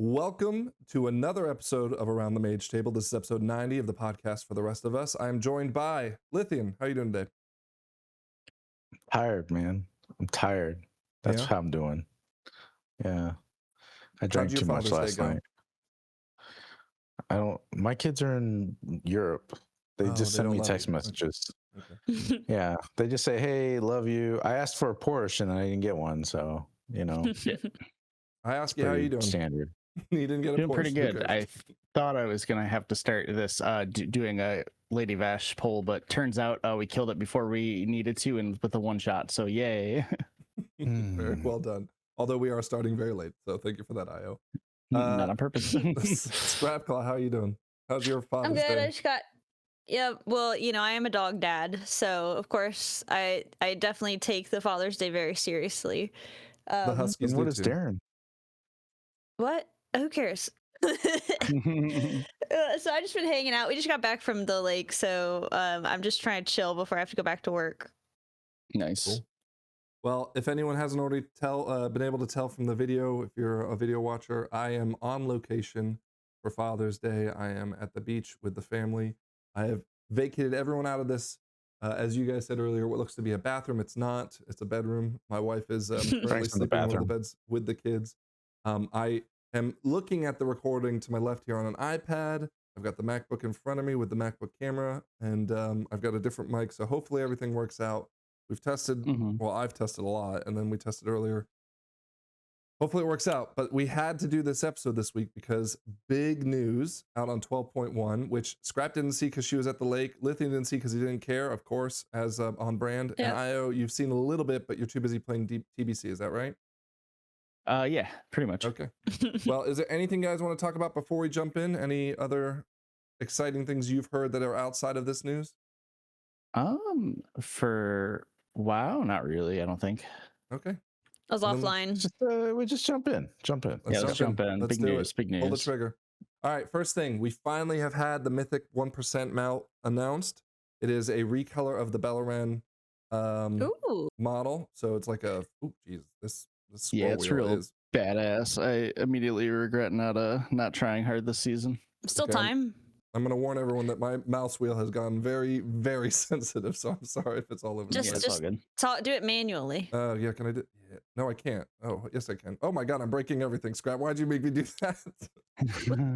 Welcome to another episode of Around the Mage Table. This is episode 90 of the podcast for the rest of us. I am joined by Lythian. How are you doing today? Tired, man. I'm tired. That's Yeah? how I'm doing. Yeah. I How'd drank your too much Father's Day last go? night. My kids are in Europe. They Oh, just they send don't me love text you. messages. Okay. Yeah. They just say, "Hey, love you." I asked for a Porsche and I didn't get one, so, I it's asked you, how are you pretty doing? standard. You didn't get a Doing Porsche. pretty Who good. cares? I thought I was gonna have to start this doing a Lady Vash poll, but turns out we killed it before we needed to, and with a one shot. So yay! Very well done. Although we are starting very late, so thank you for that, IO. Not on purpose. Scrapclaw, how are you doing? How's your Father's I'm good. Day? I just got, yeah. Well, I am a dog dad, so of course I definitely take the Father's Day very seriously. The Huskies And what do is too. Darren? What? Who cares? So I just been hanging out. We just got back from the lake, so I'm just trying to chill before I have to go back to work. Nice. Cool. Well, if anyone hasn't already been able to tell from the video, if you're a video watcher, I am on location for Father's Day. I am at the beach with the family. I have vacated everyone out of this, as you guys said earlier, what looks to be a bathroom. It's not. It's a bedroom. My wife is currently Thanks for the sleeping in one of the bathroom. beds with the kids. I am looking at the recording to my left here on an iPad. I've got the MacBook in front of me with the MacBook camera, and I've got a different mic, so hopefully everything works out. We've tested, well, I've tested a lot, and then we tested earlier. Hopefully it works out, but we had to do this episode this week because big news out on 12.1, which Scrap didn't see because she was at the lake. Lithian didn't see because he didn't care, of course, as on brand. Yep. And IO, you've seen a little bit, but you're too busy playing TBC, is that right? Yeah, pretty much. Okay. Well, is there anything you guys want to talk about before we jump in? Any other exciting things you've heard that are outside of this news? For WoW, not really. I don't think. Okay. I was And then offline. We just jump in. Let's jump in. Let's Big do news. it. Big news. Pull the trigger. All right, first thing, we finally have had the mythic 1% mount announced. It is a recolor of the Belleran Ooh. model. So it's like a, oh, Jesus, this scroll Yeah, it's wheel real is. badass. I immediately regret not trying hard this season. Still Okay, time. I'm going to warn everyone that my mouse wheel has gone very, very sensitive. So I'm sorry if it's all over the Just- place. It's all good. Do it manually. Yeah, can I do? Yeah. No, I can't. Oh, yes, I can. Oh my God, I'm breaking everything. Scrap, why'd you make me do that?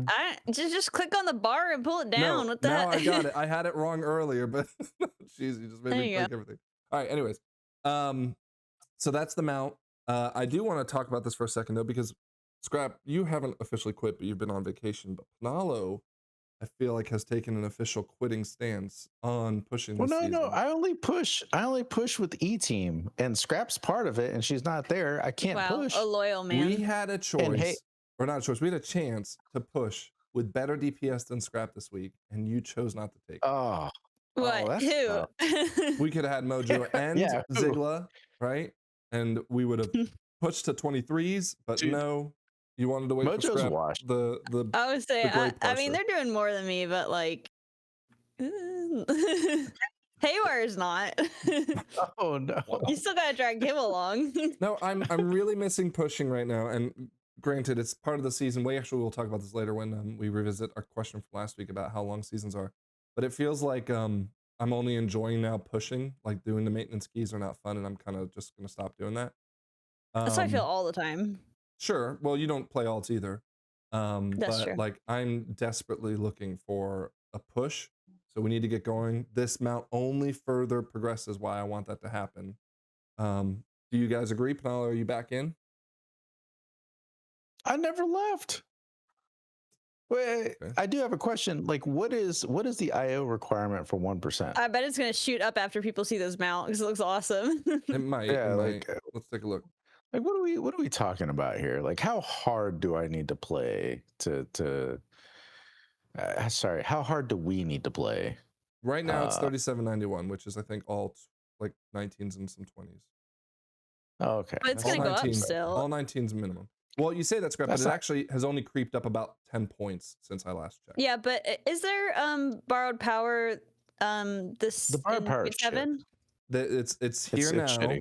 I just click on the bar and pull it down. No, What the now heck? I got it. I had it wrong earlier, but jeez, you just made There me you break everything. All right, anyways. So that's the mount. I do want to talk about this for a second though, because Scrap, you haven't officially quit, but you've been on vacation. But Panalo, I feel like, has taken an official quitting stance on pushing Well, this no, season. I only push with E-Team, and Scrap's part of it, and she's not there. I can't Wow, push. a loyal man. We had a choice, hey- or not a choice. We had a chance to push with better DPS than Scrap this week, and you chose not to take it. Oh, What? that's Who? tough. We could have had Mojo and Yeah, who? Zigla, right? And we would have pushed to 23s, but Dude, no, you wanted to wait for Mojo's Scrap. washed. The I would say, the great I mean, parser. they're doing more than me, but like, Haywire is not. Oh no. You still gotta drag him along. No, I'm really missing pushing right now. And granted, it's part of the season. We actually will talk about this later when we revisit our question from last week about how long seasons are. But it feels like I'm only enjoying now pushing, like doing the maintenance keys are not fun, and I'm kind of just gonna stop doing that. That's how I feel all the time. Sure. Well, you don't play alts either. That's But true. like I'm desperately looking for a push. So we need to get going. This mount only further progresses why I want that to happen. Do you guys agree? Panalo, are you back in? I never left. Wait, Okay. I do have a question. Like, what is the IO requirement for 1%? I bet it's gonna shoot up after people see this mount because it looks awesome. It might. Yeah, it like, might. Let's take a look. Like, what are we talking about here? Like, how hard do I need to play to sorry, how hard do we need to play? Right now it's Uh, 37.91, which is I think all like 19s and some 20s. Oh, okay. But it's All gonna go up 19s still. All 19s minimum. Well, you say that, Scrap, but That's it not- actually has only creeped up about 10 points since I last checked. Yeah, but is there borrowed power this The borrowed in power grade is shit. 7? It's here now, shitty.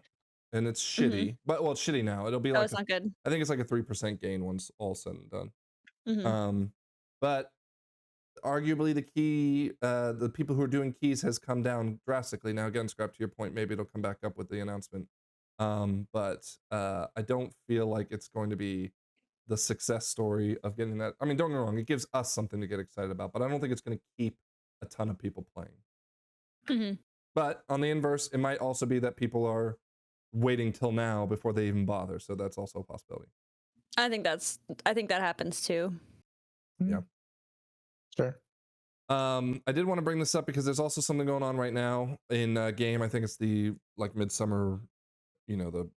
and it's shitty. But well, it's shitty now. It'll be Oh, like it's not good. I think it's like a 3% gain once all said and done. Mhm. But arguably the people who are doing keys has come down drastically. Now again, Scrap, to your point, maybe it'll come back up with the announcement. But I don't feel like it's going to be the success story of getting that. I mean, don't get me wrong, it gives us something to get excited about, but I don't think it's going to keep a ton of people playing. Mhm. But on the inverse, it might also be that people are waiting till now before they even bother. So that's also a possibility. I think that happens too. Yeah. Sure. I did want to bring this up because there's also something going on right now in game. I think it's the like midsummer, the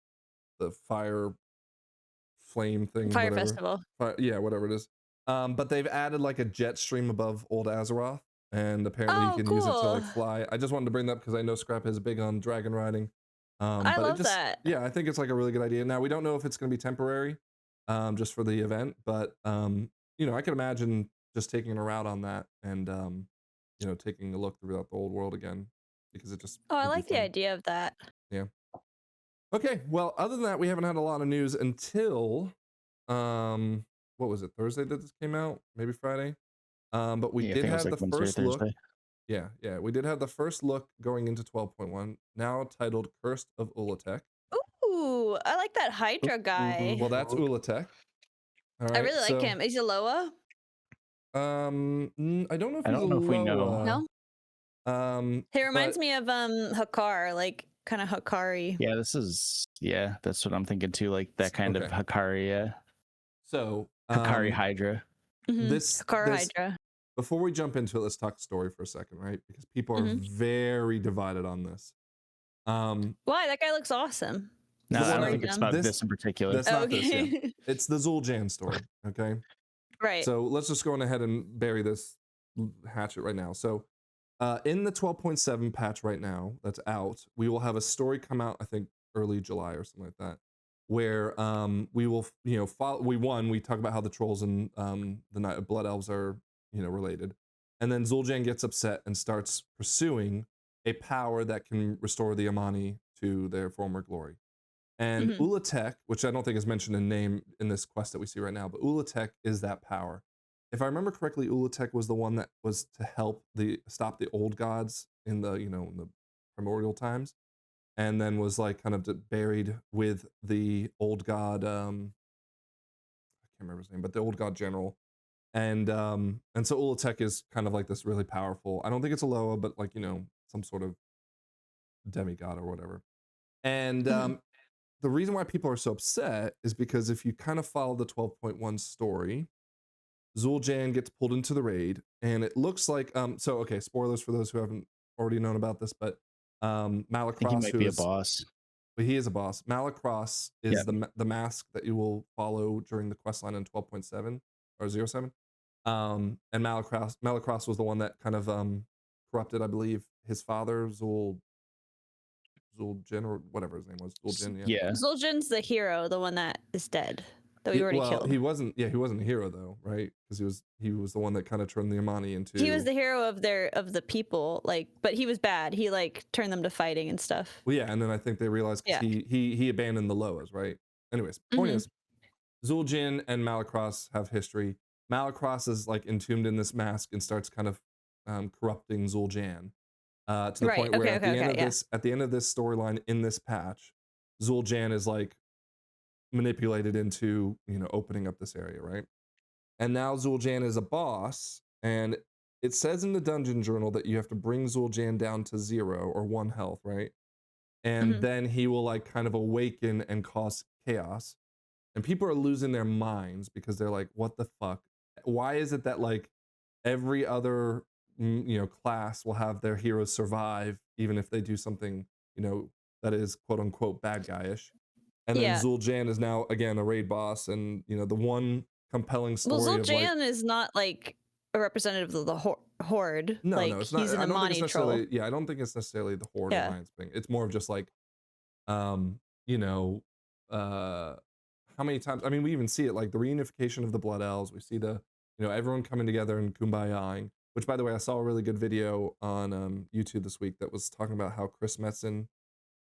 fire flame thing, Fire whatever. Festival. Yeah, whatever it is. But they've added like a jet stream above Old Azeroth, and apparently you Oh, can use it to like cool. fly. I just wanted to bring that up because I know Scrap is big on dragon riding. I But it love just, that. yeah, I think it's like a really good idea. Now we don't know if it's going to be temporary, just for the event, but I can imagine just taking a route on that and taking a look throughout the old world again because it just Oh, I would be like the fun. idea of that. Yeah. Okay. Well, other than that, we haven't had a lot of news until what was it, Thursday that this came out? Maybe Friday. But we Yeah, I did think it was have the like Wednesday or first look. Thursday. Yeah, we did have the first look going into 12.1, now titled Cursed of Ulatek. Ooh, I like that Hydra guy. Well, that's Ulatek. All I right, really like him. Is he Loa? I don't know if I he's a don't know if we know. Loa. No. He reminds But me of Hakar, like kind of Hakari. Yeah, that's what I'm thinking too. Like that kind of okay. Hakari, So Hakari Hydra. this Hakar Hydra. before we jump into it, let's talk story for a second, right? Because people are very divided on this. Why? That guy looks awesome. No, I don't Story think it's dumb. about this in particular. That's not this. Yeah. Okay. It's the Zul'Jan story. Okay. Right. So let's just go on ahead and bury this hatchet right now. So in the 12.7 patch right now that's out, we will have a story come out, I think early July or something like that, where we will follow. We talk about how the trolls and the Night of Blood Elves are related, and then Zul'Jan gets upset and starts pursuing a power that can restore the Amani to their former glory. And Ulatek, which I don't think is mentioned in name in this quest that we see right now, but Ulatek is that power. If I remember correctly, Ulatek was the one that was to help stop the old gods in the in the primordial times, and then was like kind of buried with the old god. I can't remember his name, but the old god general. And so Ulatek is kind of like this really powerful. I don't think it's a Loa, but like some sort of demigod or whatever. And the reason why people are so upset is because if you kind of follow the 12.1 story, Zul'Jan gets pulled into the raid, and it looks like okay, spoilers for those who haven't already known about this, but I think he Malacross, might who be a is boss. but he is a boss. Malacross is the mask that you will follow during the quest line in 12.7 or 07. And Malacross was the one that kind of corrupted, I believe, his father, Zul'Jin or whatever his name was. Zul'Jin, yeah. Yeah. Zul'Jin's the hero, the one that is dead, that we already killed. He wasn't a hero though, right? Because he was the one that kind of turned the Amani into. He was the hero of the people, like, but he was bad. He like turned them to fighting and stuff. Well, yeah, and then I think they realized he abandoned the Loas, right? Anyways, point is, Zul'Jin and Malacross have history. Malacross is like entombed in this mask and starts kind of corrupting Zul'Jan to the point where at the end of this storyline in this patch, Zul'Jan is like manipulated into opening up this area, right? And now Zul'Jan is a boss, and it says in the dungeon journal that you have to bring Zul'Jan down to 0 or 1 health, right? And then he will like kind of awaken and cause chaos. And people are losing their minds because they're like, what the fuck? Why is it that like every other class will have their heroes survive even if they do something that is quote unquote bad guyish? And then Zul'Jan is now again a raid boss, and the one compelling story. Well, Zul'Jan is not like a representative of the horde. No, like, no, it's not. He's an I don't think it's Amani necessarily. troll. Yeah, I don't think it's necessarily the horde alliance thing. It's more of just like, how many times? I mean, we even see it like the reunification of the Blood Elves. We see the everyone coming together and kumbayaing. Which, by the way, I saw a really good video on YouTube this week that was talking about how Chris Metzen,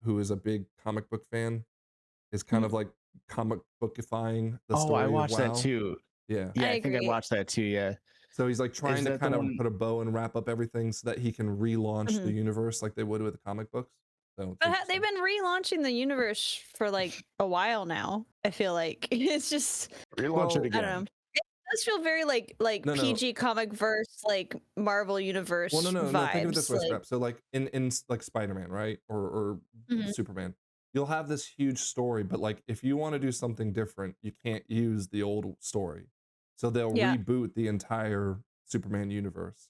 who is a big comic book fan, is kind of like comic bookifying the story. I watched of WoW. that too. Yeah. Yeah, I I think I agree. watched that too. Yeah. So he's like trying to that the kind of one- put a bow and wrap up everything so that he can relaunch the Mhm. universe like they would with the comic books. So it's But interesting. they've been relaunching the universe for like a while now. I feel like it's just Relaunch Well, it I again. don't know. It does feel very like No, no. PG comic verse, like Marvel universe Well, no. Think of it this vibes. way, Like, Scrap. So like in like Spider-Man, right? Or Mhm. Superman. You'll have this huge story, but like if you want to do something different, you can't use the old story. So they'll Yeah. reboot the entire Superman universe.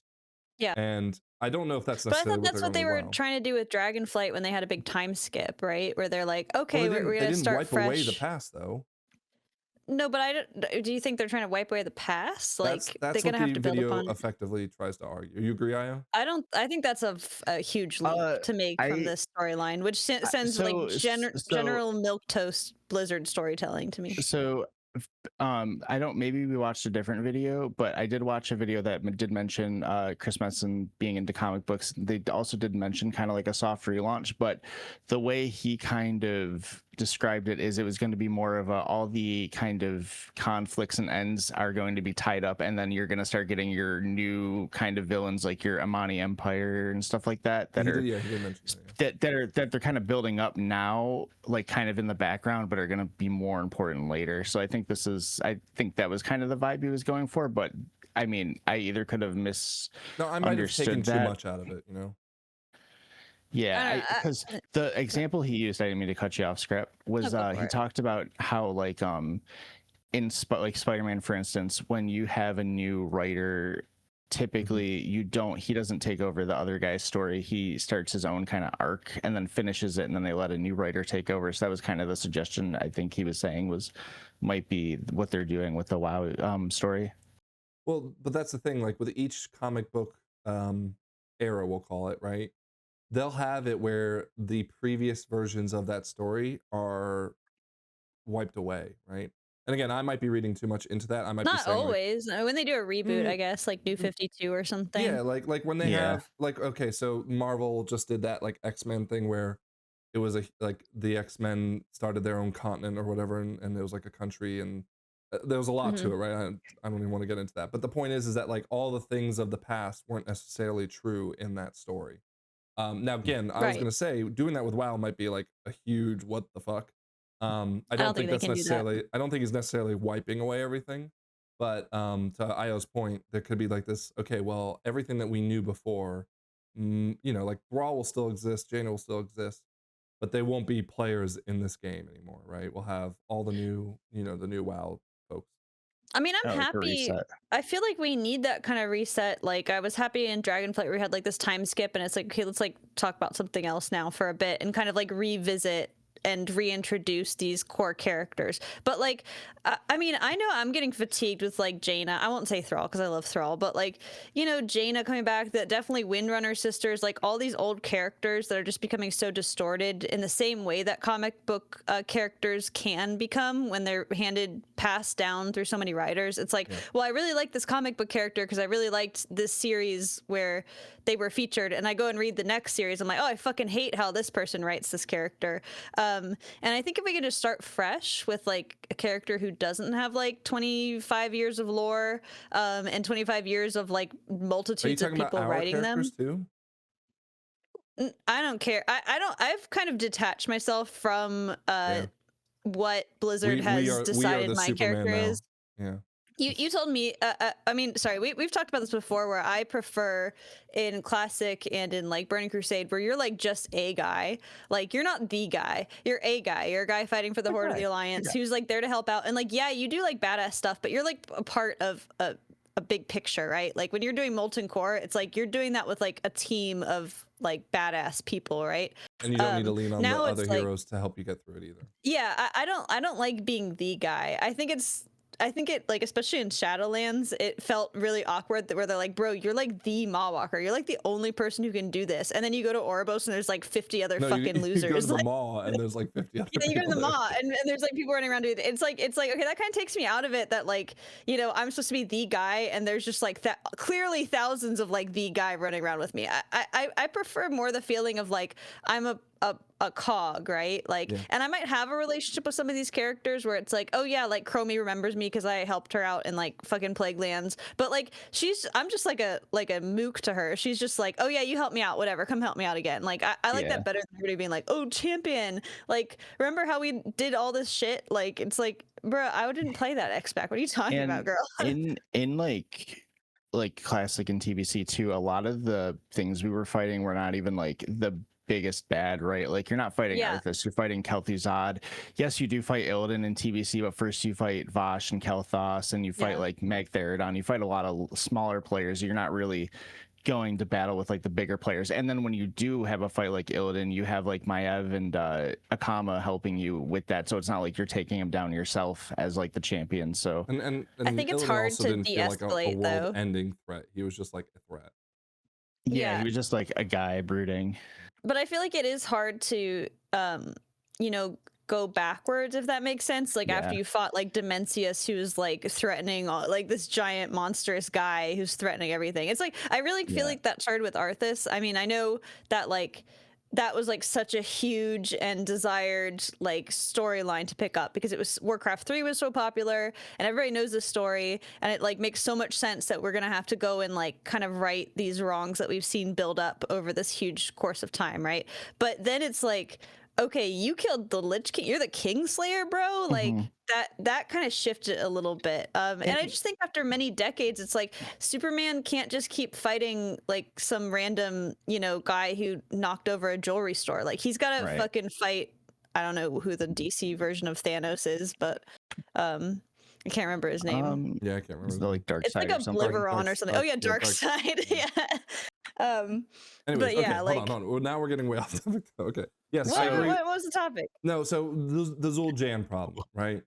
Yeah. And I don't know if that's But I necessarily thought what that's they're what going they with were WoW. trying to do with Dragonflight when they had a big time skip, right? Where they're like, Well, okay, we're they gonna didn't start wipe fresh. away the past though. No, but I don't. Do you think they're trying to wipe away the past? That's Like that's they're what gonna have the to build video upon. effectively tries to argue. You agree, Io? I don't. I think that's a huge leap to make from I this storyline, which sends like so general milquetoast Blizzard storytelling to me. so I don't, maybe we watched a different video, but I did watch a video that did mention Chris Messon being into comic books. They also did mention kind of like a soft relaunch, but the way he kind of described it is it was going to be more of all the kind of conflicts and ends are going to be tied up, and then you're going to start getting your new kind of villains like your Amani Empire and stuff like that He did mention that, yeah. that they're kind of building up now, like kind of in the background, but are going to be more important later. So I think that was kind of the vibe he was going for, but I mean, I either could have No, I might have taken understood too that. much out of it, you know. Yeah, because the example he used, I didn't mean to cut you off, Scrap, was go for he it. talked about how like in like Spider-Man, for instance, when you have a new writer, typically he doesn't take over the other guy's story. He starts his own kind of arc and then finishes it, and then they let a new writer take over. So that was kind of the suggestion I think he was saying might be what they're doing with the WoW story. Well, but that's the thing, like with each comic book era, we'll call it, right? They'll have it where the previous versions of that story are wiped away, right? And again, I might be reading too much into that. I might be Not saying like, always. When they do a reboot, I guess, like New 52 or something. yeah, like when they Yeah. have like, okay, so Marvel just did that like X-Men thing where it was like the X-Men started their own continent or whatever, and it was like a country, and there was a lot to it, right? I don't even want to get into that, but the point is that like all the things of the past weren't necessarily true in that story. Now again, I was Right. gonna say doing that with WoW might be like a huge what the fuck. I don't don't think think they that's can do that. necessarily. I don't think he's necessarily wiping away everything, but to Io's point, there could be like this. Okay, well, everything that we knew before, you know, like Thrall will still exist, Jaina will still exist, but they won't be players in this game anymore, right? We'll have all the new, you know, the new WoW folks. I mean, I'm Like a happy. reset. I feel like we need that kind of reset. Like, I was happy in Dragonflight where we had like this time skip, and it's like, okay, let's like talk about something else now for a bit and kind of like revisit and reintroduce these core characters. But like, I mean, I know I'm getting fatigued with like Jaina. I won't say Thrall because I love Thrall, but like, you know, Jaina coming back, that definitely Windrunner sisters, like all these old characters that are just becoming so distorted in the same way that comic book characters can become when they're passed down through so many writers. It's like, well, I really like this comic book character because I really liked this series where they were featured, and I go and read the next series. I'm like, oh, I fucking hate how this person writes this character. And I think if we could just start fresh with like a character who doesn't have like 25 years of lore and 25 years of like Are you multitudes of talking about people our writing them. characters too? I don't care. I don't. I've kind of detached myself from what Blizzard has decided the my Superman character now. is. Yeah. You told me. I mean, sorry. We've talked about this before, where I prefer in Classic and in like Burning Crusade, where you're like just a guy. Like you're not the guy. You're a guy. You're a guy fighting for the Horde of the Alliance who's like there to help out. And like, yeah, you do like badass stuff, but you're like a part of a big picture, right? Like when you're doing Molten Core, it's like you're doing that with like a team of like badass people, right? And you don't need to lean on the now it's other like- heroes to help you get through it either. Yeah, I don't like being the guy. I think it like, especially in Shadowlands, it felt really awkward where they're like, bro, you're like the Mawwalker. You're like the only person who can do this. And then you go to Oribos and there's like 50 other fucking losers. You go to the Like, mall and there's like 50 other yeah, you go to the people there. mall and there's like people running around doing it. It's like, okay, that kind of takes me out of it that like, you know, I'm supposed to be the guy and there's just like clearly thousands of like the guy running around with me. I prefer more the feeling of like, I'm a a cog, right? Like, Yeah. and I might have a relationship with some of these characters where it's like, oh yeah, like Chromie remembers me because I helped her out in like fucking Plague Lands, but like I'm just like a mook to her. She's just like, oh yeah, you helped me out, whatever, come help me out again. Like I like Yeah. that better than everybody being like, oh champion, like remember how we did all this shit? Like it's like, bro, I didn't play that X-Pac. What are you talking about, And girl? in like classic and TBC too, a lot of the things we were fighting were not even like the biggest bad, right? Like you're not fighting Yeah. Arthas, you're fighting Kel'Thuzad. Yes, you do fight Illidan in TBC, but first you fight Vosh and Kel'Thas, and you fight Yeah. like Magtheridon. You fight a lot of smaller players. You're not really going to battle with like the bigger players. And then when you do have a fight like Illidan, you have like Maiev and Akama helping you with that. So it's not like you're taking him down yourself as like the champion. So And I think it's Illidan hard also to didn't feel like a de-escalate, though. world-ending threat. He was just like a threat. yeah, Yeah. he was just like a guy brooding. But I feel like it is hard to you know, go backwards, if that makes sense. Like after Yeah. you fought like Dimensius, who's like threatening all, like this giant monstrous guy who's threatening everything. It's like I really feel Yeah. like that started with Arthas. I mean, I know that like that was like such a huge and desired like storyline to pick up because it was Warcraft 3 was so popular and everybody knows this story, and it like makes so much sense that we're gonna have to go and like kind of right these wrongs that we've seen build up over this huge course of time, right? But then it's like, okay, you killed the Lich King, you're the Kingslayer, bro. Like Mhm. that kind of shifted a little bit. And I just think after many decades, it's like Superman can't just keep fighting like some random, you know, guy who knocked over a jewelry store. Like he's got to Right. fucking fight. I don't know who the DC version of Thanos is, but I can't remember his name. Yeah, I can't remember. It's like Dark It's Side like or a something. Bliveron or something. Oh yeah, Dark- Dark Side. Yeah. Anyways, but okay, yeah, like hold on. Well, now we're getting way off topic. Okay. Yes, I what, agree. what was the topic? No, so the Zul'Jan problem, right?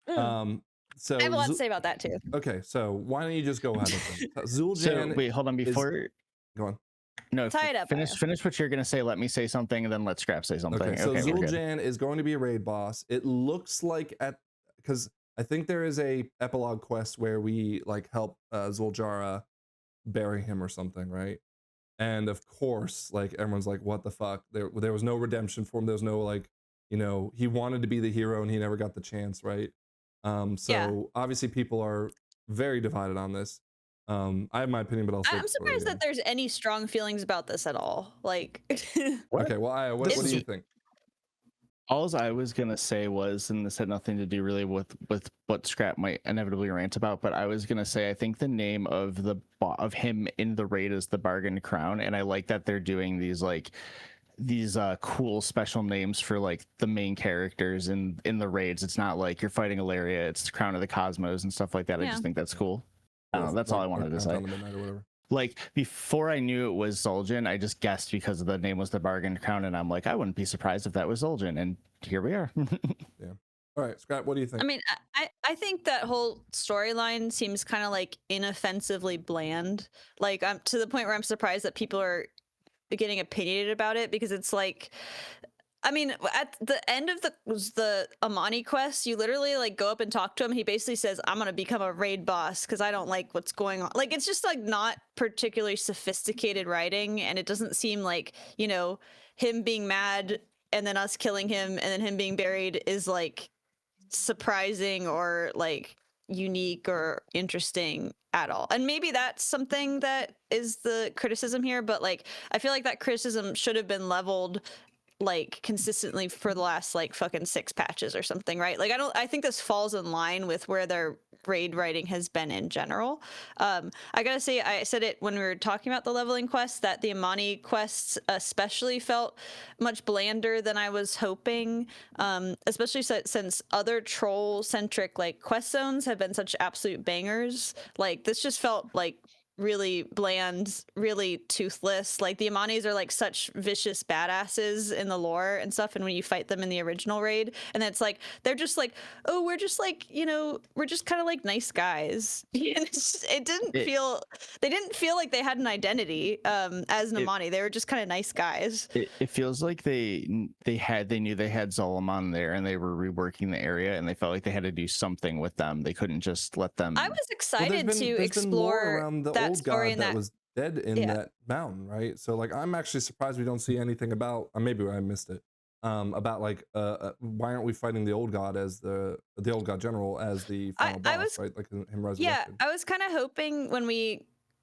Mm. So I have a lot to say about that too. okay, so why don't you just go ahead with them? So Zul'Jan, wait, hold on before. go on. No, Tie it up, finish what you're gonna say. Let me say something, and then let Scrap say something. Okay, so we're good. Zul'Jan is going to be a raid boss. It looks like because I think there is a epilogue quest where we like help Zul'Jara bury him or something, right? And of course, like everyone's like, what the fuck? There was no redemption for him. There was no like, you know, he wanted to be the hero and he never got the chance, right? So Yeah. obviously people are very divided on this. I have my opinion, but I'll save I'm it for surprised later. that there's any strong feelings about this at all. Like, What? Okay, well, Aya, what do you think? All I was gonna say was, and this had nothing to do really with what Scrap might inevitably rant about, but I was gonna say I think the name of of him in the raid is the Bargain Crown, and I like that they're doing these cool special names for like the main characters in the raids. It's not like you're fighting Ilaria, it's the Crown of the Cosmos and stuff like that. I Yeah. just think that's cool. I don't know, that's all I wanted to say. On the midnight or whatever. Like before I knew it was Zul'Jan, I just guessed because the name was the Bargain Crown, and I'm like, I wouldn't be surprised if that was Zul'Jan, and here we are. All right, Scrap, what do you think? I mean, I think that whole storyline seems kind of like inoffensively bland. Like, I'm to the point where I'm surprised that people are getting opinionated about it because it's like, I mean, at the end of the Amani quest, you literally like go up and talk to him. He basically says, "I'm gonna become a raid boss because I don't like what's going on." Like, it's just like not particularly sophisticated writing, and it doesn't seem like, you know, him being mad and then us killing him and then him being buried is like surprising or like unique or interesting at all. And maybe that's something that is the criticism here, but like I feel like that criticism should have been leveled like consistently for the last like fucking 6 patches or something, right? Like I think this falls in line with where their raid writing has been in general. I gotta say, I said it when we were talking about the leveling quests, that the Amani quests especially felt much blander than I was hoping, especially since other troll centric like quest zones have been such absolute bangers. Like this just felt like really bland, really toothless. Like the Amanis are like such vicious badasses in the lore and stuff, and when you fight them in the original raid, and it's like they're just like, oh, we're just like, you know, we're just kind of like nice guys. And they didn't feel like they had an identity as an Amani. They were just kind of nice guys. It feels like they knew they had Zolomon there, and they were reworking the area, and they felt like they had to do something with them. They couldn't just let them. I was Well, excited to there's been lore explore around the that old story god and that was dead in Yeah. that mountain, right? So like I'm actually surprised we don't see anything about, maybe I missed it, about like why aren't we fighting the old god as the old god general as the final I boss, was right? Like him Yeah, resurrected. I was kind of hoping when we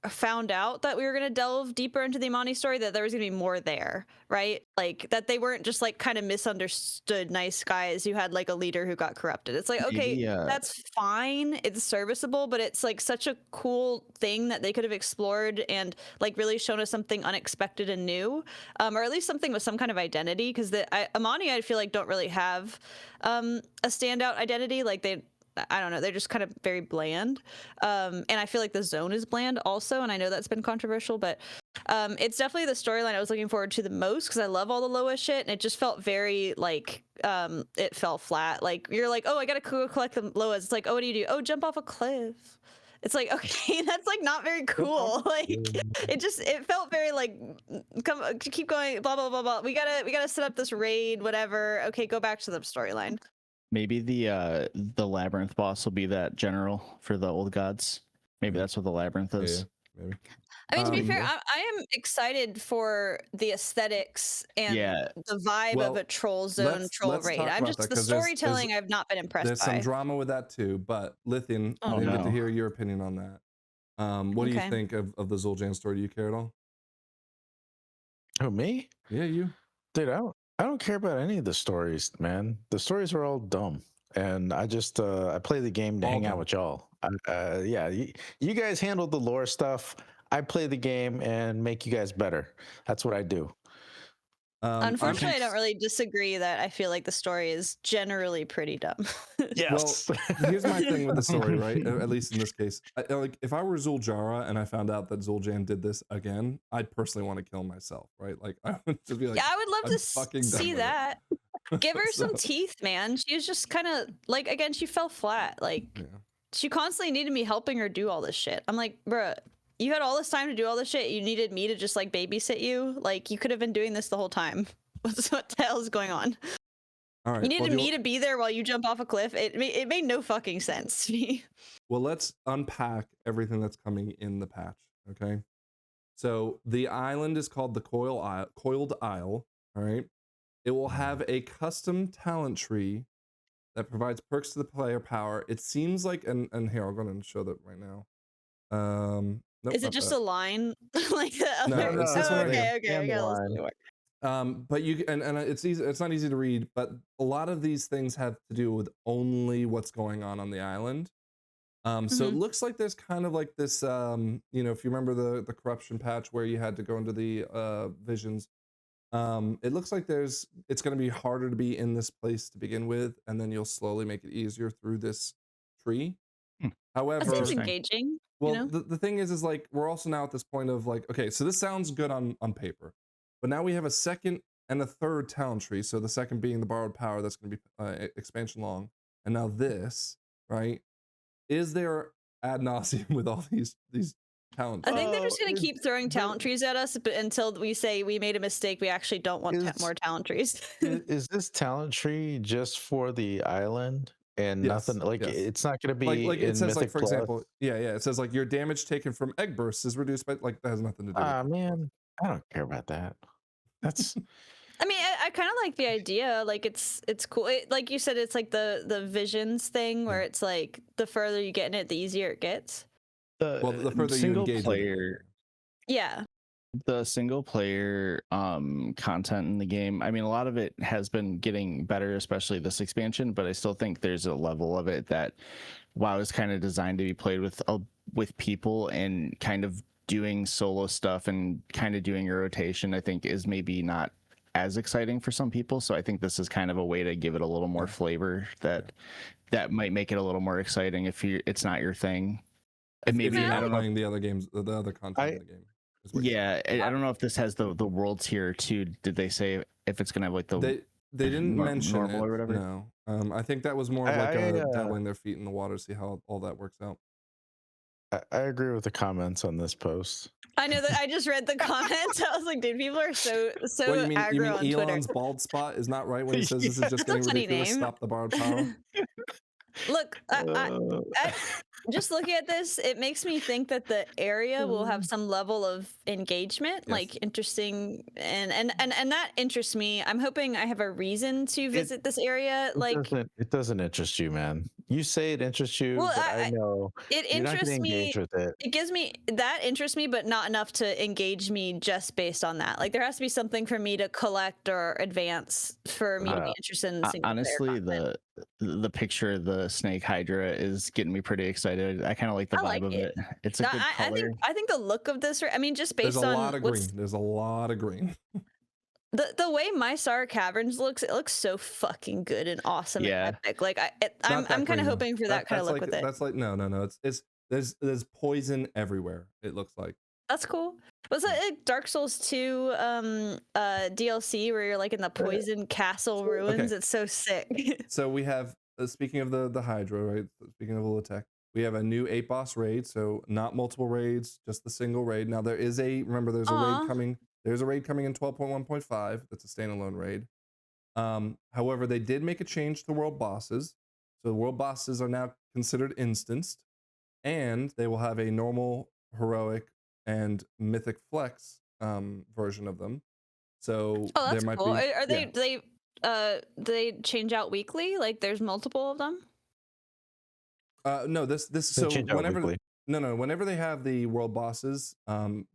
found out that we were going to delve deeper into the Amani story that there was going to be more there, right? Like that they weren't just like kind of misunderstood nice guys who had like a leader who got corrupted. It's like, okay, Maybe, that's fine. It's serviceable, but it's like such a cool thing that they could have explored and like really shown us something unexpected and new, or at least something with some kind of identity. Because the Amani, I feel like, don't really have a standout identity. Like I don't know, they're just kind of very bland. And I feel like the zone is bland also, and I know that's been controversial, but it's definitely the storyline I was looking forward to the most because I love all the Loa shit, and it just felt very like it fell flat. Like you're like, oh, I gotta go collect the Loas. It's like, oh, what do you do? Oh, jump off a cliff. It's like, okay, that's like not very cool. Like it felt very like come keep going, blah blah blah blah. We gotta set up this raid, whatever. Okay, go back to the storyline. maybe the labyrinth boss will be that general for the old gods. Maybe that's what the labyrinth is. Yeah, maybe. I mean, to be fair, well- I am excited for the aesthetics and Yeah. the vibe Well, of a troll zone, troll let's raid. talk I'm about just that, the 'cause there's- storytelling I've not been impressed There's by. some drama with that too, but Lythian, Oh, I didn't get to no. hear your opinion on that. What do you Okay. think of the Zul'jin story? Do you care at all? Who, me? Yeah, you. Dude, I don't care about any of the stories, man. The stories are all dumb. And I just I play the game to All hang out dumb. with y'all. Yeah, you guys handle the lore stuff. I play the game and make you guys better. That's what I do. Unfortunately, I don't really disagree that I feel like the story is generally pretty dumb. Yes. Well, here's my thing with the story, right? At least in this case, like if I were Zul'Jara and I found out that Zul'jin did this again, I'd personally want to kill myself, right? Like I would just be like, Yeah, I would love I'm to fucking done see with it. that. Give her some So- teeth, man. She was just kind of like, again, she fell flat. Like Yeah. she constantly needed me helping her do all this shit. I'm like, bruh, you had all this time to do all this shit. You needed me to just like babysit you. Like you could have been doing this the whole time. What the hell is going on? All right. You needed well, me to be there while you jump off a cliff. It made no fucking sense to me. Well, let's unpack everything that's coming in the patch. Okay. So the island is called the Coiled Isle. All right. It will have a custom talent tree that provides perks to the player power. It seems like, and here I'll go ahead and show that right now. Nope, Is it not just that. a line like the No, other? it's this Oh, one right okay, here. okay. I gotta listen to it. But you and it's easy. It's not easy to read, but a lot of these things have to do with only what's going on the island. So it looks like there's kind of like this, you know, if you remember the corruption patch where you had to go into the visions, it looks like it's going to be harder to be in this place to begin with, and then you'll slowly make it easier through this tree. Hmm. However, That seems engaging. well, you know? the thing is like we're also now at this point of like, okay, so this sounds good on paper, but now we have a second and a third talent tree. So the second being the borrowed power, that's going to be expansion long, and now this, right? Is there ad nauseum with all these talent? I think they're just Oh, gonna keep throwing talent trees at us, but until we say we made a mistake, we actually don't want Is- more talent trees. Is this talent tree just for the island and Yes, nothing like yes. it's not going to be like in it says, like Mythic for Plus? example, yeah, it says like your damage taken from egg bursts is reduced by like that has nothing to do with Ah it. man, I don't care about that. That's I mean, I kind of like the idea. Like it's cool. Like you said, it's like the visions thing where it's like the further you get in it, the easier it gets. Well, the further you single engage player. Yeah. The single player content in the game, I mean, a lot of it has been getting better, especially this expansion, but I still think there's a level of it that WoW is kind of designed to be played with people, and kind of doing solo stuff and kind of doing your rotation, I think is maybe not as exciting for some people. So I think this is kind of a way to give it a little more flavor that might make it a little more exciting if it's not your thing. And maybe, if you're I not don't know. playing the other games, the other content in the game. is what you're Yeah, I don't know if this has the worlds here too. Did they say if it's gonna have like the saying. They didn't mention normal it, or whatever? No, I think that was more of like I, dabbling their feet in the water, see how all that works out. I agree with the comments on this post. I know that I just read the comments. I was like, dude, people are so What you mean? aggro You mean on Twitter. Elon's bald spot is not right when he says this is just That's a getting funny ridiculous? name. Stop the borrowed power. Look, Just looking at this, it makes me think that the area will have some level of engagement, Yes. like interesting, and that interests me. I'm hoping I have a reason to visit this area. Like, It doesn't interest you, man. You say it interests you, well, but I know it you're not going to interests me. engage with it. It gives me that interests me, but not enough to engage me just based on that. Like, there has to be something for me to collect or advance for me to be interested in the single player Honestly, content. the picture of the snake hydra is getting me pretty excited. I kind of like the I like vibe of it. it. It's a good color. I think the look of this. I mean, just There's based a on lot of green. There's a lot of green. the way My Star Caverns looks, it looks so fucking good and awesome Yeah. and epic. Like I'm Not that kind green, of though. hoping for that kind of That's look like with it. that's like no. It's there's poison everywhere. It looks like. That's cool. Was that like Dark Souls 2 DLC where you're like in the poison castle ruins? Okay. It's so sick. So we have speaking of the Hydra, right? Speaking of the tech, we have a new 8 boss raid. So not multiple raids, just the single raid. Now there is a remember there's a Aw. raid coming. There's a raid coming in 12.1.5. That's a standalone raid. However, they did make a change to world bosses. So the world bosses are now considered instanced, and they will have a normal, heroic, and mythic flex version of them. So Oh, there that's might cool. be. Are they change out weekly? Like there's multiple of them? No, this They so change out whenever weekly. no whenever they have the world bosses,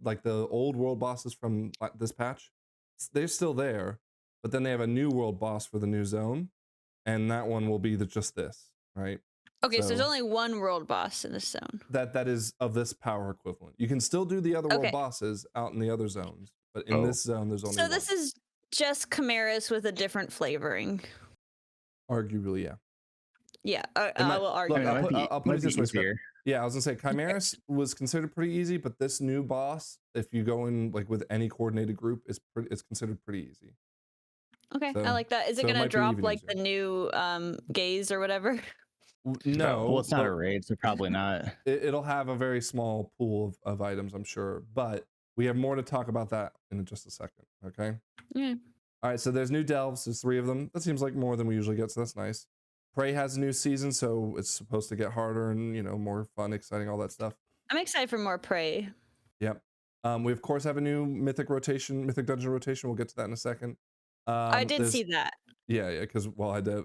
like the old world bosses from this patch, they're still there, but then they have a new world boss for the new zone, and that one will be just this, right? Okay, so there's So- only one world boss in this zone. That is of this power equivalent. You can still do the other world Okay. bosses out in the other zones, but in Oh. this zone there's only So one. this is just chimeras with a different flavoring. Arguably, yeah. Yeah, It I might- will argue. look, I mean, I'll it put- might be- I'll put might it this be way, Scott. easier. Yeah, I was gonna say Chimeras was considered pretty easy, but this new boss, if you go in like with any coordinated group, it's considered pretty easy. Okay, So- I like that. Is it so it gonna might be drop even like easier. the new gaze or whatever? No, Well, it's not a but raid, so probably not. it'll have a very small pool of items, I'm sure. But we have more to talk about that in just a second. Okay. Yeah. All right. So there's new delves. There's 3 of them. That seems like more than we usually get, so that's nice. Prey has a new season, so it's supposed to get harder and more fun, exciting, all that stuff. I'm excited for more Prey. Yep. We of course have a new mythic dungeon rotation. We'll get to that in a second. I did there's- see that. Yeah, because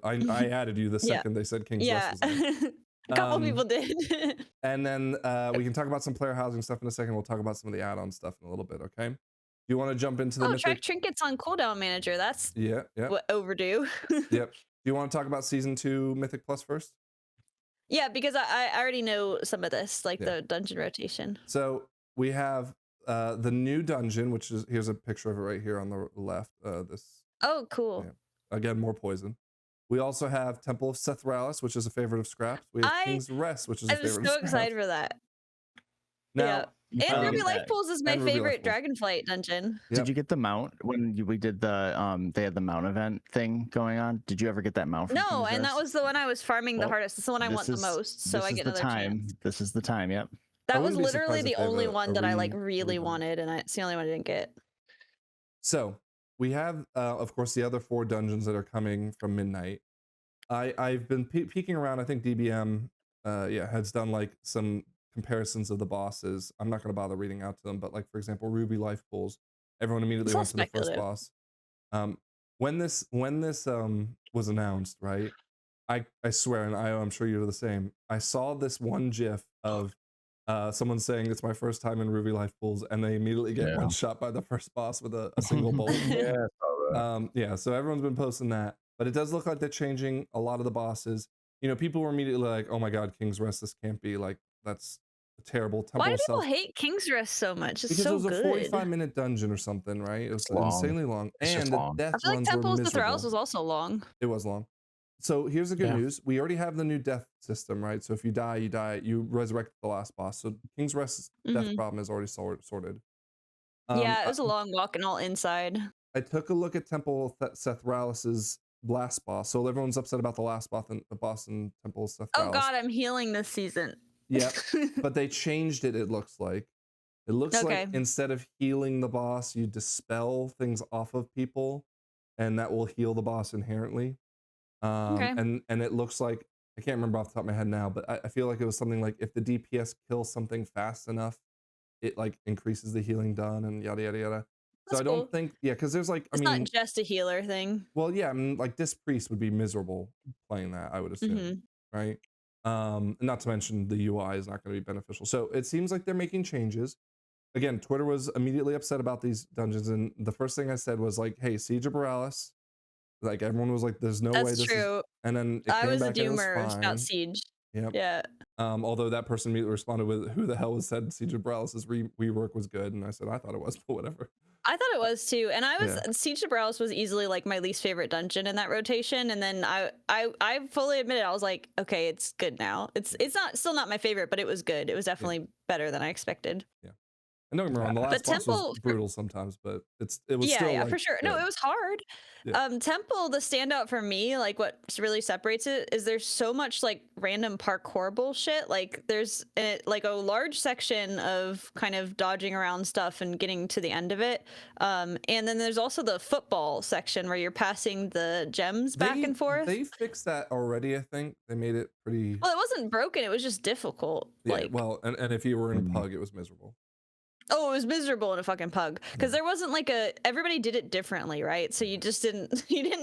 I added you the Yeah. second they said King's Yeah. Rest was in. A couple Um, people did. And then we can talk about some player housing stuff in a second. We'll talk about some of the add-on stuff in a little bit. Okay. Do you want to jump into the Oh, mythic? track trinkets on cooldown manager. That's Yeah. what overdue. Yep. Do you want to talk about season 2 Mythic Plus first? Yeah, because I already know some of this, like Yeah. the dungeon rotation. So we have the new dungeon, which is here's a picture of it right here on the left. This Oh, cool. Yeah. Again, more poison. We also have Temple of Sethralis, which is a favorite of Scraps. We have King's Rest, which is a I'm favorite so of Scraps. excited for that. Now, And Um, Ruby that- Life Pools is my and Ruby Life favorite Pools. Dragonflight dungeon. Yep. Did you get the mount when we did the they had the mount event thing going on? Did you ever get that mount? From No, King's and that Rest? was the one I was farming the Well, hardest. It's the one I this want the is- most, so this I is get the another time. chance. This is the time. Yep. That I was wouldn't be literally surprised the if they have only a one that I like re- really redo. wanted, and it's the only one I didn't get. So we have, of course, the other 4 dungeons that are coming from Midnight. I've been peeking around. I think DBM, has done like some comparisons of the bosses. I'm not going to bother reading out to them, but like for example, Ruby Life Pools. Everyone immediately It's all went to the first speculative. boss. When this was announced, right? I swear, and I'm sure you're the same. I saw this one GIF of someone saying it's my first time in Ruby Life Pools, and they immediately get Yeah. one shot by the first boss with a single bolt. Yeah. So everyone's been posting that, but it does look like they're changing a lot of the bosses. People were immediately like, "Oh my God, King's Rest! This can't be like that's a terrible temple." Why do people self-" hate King's Rest so much? It's Because so it was a good. 45-minute dungeon or something, right? It was It's long. insanely long, It's just and the long. death I feel like runs were Temples to miserable. Thralls was also long. It was long. So here's the good Yeah. news: we already have the new death system, right? So if you die, you die. You resurrect the last boss. So King's Rest's death Mhm. problem is already sorted. Yeah, it was a long walk and all inside. I took a look at Temple Sethralis's last boss. So everyone's upset about the last boss in Temple Sethralis. Oh God, I'm healing this season. Yep. But they changed it. It looks like Okay. instead of healing the boss, you dispel things off of people, and that will heal the boss inherently. Okay. And it looks like I can't remember off the top of my head now, but I feel like it was something like if the DPS kills something fast enough, it like increases the healing done and yada yada yada. So That's I don't cool. think, yeah, because there's like, I It's mean, not just a healer thing. well, yeah, I mean, like Disc Priest would be miserable playing that, I would assume, Hmm. right? Not to mention the UI is not going to be beneficial. So it seems like they're making changes. Again, Twitter was immediately upset about these dungeons, and the first thing I said was like, "Hey, Siege of Borealis." Like everyone was like, "There's no way That's this is," true. and then it I came was a back and it was doomer about fine. Siege. Yep. Yeah. Although that person immediately responded with, "Who the hell was said Siege of Borealis' rework was good?" And I said, "I thought it was, but whatever." I thought it was too, and I was Yeah. Siege of Borealis was easily like my least favorite dungeon in that rotation, and then I fully admit it. I was like, okay, it's good now. It's not still not my favorite, but it was good. It was definitely better than I expected. Yeah. And don't get me wrong, the But last boss was Temple, brutal sometimes, but it was yeah, still yeah, like for sure. No, good. it was hard. Yeah. Temple, the standout for me, like what really separates it is there's so much like random parkour bullshit. Like there's like a large section of kind of dodging around stuff and getting to the end of it. And then there's also the football section where you're passing the gems back and forth. They fixed that already, I think. They made it pretty. Well, it wasn't broken. It was just difficult. Yeah, Like, well, and if you were in Pug, it was miserable. oh, it was miserable in a fucking Pug because there wasn't like everybody did it differently, right? So you just didn't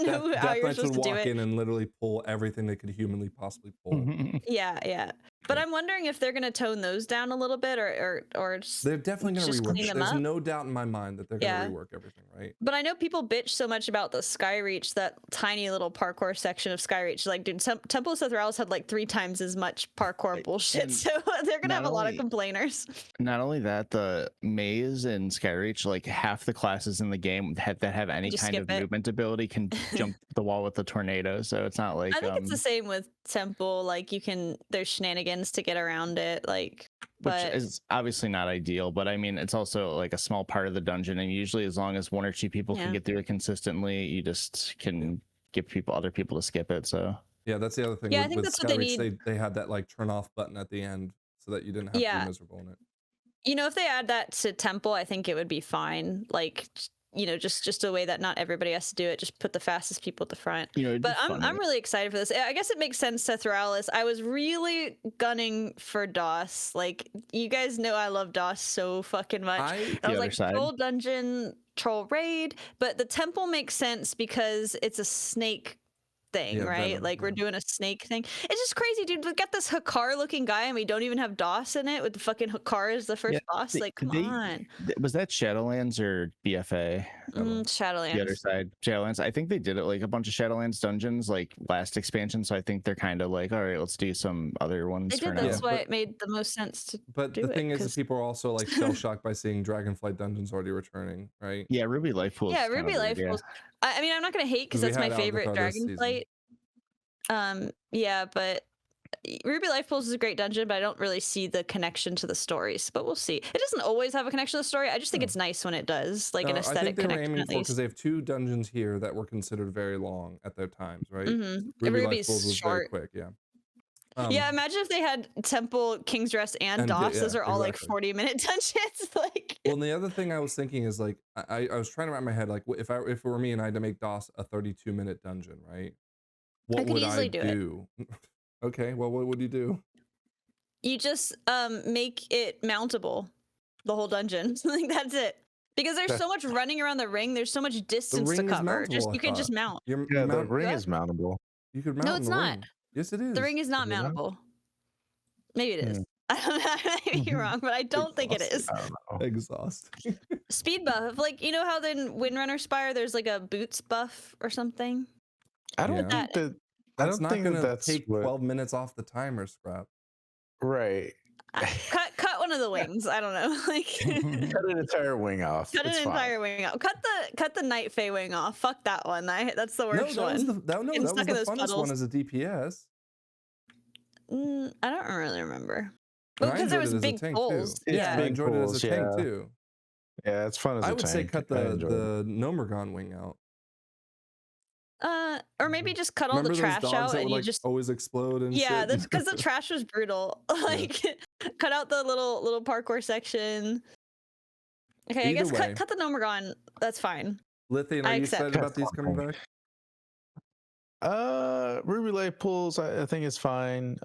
know how Death you were Knights supposed would to do walk it. in and literally pull everything they could humanly possibly pull. Yeah, yeah. But Yeah. I'm wondering if they're gonna tone those down a little bit, or just, They're definitely going to just rework clean it. them There's up. no doubt in my mind that they're going Yeah. to rework everything, right? But I know people bitch so much about the Skyreach, that tiny little parkour section of Skyreach. Like, dude, Temple of Sethralis had like 3 times as much parkour bullshit, and so they're gonna have a not lot of only- complainers. Not only that, the maze in Skyreach, like half the classes in the game that have any Just kind skip of it. movement ability can jump the wall with the tornado. So it's not like I think it's the same with Temple. Like, there's shenanigans to get around it. Like, which but is obviously not ideal, but I mean, it's also like a small part of the dungeon, and usually as long as 1 or 2 people Yeah. can get through it consistently, you just can get other people to skip it. So Yeah, that's the other thing. Yeah, I with, think with that's what they Skyreach, need. they had that like turn off button at the end so that you didn't have to Yeah. be miserable in it. You know, if they add that to Temple, I think it would be fine. Like, you know, just a way that not everybody has to do it. Just put the fastest people at the front. you know, it'd But be fun, I'm really excited for this. I guess it makes sense, Sethralis. I was really gunning for DOS. Like, you guys know I love DOS so fucking much. I The was other like, side. troll dungeon, troll raid. But the temple makes sense because it's a snake thing, Yeah, right? venom, Like, we're yeah. doing a snake thing. It's just crazy, dude. We got this Hakar looking guy and we don't even have DOS in it with the fucking Hakar as the first boss. Like, come on. Was that Shadowlands or BFA? Shadowlands. The other side, Shadowlands. I think they did it like a bunch of Shadowlands dungeons, like last expansion. So I think they're kind of like, all right, let's do some other ones They for did now. this why but- it made the most sense to But do the it, thing is that 'cause- people are also like shell shocked by seeing Dragonflight dungeons already returning, right? Yeah, Ruby Life Pool. Yeah, Ruby Life Pools. I mean, I'm not gonna hate because 'Cause we that's my had Albathar favorite this season. Dragonflight. Yeah, but Ruby Life Pools is a great dungeon, but I don't really see the connection to the stories. But we'll see. It doesn't always have a connection to the story. I just think No. it's nice when it does, like an I aesthetic think they were connection aiming at for because least. they have 2 dungeons here that were considered very long at their times, right? Mm-hmm. Ruby Life Ruby's Pools was very short. quick, yeah. Yeah, imagine if they had Temple, King's Rest, and And DOS. yeah, Those are all like exactly. 40-minute dungeons. Like, Well, and the other thing I was thinking is like I was trying to wrap my head like if it were me and I had to make DOS a 32-minute dungeon, right? What could would easily I do it. do? Okay, well, what would you do? you just make it mountable, the whole dungeon. Like, that's it. Because there's so much running around the ring. There's so much distance to ring is cover. mountable, I You can just thought. mount. You're, Yeah, you the mount, ring What? is mountable. you could mount No, in it's the not. ring. Yes, it is. The ring is not Is it not? mountable. Maybe it is. I don't know. I may be wrong, but I don't think it is. I don't know. Exhaust. Speed buff, like, you know how in Windrunner Spire there's like a boots buff or something. I don't Yeah. think that. I That's don't not think going that to that's take what. 12 minutes off the timer, Scrap. Right. Cut one of the wings. I don't know. Like, Cut an entire wing off. cut an It's fine. entire wing off. Cut the Night Fae wing off. Fuck that one. That's the No, worst that was one. the, that, no, Getting that was stuck the in those funnest puddles. one as a DPS. I don't really remember. And Well, I because there enjoyed was it as a big tank, poles. too. It's Yeah, I big enjoyed it as a pulls, tank yeah. too. Yeah, it's fun as a I would say tank. cut I the enjoyed it. Nomergon wing out. Or maybe just cut all Remember the those trash dogs out that and would you like just always explode and yeah, shit? that's because the trash was brutal. Like, cut out the little parkour section. Okay, I Either guess way. cut the Nomergon. That's fine. Lithian, I are you accept. excited about these coming back? Ruby Life Pools, I think is fine.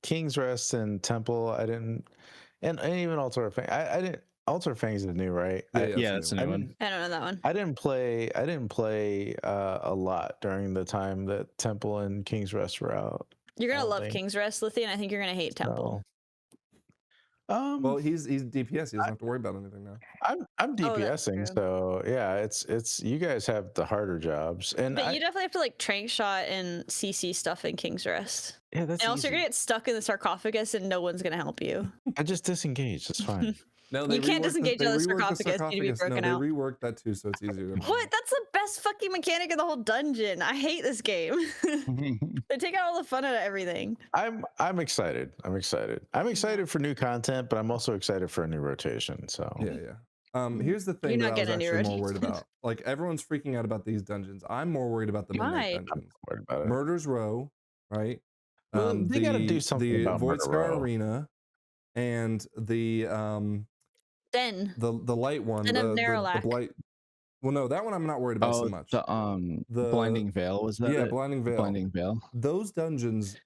King's Rest and Temple, I didn't, and even Altar Fang. I didn't. Altar Fangs is new, right? Yeah, that's a I new didn't. one. I don't know that one. I didn't play a lot during the time that Temple and King's Rest were out. You're I gonna don't love think King's Rest, Lithian. I think you're gonna hate Temple. so. Well, he's DPS. He doesn't have to worry about anything now. I'm Oh, that's DPSing, true. so yeah, it's you guys have the harder jobs, and But you definitely have to like trank shot and CC stuff in King's Rest. yeah, that's And also, you're easy. gonna get stuck in the sarcophagus, and no one's gonna help you. I just disengage. It's fine. No, You can't reworked disengage they on the reworked sarcophagus. You need to be broken No, out. they reworked that too, so it's easier to. What? That's the best fucking mechanic in the whole dungeon. I hate this game. They take out all the fun out of everything. I'm excited. I'm excited for new content, but I'm also excited for a new rotation. So Yeah. Here's the thing You're that not I was getting any actually more worried rotation. about. Like everyone's freaking out about these dungeons. I'm more worried about the midnight Why? dungeons. worried about it. Murder's Row, right? Well, they gotta do something the about Void Murder Scar Row. Arena, and the Den. light one, Den of the Narrowlack. blight. Well, no, that one I'm not worried about so much. The Blinding Veil was that? Yeah, it? Blinding Veil. Blinding Veil. Those dungeons.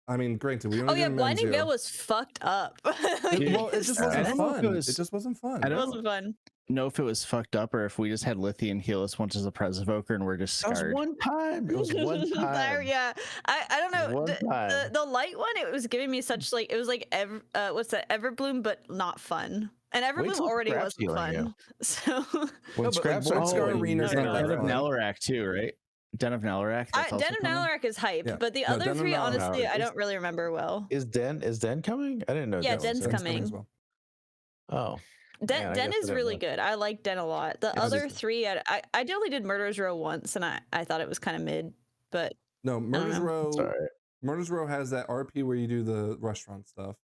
I mean, granted, we only Oh yeah, did Blinding Menzio. Veil was fucked up. Well, it just I wasn't don't know if fun. it was- It just wasn't fun. I It don't wasn't fun. know if it was fucked up or if we just had Lithian heal us once as a Presovoker and we're just That was scarred. one time. It was one time. Yeah, I don't know. One time. The light one, it was giving me such like it was like what's that, Everbloom, but not fun. And Everbloom till already Scrap's wasn't healing fun. So No, but Void Scar Arena's and not that Den of fun. Nelrac too, right? Den of Nelrac. that's also Den of coming? Nelrac is hyped, Yeah. but the No, other Den of three, Nelrac honestly, I is- don't really remember well. Is Den coming? I didn't know. Yeah, Den was Den's in. coming. as well. Oh, Den, Man, I Den guess I is didn't really know. good. I like Den a lot. The Yes, other it's- three, I only did Murder's Row once, and I thought it was kind of mid, but No, Murder's know. Row. sorry. Murder's Row has that RP where you do the restaurant stuff,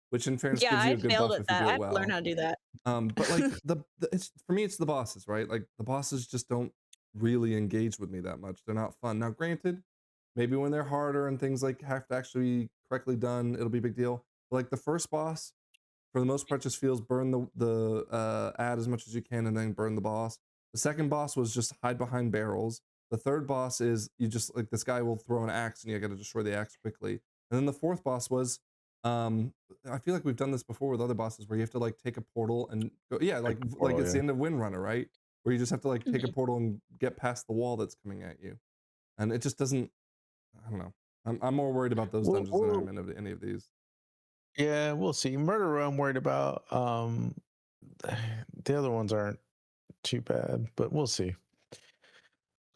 which in fairness yeah, gives you I a good failed buff at if you that. do I it have well. to learn how to do that. But like it's for me, it's the bosses, right? Like the bosses just don't really engage with me that much. They're not fun. Now, granted, maybe when they're harder and things like have to actually be correctly done, it'll be a big deal. But like the first boss, for the most part, just feels burn the ad as much as you can and then burn the boss. The second boss was just hide behind barrels. The third boss is you just like this guy will throw an axe and you got to destroy the axe quickly. And then the fourth boss was I feel like we've done this before with other bosses where you have to like take a portal and go, like portal, it's yeah. the end of Windrunner, right? Where you just have to like take a Mhm. portal and get past the wall that's coming at you, and it just doesn't. I don't know. I'm more worried about those Well, dungeons than I am in any of these. Yeah, we'll see. Murder Row, I'm worried about. The other ones aren't too bad, but we'll see.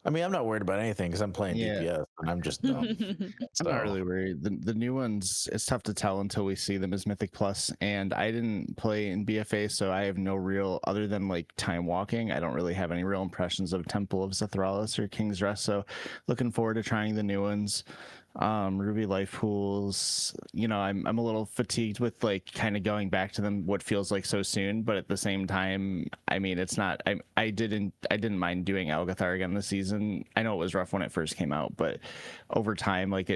I mean, I'm not worried about anything because I'm playing Yeah. DPS and I'm just dumb. I'm So, not really worried. The new ones, it's tough to tell until we see them as Mythic Plus. And I didn't play in BFA, so I have no real, other than like time walking, I don't really have any real impressions of Temple of Zethralis or King's Rest. So looking forward to trying the new ones. Ruby Life Pools, I'm a little fatigued with like kind of going back to them what feels like so soon, but at the same time, I mean, it's not. I didn't mind doing Algathar again this season. I know it was rough when it first came out, but over time, like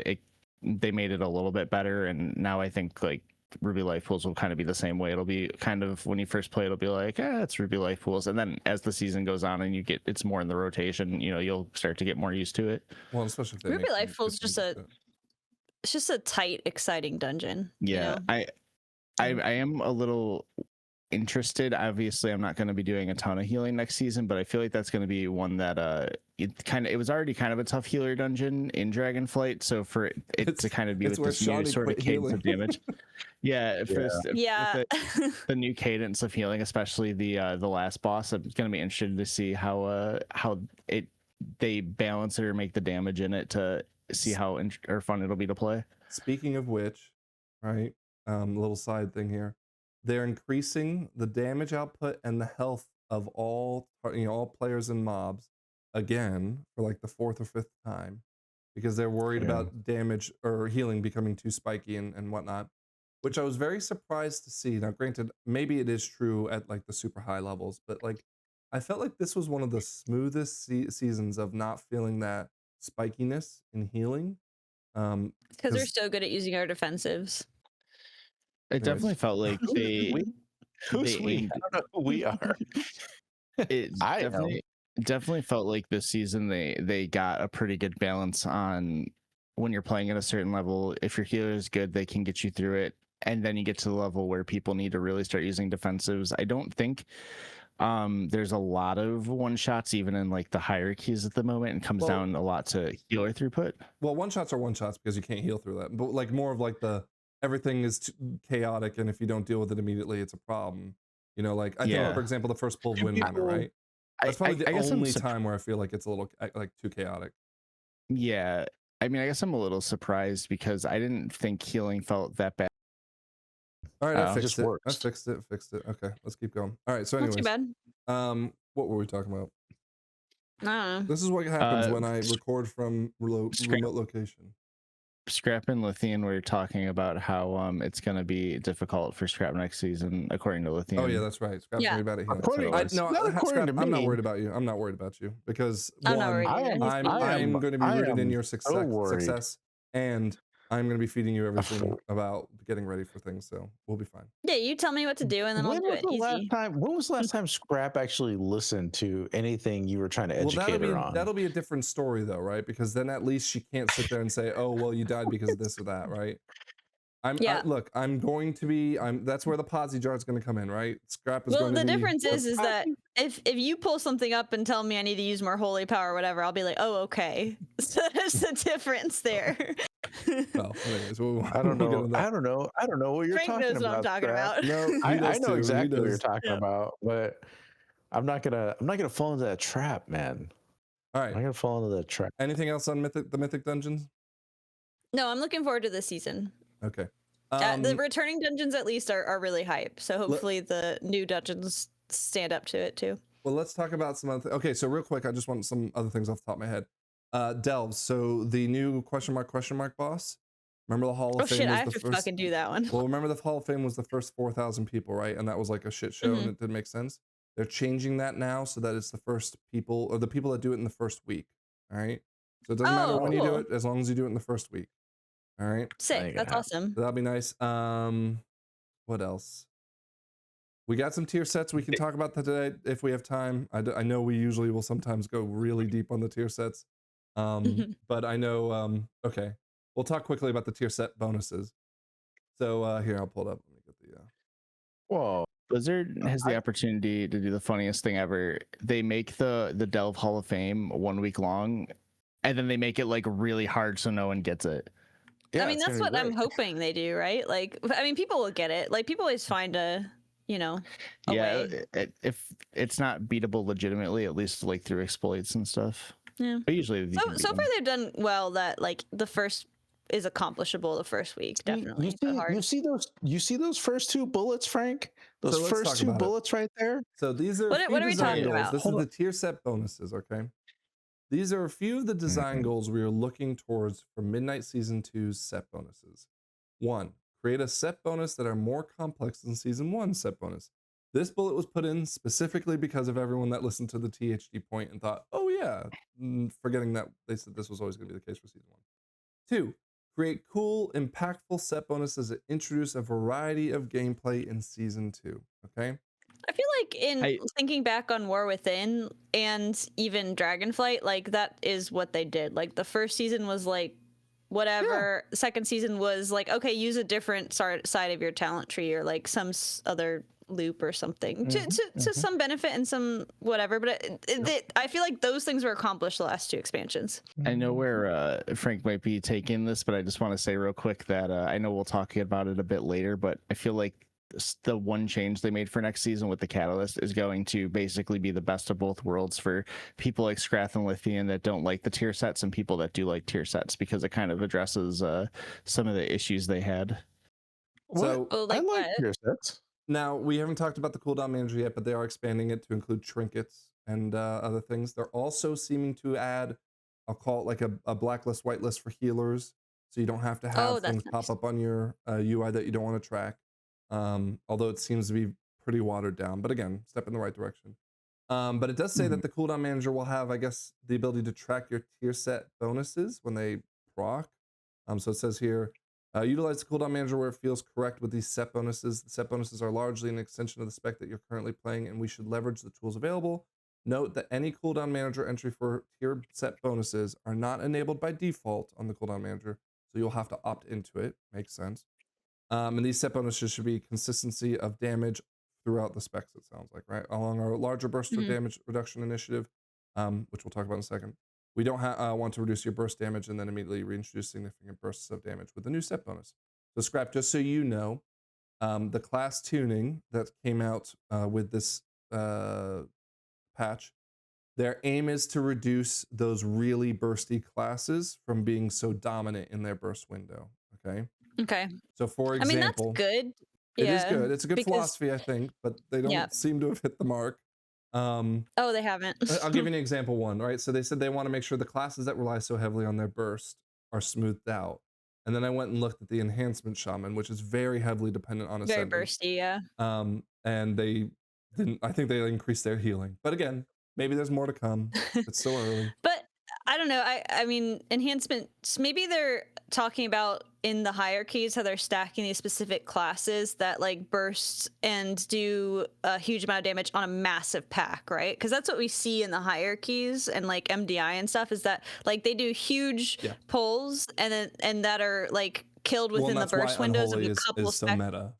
they made it a little bit better, and now I think like Ruby Life Pools will kind of be the same way. It'll be kind of when you first play, it'll be like, it's Ruby Life Pools, and then as the season goes on and it's more in the rotation, you'll start to get more used to it. Well, especially if they Ruby make Life some Pools good just changes to it. it's just a tight, exciting dungeon. Yeah, you know? I am a little interested. Obviously, I'm not going to be doing a ton of healing next season, but I feel like that's going to be one that it was already kind of a tough healer dungeon in Dragonflight, so for it to kind of be it's with where this new Shawnee sort of quit cadence healing. of damage. Yeah, Yeah. with the new cadence of healing, especially the last boss, I'm going to be interested to see how they balance it or make the damage in it to see how or fun it'll be to play. Speaking of which, right? Little side thing here. They're increasing the damage output and the health of all players and mobs again for like the fourth or fifth time because they're worried about damage or healing becoming too spiky and whatnot, which I was very surprised to see. Now, granted, maybe it is true at like the super high levels, but like I felt like this was one of the smoothest seasons of not feeling that spikiness in healing. Because they're so good at using our defensives. It definitely felt like they Who's we? aimed- I don't know who we are. it I am. definitely definitely felt like this season they got a pretty good balance on when you're playing at a certain level. If your healer is good, they can get you through it, and then you get to the level where people need to really start using defensives. I don't think there's a lot of one shots even in like the hierarchies at the moment. It comes down a lot to healer throughput. Well, one shots are one shots because you can't heal through that. But like more of like the everything is chaotic, and if you don't deal with it immediately, it's a problem. You know, like I think, for example, the first pull of Wind Runner, right? That's probably the only time where I feel like it's a little like too chaotic. Yeah, I mean, I guess I'm a little surprised because I didn't think healing felt that bad. All right, I fixed it. I fixed it. Fixed it. Okay, let's keep going. All right, so anyways, not too bad. What were we talking about? I don't know. This is what happens when I record from remote location. Scrap and Lythian were talking about how it's going to be difficult for Scrap next season, according to Lythian. Oh yeah, that's right. Scrap's worried about it. According to me. I'm not worried about you. I'm not worried about you because I'm not worried I'm going to be rooted in your success, and I'm going to be feeding you everything about getting ready for things. So we'll be fine. Yeah, you tell me what to do, and then I'll do it easy. When was the last time Scrap actually listened to anything you were trying to educate her on? That'll be a different story, though, right? Because then at least she can't sit there and say, "Oh, well, you died because of this or that," right? Look, I'm going to be. That's where the podsy jar is going to come in, right? Scrap is going to be. Well, the difference is that if you pull something up and tell me I need to use more holy power or whatever, I'll be like, oh, okay. So there's a difference there. Well, anyways, I don't know. I don't know what you're Frank talking knows about. what I'm talking about. No, I know exactly what you're talking about, but I'm not gonna fall into that trap, man. All right, I'm not gonna fall into that trap. Anything else on the mythic dungeons? No, I'm looking forward to this season. Okay. The returning dungeons at least are really hype. So hopefully the new dungeons stand up to it too. Well, let's talk about some other okay, so real quick, I just want some other things off the top of my head. Delves, so the new question mark boss. Remember the Hall of Fame? Oh shit, I have to fucking do that one. Well, remember the Hall of Fame was the first 4,000 people, right? And that was like a shit show and it didn't make sense. They're changing that now so that it's the first people, or the people that do it in the first week. All right. So it doesn't matter when you do it, as long as you do it in the first week. All right. Sick. That's awesome. So that'll be nice. What else? We got some tier sets. We can talk about that today if we have time. I know we usually will sometimes go really deep on the tier sets. But I know, okay. We'll talk quickly about the tier set bonuses. So here, I'll pull it up. Let me get the. Whoa. Blizzard has the opportunity to do the funniest thing ever. They make the Delve Hall of Fame 1 week long, and then they make it like really hard so no one gets it. Yeah, I mean, that's what I'm hoping they do, right? Like, I mean, people will get it. Like, people always find a way. If it's not beatable legitimately, at least like through exploits and stuff. Yeah. But usually, so far they've done well. That like the first is accomplishable the first week, definitely. You see those first two bullets, Frank? Those first two bullets right there. So these are what are we talking about? This is the tier set bonuses, okay? These are a few of the design goals we are looking towards for Midnight Season 2's set bonuses. 1. Create a set bonus that are more complex than Season 1's set bonus. This bullet was put in specifically because of everyone that listened to the THD point and thought, oh yeah, forgetting that they said this was always going to be the case for Season 1. 2. Create cool, impactful set bonuses that introduce a variety of gameplay in Season 2, okay? I feel like thinking back on War Within and even Dragonflight, like that is what they did. Like the first season was like whatever. The second season was like, okay, use a different side of your talent tree or like some other loop or something to some benefit and some whatever. But I feel like those things were accomplished the last two expansions. I know where Frank might be taking this, but I just want to say real quick that I know we'll talk about it a bit later, but I feel like the one change they made for next season with the catalyst is going to basically be the best of both worlds for people like Scrath and Lythian that don't like the tier sets and people that do like tier sets, because it kind of addresses some of the issues they had. So I like tier sets. Now, we haven't talked about the cooldown manager yet, but they are expanding it to include trinkets and other things. They're also seeming to add, I'll call it like a blacklist, whitelist for healers, so you don't have to have things pop up on your UI that you don't want to track. Although it seems to be pretty watered down, but again, step in the right direction. But it does say that the cooldown manager will have, I guess, the ability to track your tier set bonuses when they proc. So it says here, utilize the cooldown manager where it feels correct with these set bonuses. The set bonuses are largely an extension of the spec that you're currently playing, and we should leverage the tools available Note that any cooldown manager entry for tier set bonuses are not enabled by default on the cooldown manager, so you'll have to opt into it. Makes sense. And these set bonuses should be consistency of damage throughout the specs, it sounds like, right? Along our larger burst of damage reduction initiative, which we'll talk about in a second. We don't want to reduce your burst damage and then immediately reintroduce significant bursts of damage with the new set bonus. So Scrap, just so you know, the class tuning that came out with this patch, their aim is to reduce those really bursty classes from being so dominant in their burst window, okay? Okay. So for I mean, that's example, good. it is Yeah, good. It's a good because philosophy, I think, but they don't yeah. seem to have hit the mark. Oh, they haven't. I'll give you an example one, right? So they said they want to make sure the classes that rely so heavily on their burst are smoothed out. And then I went and looked at the enhancement shaman, which is very heavily dependent on Very ascendant. bursty, yeah. And they didn't, I think they increased their healing. But again, maybe there's more to come. It's still early. But I don't know. I mean, enhancements, maybe they're talking about in the hierarchies how they're stacking these specific classes that like burst and do a huge amount of damage on a massive pack, right? Because that's what we see in the hierarchies and like MDI and stuff, is that like they do huge pulls and that are like killed within the burst windows of a couple of so meta.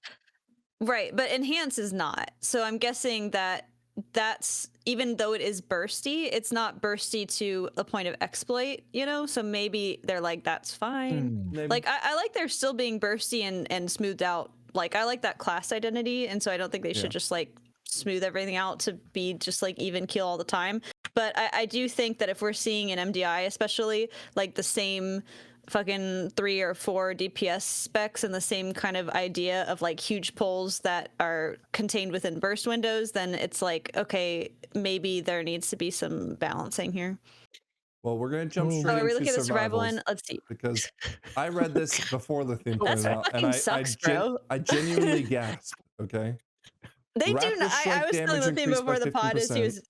Right, but enhance is not. So I'm guessing that that's, even though it is bursty, it's not bursty to a point of exploit, you know? So maybe they're like, that's fine. Like, I like they're still being bursty and smoothed out. Like, I like that class identity, and so I don't think they should just, like, smooth everything out to be just, like, even kill all the time. But I do think that if we're seeing in MDI, especially, like, the same fucking 3 or 4 DPS specs and the same kind of idea of like huge pulls that are contained within burst windows, then it's like, okay, maybe there needs to be some balancing here. Well, we're gonna jump straight are we into looking at the survival survivals, one? Let's see. because I read this before Lythian That's pointed out, and fucking sucks, bro. I genuinely gasped. Okay, They do Raptor not. strike I was telling damage Lythian increased by before the pod as he 15%. was.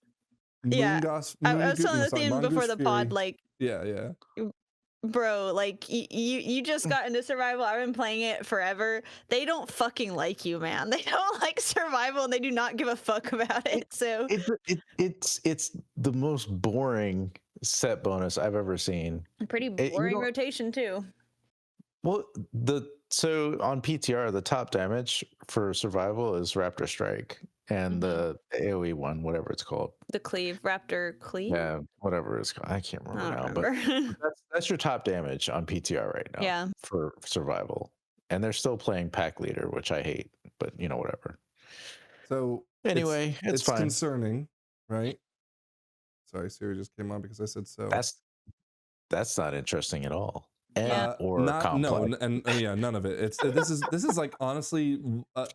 Yeah, I was telling Sorry, Lythian before Mongoose the pod, Fury. like, Yeah. bro, like you just got into survival. I've been playing it forever. They don't fucking like you, man. They don't like survival, and they do not give a fuck about it. So it's the most boring set bonus I've ever seen. pretty boring rotation too. Well, so on PTR, the top damage for survival is Raptor Strike, and the AoE one, whatever it's called. The cleave, Raptor cleave. Yeah, whatever it's called. I can't remember now, remember. but that's your top damage on PTR right now. Yeah. For survival, and they're still playing pack leader, which I hate, but you know, whatever. So anyway, it's fine. Concerning, right? Sorry, Siri just came on because I said so. That's not interesting at all. Or not complex. No, and yeah, none of it. This is like honestly,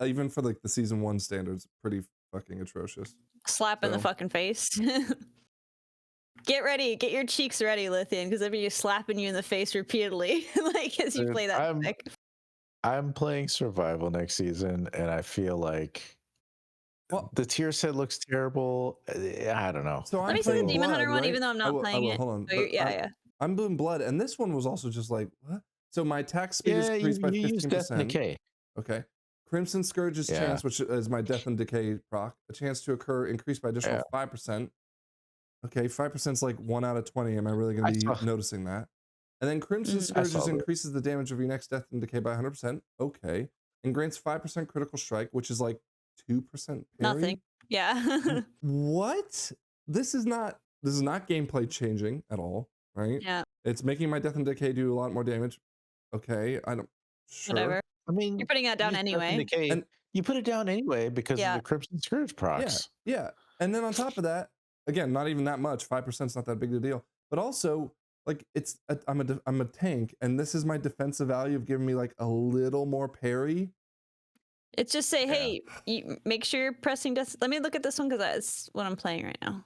even for like the season 1 standards, pretty fucking atrocious. Slap in the fucking face. Get ready, get your cheeks ready, Lythian, because they'll be slapping you in the face repeatedly, like as you play that. I'm playing survival next season, and I feel like the tier set looks terrible. I don't know. So let me see the Demon Hunter one, even though I'm not playing it. Hold on. So yeah. I'm doing blood, and this one was also just like, what? So my attack speed is increased by 15%. Death and Decay. Okay. Crimson Scourge's chance, which is my Death and Decay proc, a chance to occur increased by additional 5%. Okay, 5% is like 1 out of 20. Am I really going to be noticing that? And then Crimson Scourge's increases the damage of your next Death and Decay by 100%. Okay. And grants 5% critical strike, which is like 2% parry. Nothing. Yeah. What? This is not gameplay changing at all. Right? Yeah. It's making my Death and Decay do a lot more damage. Okay, I don't. Sure. Whatever. I mean, you're putting that down anyway. And you put it down anyway because of the Crimson Scourge procs. Yeah. And then on top of that, again, not even that much. 5% is not that big a deal. But also, like, I'm a tank, and this is my defensive value of giving me like a little more parry. It's just say, hey, you make sure you're pressing death. Let me look at this one because that's what I'm playing right now.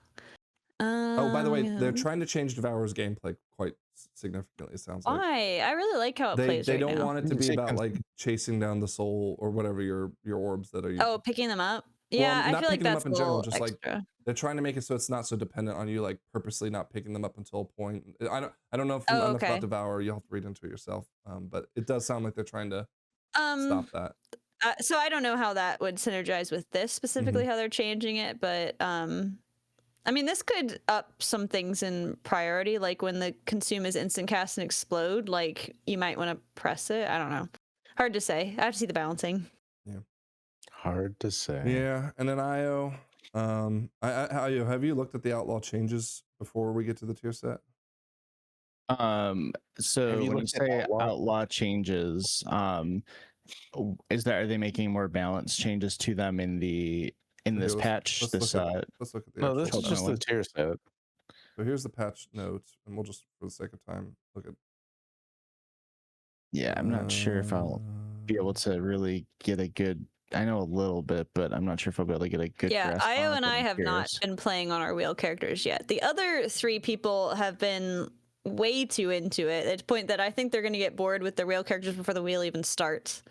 Oh, by the way, they're trying to change Devourer's gameplay quite significantly, it sounds like. Why? I really like how it plays They right don't now. want it to be about like chasing down the soul or whatever your orbs that are. Oh, picking them up? Yeah, well, I feel like that's in general, just extra. like they're trying to make it so it's not so dependent on you like purposely not picking them up until a point. I don't know if enough about Devourer. You'll have to read into it yourself. But it does sound like they're trying to stop that. So I don't know how that would synergize with this specifically, how they're changing it, but I mean, this could up some things in priority, like when the consume is instant cast and explode, like you might want to press it. I don't know. Hard to say. I have to see the balancing. Hard to say. Yeah, and then IO. IO, have you looked at the outlaw changes before we get to the tier set? So Have you when you looked at say outlaw? outlaw changes, are they making more balance changes to them in this let's- patch? let's this look at the No, actual this is set. just the tier set. So here's the patch notes, and we'll just, for the sake of time, look at. Yeah, I'm not sure if I'll be able to really get a good. I know a little bit, but I'm not sure if I'll be able to get a good. Yeah, grasp Io on it, and but I I'm have not curious. been playing on our wheel characters yet. The other 3 people have been way too into it at the point that I think they're going to get bored with their wheel characters before the wheel even starts.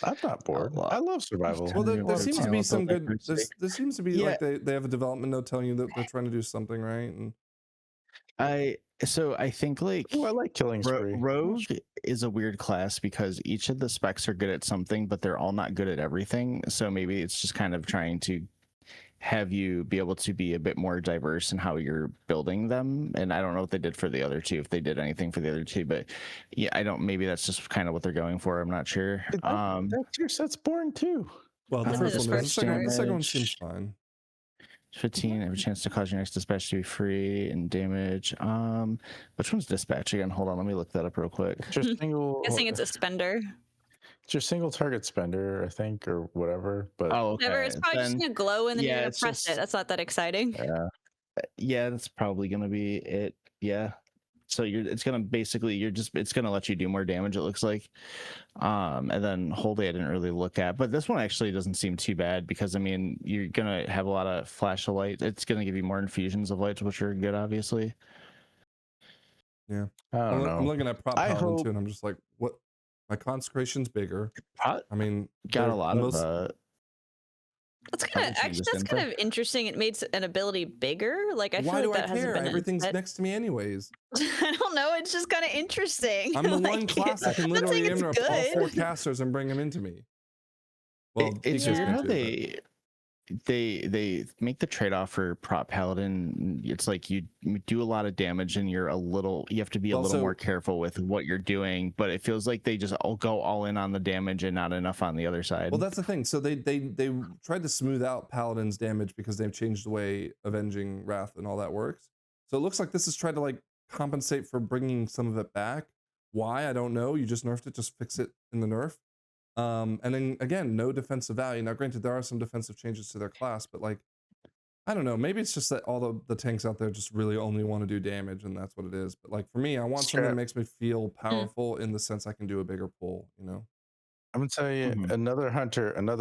I'm not bored. Outlaw. I love survival. Well, Tell me there what seems it's to be about some for good. diversity. There seems to be Yeah. like they have a development note telling you that they're trying to do something, right? And I think like Oh, I like killing spree. Rogue is a weird class because each of the specs are good at something, but they're all not good at everything. So maybe it's just kind of trying to have you be able to be a bit more diverse in how you're building them. And I don't know what they did for the other 2, if they did anything for the other 2, but yeah, I don't. Maybe that's just kind of what they're going for. I'm not sure. That tier set's boring too. well, the This first is one is. first The second one damage. seems fine. 15, have a chance to cause your next dispatch to be free and damage. Which one's dispatch again? Hold on, let me look that up real quick. It's your single. Guessing it's a spender. It's your single target spender, I think, or whatever. But Oh, okay. Never. It's probably just Then- going to glow and then yeah, you're going it's to press just- it. That's not that exciting. yeah, that's probably gonna be it. Yeah. So it's gonna basically it's gonna let you do more damage, it looks like. And then Holy I didn't really look at, but this one actually doesn't seem too bad because I mean you're gonna have a lot of flash of light. It's gonna give you more infusions of lights, which are good, obviously. I don't know. I'm looking at prop I paladin hope- too, and I'm just like, what? My consecration's bigger. Pot I mean, got a they're lot most- of That's kind Probably of actually changes, that's didn't kind they? of interesting. It made an ability bigger. Like I feel Why like do I that hasn't care? been Everything's instead. next to me anyways. I don't know. It's just kind of interesting. I'm the one Like, class that can I'm not saying literally it's interrupt all 4 good. casters and bring them into me. Well, it's Deacon's weird going how to, but- they make the trade-off for prop paladin. It's like you do a lot of damage and you have to be a Well, little so- more careful with what you're doing, but it feels like they just all go all in on the damage and not enough on the other side. Well, that's the thing. So they tried to smooth out Paladin's damage because they've changed the way Avenging Wrath and all that works. So it looks like this is trying to like compensate for bringing some of it back. Why? I don't know. You just nerfed it. Just fix it in the nerf. And then again, no defensive value. Now, granted, there are some defensive changes to their class, but like, I don't know. Maybe it's just that all the tanks out there just really only want to do damage, and that's what it is. But like for me, I want something that makes me feel powerful in the sense I can do a bigger pull. You know. I'm gonna tell you Mhm. another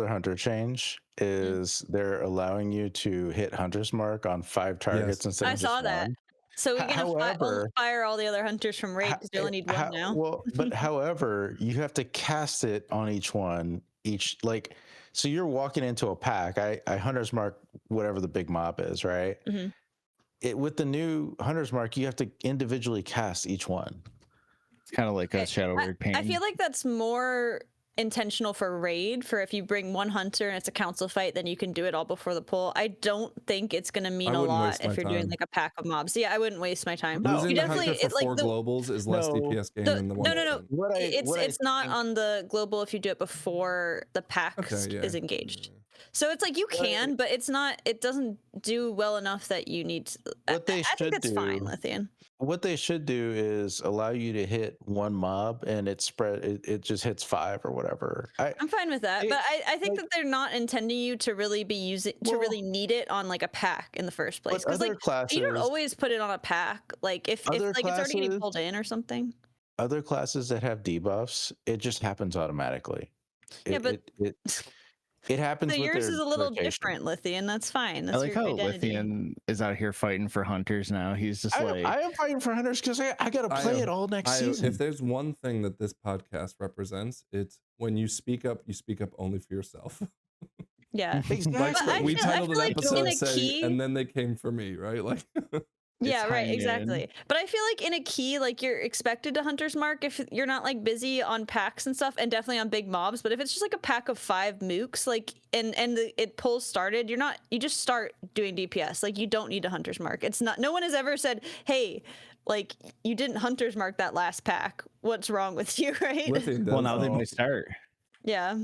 hunter change is they're allowing you to hit hunter's mark on 5 targets instead I of just saw that. one. So we're gonna However- fire all the other hunters from raid because we only need one now. Well, but however, you have to cast it on each one. So you're walking into a pack. I hunter's mark whatever the big mob is, right? Mhm. With the new hunter's mark, you have to individually cast each one. It's kind of like a I- Shadow Word Pain. I feel like that's more intentional for raid. For if you bring one hunter and it's a council fight, then you can do it all before the pull. I don't think it's gonna mean I a wouldn't lot waste my if you're doing time. like a pack of mobs. Yeah, I wouldn't waste my time. No. Losing You the definitely hunter for it, 4 like the, globals is less No. DPS gain the than the no one. no no. What It's not on the global if you do it before the pack Okay, yeah. is engaged. So it's like you can, but it's not. It doesn't do well enough that you need. What they I think should it's fine, do- Lythian. What they should do is allow you to hit one mob and it just hits 5 or whatever. I'm fine with that, It- but I think like- that they're not intending you to really be using to Well- really need it on like a pack in the first place. Because other like classes, you don't always put it on a pack. Like if like Other it's already getting classes- pulled in or something. other classes that have debuffs, it just happens automatically. Yeah, but- It happens. So with yours their is a little rotation. different, Lythian. That's fine. I That's like your how identity. Lythian is out here fighting for hunters now. He's just like, I am fighting for hunters because I got to play it all next season. If there's one thing that this podcast represents, it's when you speak up only for yourself. Yeah. Exactly. Like But I we feel- I titled feel an like in episode a saying, key- and then they came for me, right? Like Yeah, right, high-noon. exactly. But I feel like in a key, like you're expected to hunter's mark if you're not like busy on packs and stuff, and definitely on big mobs. But if it's just like a pack of 5 mooks, like it pulls started, you just start doing DPS. Like you don't need a hunter's mark. It's not. No one has ever said, "Hey, like you didn't hunter's mark that last pack. What's wrong with you?" Right? Lithian Well, does. now they might start. Yeah.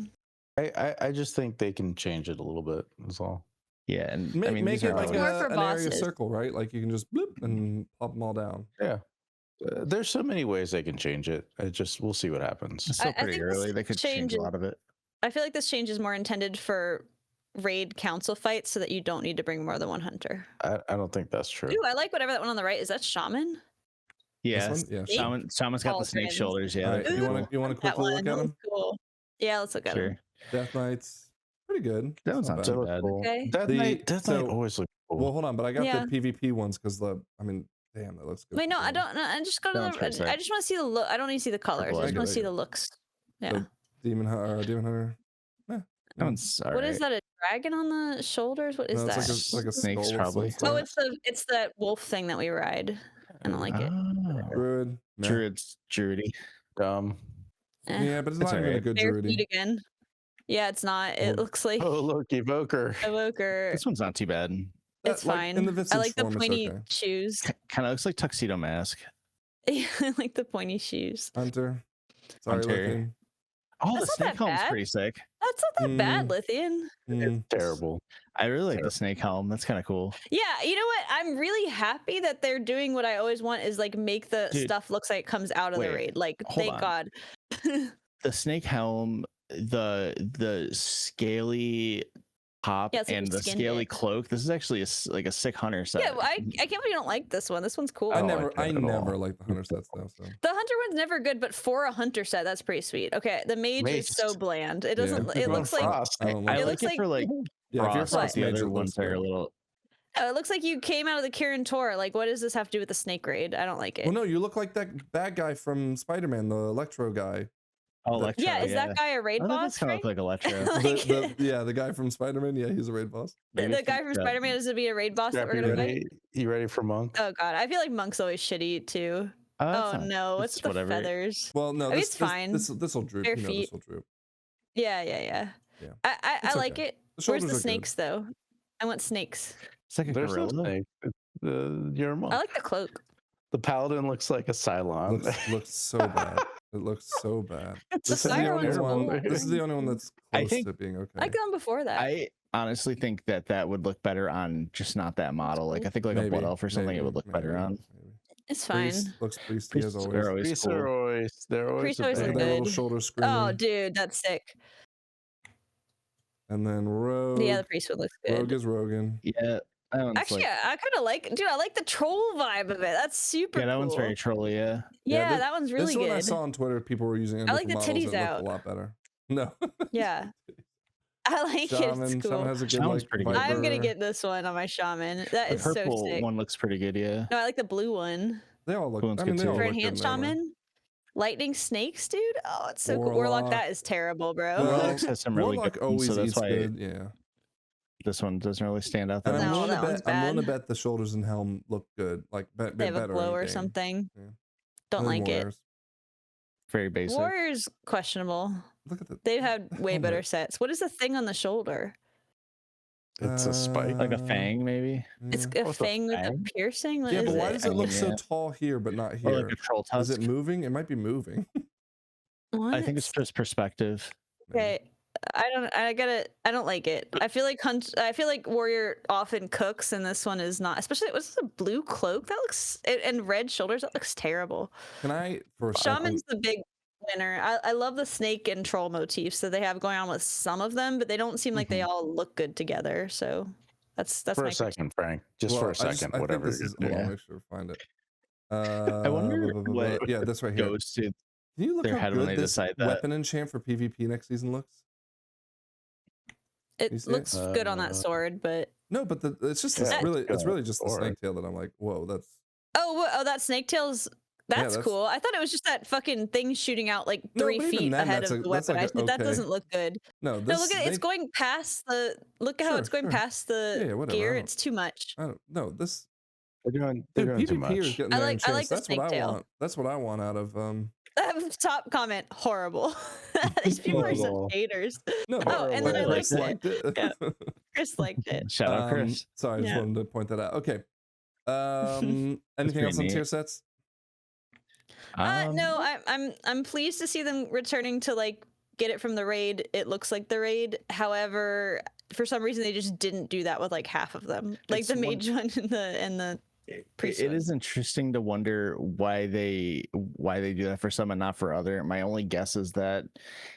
I just think they can change it a little bit. That's all. Yeah, and I Make, mean, make these it are like More always- for an area bosses. circle, right? Like you can just bloop and pop them all down. Yeah. There's so many ways they can change it. We'll see what happens. it's still I pretty think this early. They could change change a lot of it. I feel like this change is more intended for raid council fights, so that you don't need to bring more than 1 hunter. I don't think that's true. Ooh, I like whatever that one on the right is. That shaman. Yeah, This one? Yeah, Shaman's got the snake Cauldrons. shoulders. Yeah, All right, they're you pretty want cool. to That quickly one. look That at looks them? cool. Yeah, let's look at Sure. them. Death Knights, pretty good. That one's not bad. They too look bad. cool. Okay. Death The- Knight so- always looks cool. Well, hold on, but I got Yeah. the PvP ones because damn, that looks good. Wait, no, for I them. don't. No, I just go to That one's the. pretty sick. I just want to see the look. I don't need to see the colors. I blood. just want I to see get the looks. Yeah. So, Demon Hunter. That one's all What right. is that? A dragon on the shoulders? What is No, that? it's like a Snakes, skull of some probably. sort. Oh, it's that wolf thing that we ride. I don't like it. Oh. Druid. Meh. Druid's druidy. Dumb. Eh. Yeah, but it's It's not even a alright. good Bare druid. feet again. Yeah, it's not. It Oh. looks like Oh, look, Evoker. Evoker. This one's not too bad. It's Like, fine. in the I Visage like the form, it's pointy okay. shoes. Kind of looks like Tuxedo Mask. Yeah, I like the pointy shoes. Hunter. Sorry, Hunter. Lithian. Oh, That's the not snake that helm's bad. pretty sick. That's not that bad, Mm. Lythian. Mm. It's terrible. I really like the snake helm. That's kind of cool. Yeah, you know what? I'm really happy that they're doing what I always want is like make the Dude, stuff looks like it comes out of the wait, raid. Like, hold thank on. God. The snake helm, the scaly top, Yeah, it's like and you the skinned scaly it. cloak. This is actually like a sick hunter set. Yeah, well, I can't believe you don't like this one. This one's cool. I don't never like that at all. like the Hunter sets though. So The hunter one's never good, but for a hunter set, that's pretty sweet. Okay, the mage Mage is so is- bland. It Yeah. doesn't. You're It going looks like Frost. I don't I like it it. like looks it like for like Yeah, if you're frost. Frost The Mage, other it ones looks are a good. little. it looks like you came out of the Kirin Tor. Like, what does this have to do with the snake raid? I don't like it. Well, no, you look like that bad guy from Spider-Man, the Electro guy. Oh, Electro, yeah, is that guy a raid I think boss? it's kind of Frank? like Electro. Like, The guy from Spider-Man. Yeah, he's a raid boss. Maybe the it's guy from like, Spider-Man is to be a raid boss that Scrap, we're you gonna fight. ready? You ready for Monk? Oh God, I feel like Monk's always shitty too. it's Oh not- no, what's it's the whatever. feathers? Well, no, I mean, this it's fine. This will droop. Bare You know, feet. this will droop. Yeah. Yeah. I It's like okay. it. The Where's shoulders the are good. snakes though? I want snakes. It's like a There's no gorilla. snake. You're a monk. I like the cloak. The paladin looks like a Cylon. Looks so bad. It looks so bad. It's This is the fire only one's one. cool. This is the only one that's I close think- to being okay. I like the one before that. I honestly think that would look better on just not that model. Like I think like a blood elf or something, it would look better on. maybe. it's fine. Looks priesty as Priests always. are always Priests cool. are always, they're always Priests the always Look are at best. that little good. shoulder screaming. Oh, dude, that's sick. And then Rogue. Yeah, the priest would look good. Rogue is Rogan. Yeah, that one's Actually, like, I kind of like, dude. I like the troll vibe of it. That's super. yeah, that one's cool. very trolly. Yeah, Yeah, this- that one's really This one I good. saw on Twitter. People were using it. I like the titties It out. looked a lot better. No. Yeah, I like Shaman. it. It's cool. Shaman has a good Shaman's like, pretty good. I'm gonna Viper. get this one on my shaman. That the is so purple sick. one looks pretty good. Yeah, No, I like the blue one. They all look. Blue one's I mean, good they too. all For look good in enhanced their way. shaman, lightning snakes, dude. Oh, it's so cool. Warlock, Warlock. that is terrible, bro. Well, Warlock has some really Warlock good ones, always so that's eats why good. Yeah. this one doesn't really stand out that And I'm No, much. willing that to one's bet. I'm willing to bad. bet the shoulders and helm look good. Like They have better a glow or in-game. something. Yeah. Don't Than like it. Warriors. Very basic. Warriors questionable. Look at the. They've had the way better helmet. sets. What is the thing on the shoulder? It's a spike. Like a fang, maybe, It's Yeah. a What's a fang with a fang? piercing. What Yeah, is but why it? does it look so Yeah. tall here but not or here? like a troll Is tusk. it moving? It might be moving. I think it's What? just perspective. Okay. I don't like it. I feel like warrior often cooks and this one is not. Especially what's the blue cloak? That looks and red shoulders. That looks terrible. Can I for a second? Shaman's the big winner. I love the snake and troll motifs that they have going on with some of them, but they don't seem like they all look good together. So that's For my a second, Frank. Just Well, for a I second, I whatever. Think this is, hold on, Yeah. make sure to find it. I wonder what Yeah, this right here. goes to Can you look their how head when good they this decide that. weapon enchant for PvP next season looks? It You see it? looks good on that sword, but No, but it's just Yeah, it's really just the sword. snake tail that I'm like, whoa, that's that snake tail's that's that's- cool. I thought it was just that fucking thing shooting out like No, 3 but even feet then, ahead that's of a- the that's weapon. like I said that okay. doesn't look good. no. No, This look at it's snake- going past the. Look at how Sure, it's going sure. past the Yeah, whatever, I gear. don't- It's too much. I don't, no, this They're Dude, doing too PvP is much. getting I there in like the chance. That's what I snake tail. want. That's what I want out of Top comment, horrible. These people are such Horrible. haters. no, Oh, and then I Horrible. liked Chris it. liked it. Yeah. Chris liked it. Shout out Chris. Sorry, I just Yeah. wanted to point that out. Okay. Anything pretty else on neat. tier sets? No, I'm pleased to see them returning to like get it from the raid. It looks like the raid. However, for some reason they just didn't do that with like half of them. Like It's the one- mage one and the priest It one. is interesting to wonder why they do that for some and not for other. My only guess is that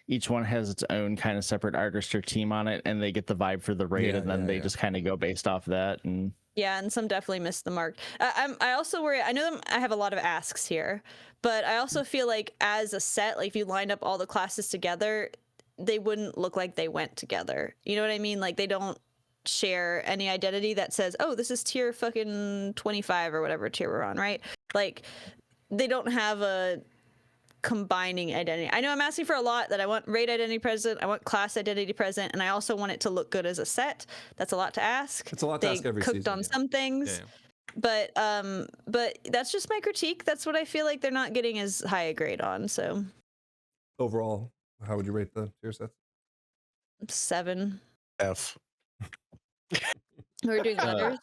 each one has its own kind of separate artist or team on it, and they get the vibe for the raid, Yeah, and then yeah, they yeah. just kind of go based off that. And Yeah, and some definitely missed the mark. I also worry. I know I have a lot of asks here, but I also feel like as a set, like if you lined up all the classes together, they wouldn't look like they went together. You know what I mean? Like they don't share any identity that says, "Oh, this is tier fucking 25 or whatever tier we're on," right? Like they don't have a combining identity. I know I'm asking for a lot, that I want raid identity present, I want class identity present, and I also want it to look good as a set. That's a lot to ask. It's a lot to They ask every cooked season, on yeah. some things. Yeah. But that's just my critique. That's what I feel like they're not getting as high a grade on. So Overall, how would you rate the tier sets? 7. F. We're doing letters.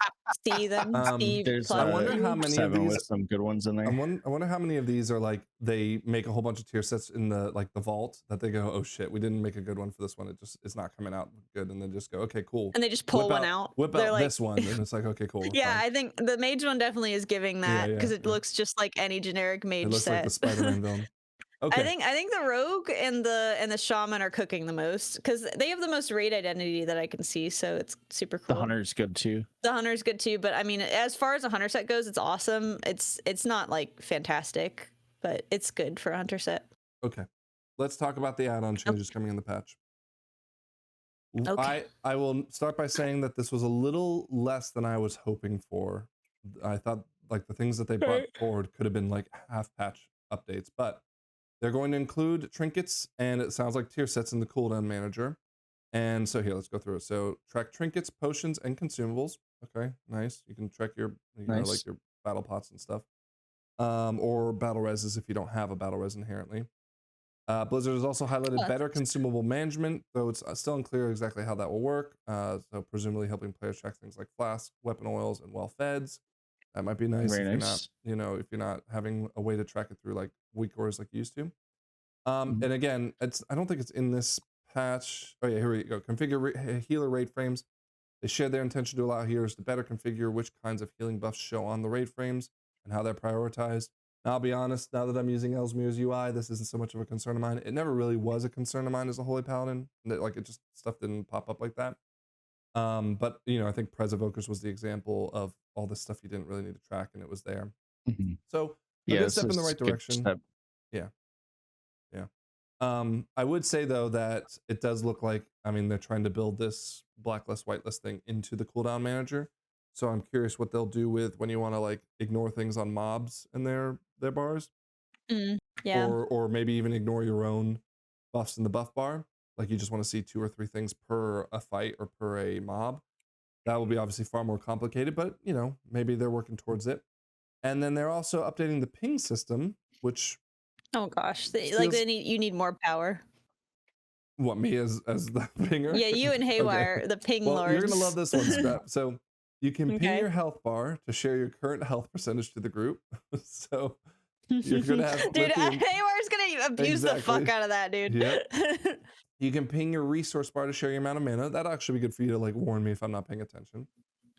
C then. C there's plus. I wonder how many of 7 with these. some good ones in there. I wonder how many of these are like they make a whole bunch of tier sets in the like the vault that they go, oh shit, we didn't make a good one for this one. It's not coming out good, and then just go, okay, cool. And they just pull Whip one out. Whip They're out like, this one, and it's like, okay, cool. yeah, fine. I think the mage one definitely is giving that Yeah, because yeah, it yeah. looks just like any generic mage It looks like set. the Spider-Man villain. Okay. I think the rogue and the shaman are cooking the most because they have the most raid identity that I can see, so it's super cool. The hunter's good too. The hunter's good too, but I mean, as far as a hunter set goes, it's awesome. It's not like fantastic, but it's good for a hunter set. Okay. Let's talk about the add-on changes coming in the patch. Okay. I will start by saying that this was a little less than I was hoping for. I thought like the things that they brought forward could have been like half patch updates, but they're going to include trinkets, and it sounds like tier sets in the cooldown manager. And so here, let's go through it. So track trinkets, potions, and consumables. Okay, nice. You can track your, Nice. like your battle pots and stuff, or battle reses if you don't have a battle res inherently. Blizzard has also highlighted that's better consumable management, though it's still unclear exactly how that will work. So presumably helping players track things like flasks, weapon oils, and well feds. That might be nice Very if you're nice. not, if you're not having a way to track it through like weak ores like you used to. Mhm. And again, I don't think it's in this patch. Oh yeah, here we go. Configure healer raid frames. They shared their intention to allow healers to better configure which kinds of healing buffs show on the raid frames and how they're prioritized. Now, I'll be honest, now that I'm using Ellesmere's UI, this isn't so much of a concern of mine. It never really was a concern of mine as a Holy Paladin. Like, it just, stuff didn't pop up like that. But, I think Prez Evokers was the example of all this stuff you didn't really need to track, and it was there. Mhm. So, a Yeah, good this step in the is right a good direction. step. I would say though that it does look like, they're trying to build this blacklist, whitelist thing into the cooldown manager. So I'm curious what they'll do with when you want to like ignore things on mobs in their bars, Yeah. or maybe even ignore your own buffs in the buff bar. Like you just want to see 2 or 3 things per a fight or per a mob. That will be obviously far more complicated, but maybe they're working towards it. And then they're also updating the ping system, which Oh gosh, Feels- you need more power. what me as the pinger? Yeah, you and Okay. Haywire, the ping Well, lords. you're gonna love this one, Scrap. So you can ping Okay. your health bar to share your current health percentage to the group. So you're gonna have dude, Lythian- Haywire's gonna abuse the fuck Exactly. out of that, dude. Yep. you can ping your resource bar to share your amount of mana. That'll actually be good for you to like warn me if I'm not paying attention.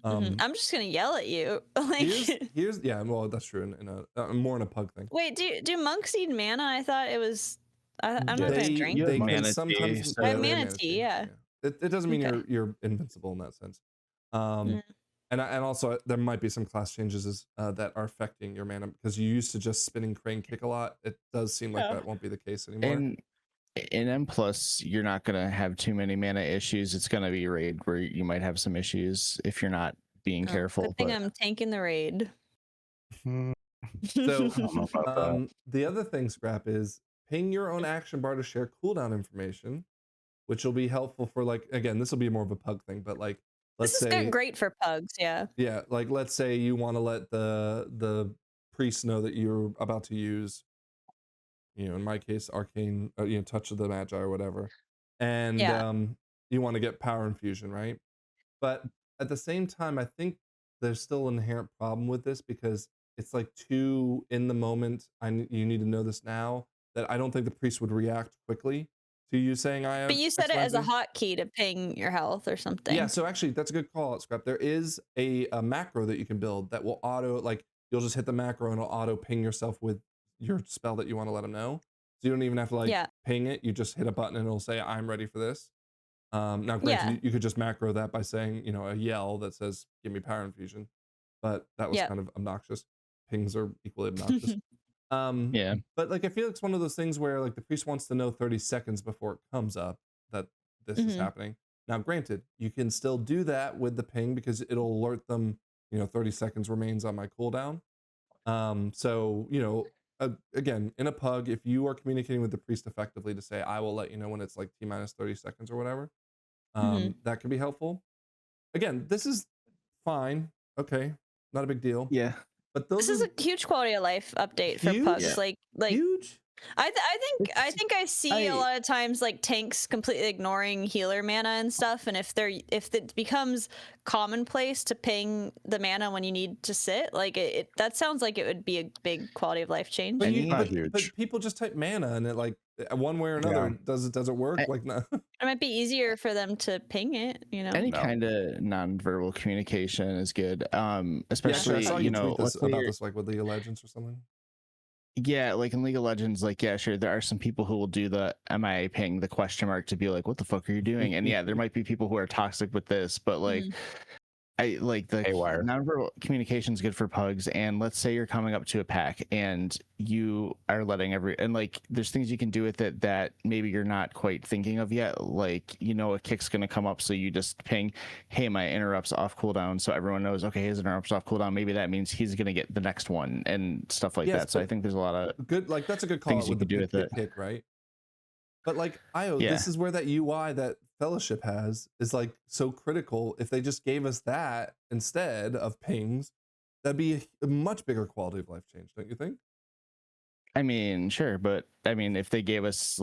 I'm just gonna yell at you. Like, here's yeah, well that's true in a more in a pug thing. wait, do monks need mana? I thought it was. I'm not Yeah, gonna They, drink. you have they can mana tea, sometimes so- I have they mana tea, yeah. It doesn't mean Okay. you're invincible in that sense. Mm. And also there might be some class changes that are affecting your mana because you used to just spinning crane kick a lot. It does seem like Yeah. that won't be the case anymore. And in M plus, you're not gonna have too many mana issues. It's gonna be raid where you might have some issues if you're not being Oh, careful. Good thing But I'm tanking the raid. So I don't know about that. the other thing, Scrap, is ping your own action bar to share cooldown information, which will be helpful for like again, this will be more of a pug thing, but like let's This is say, great for pugs. Yeah. yeah, like let's say you want to let the priest know that you're about to use, in my case, arcane, touch of the magi or whatever, and Yeah. you want to get power infusion, right? But at the same time, I think there's still an inherent problem with this because it's like too in the moment. You need to know this now, that I don't think the priest would react quickly to you saying I But have you set it as a XYZ. hotkey to ping your health or Yeah, something. so actually that's a good call out, Scrap. There is a macro that you can build that will auto, like you'll just hit the macro and it'll auto ping yourself with your spell that you want to let them know. So you don't even have to like Yeah. ping it. You just hit a button and it'll say, I'm ready for this. Now, granted, Yeah. you could just macro that by saying, a yell that says, give me power infusion. But that was Yep. kind of obnoxious. Pings are equally obnoxious. Yeah. But like, I feel it's one of those things where like the priest wants to know 30 seconds before it comes up that this is Mhm. happening. Now, granted, you can still do that with the ping because it'll alert them, 30 seconds remains on my cooldown. So, again, in a pug, if you are communicating with the priest effectively to say, I will let you know when it's like T minus 30 seconds or whatever, Mhm. that can be helpful. Again, this is fine. Okay. Not a big deal. Yeah. But This those is a huge quality of life update for huge, pugs. Yeah. Like huge. I It's- think I see a lot of times like tanks completely ignoring healer mana and stuff, and if it becomes commonplace to ping the mana when you need to sit, like that sounds like it would be a big quality of life change. But Not but huge. people just type mana and it like one way or another does it work? I- Like no. It might be easier for them to ping it, Any No. kind of non-verbal communication is good. Yeah, actually, Especially I saw you tweet let's this say about you're- this like with League of Legends or something. Yeah, like in League of Legends, like yeah, sure, there are some people who will do the MIA ping, the question mark, to be like, what the fuck are you doing? And yeah, there might be people who are toxic with this, but like I like the Haywire. nonverbal communication is good for pugs. And let's say you're coming up to a pack and you are letting and like there's things you can do with it that maybe you're not quite thinking of yet. Like, a kick's gonna come up, so you just ping, hey, my interrupt's off cooldown, so everyone knows, okay, his interrupt's off cooldown. Maybe that means he's gonna get the next one and stuff like Yes, that. So I but think there's a lot of good, like that's a good call things out you with the can do with it. kick, right? But like Yeah. this is where that UI that Fellowship has is like so critical. If they just gave us that instead of pings, that'd be a much bigger quality of life change, don't you think? I mean, sure, but I mean, if they gave us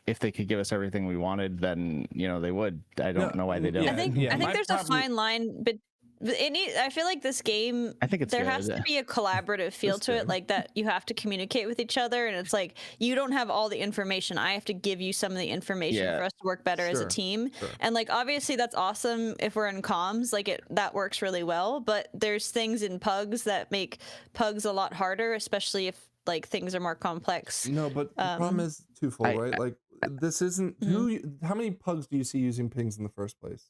if they could give us everything we wanted, then they would. I don't know why they don't. yeah, I think my there's a problem- fine line, but I feel like this game, I think it's there good. has to be a collaborative feel It's to good. it, like that you have to communicate with each other, and it's like you don't have all the information. I have to give you some of the information Yeah. for us to work better as a Sure, team. sure. And like obviously that's awesome if we're in comms, like that works really well. But there's things in pugs that make pugs a lot harder, especially if like things are more complex. No, but the problem is twofold, I- right? Like this isn't how many pugs do you see using pings in the first place?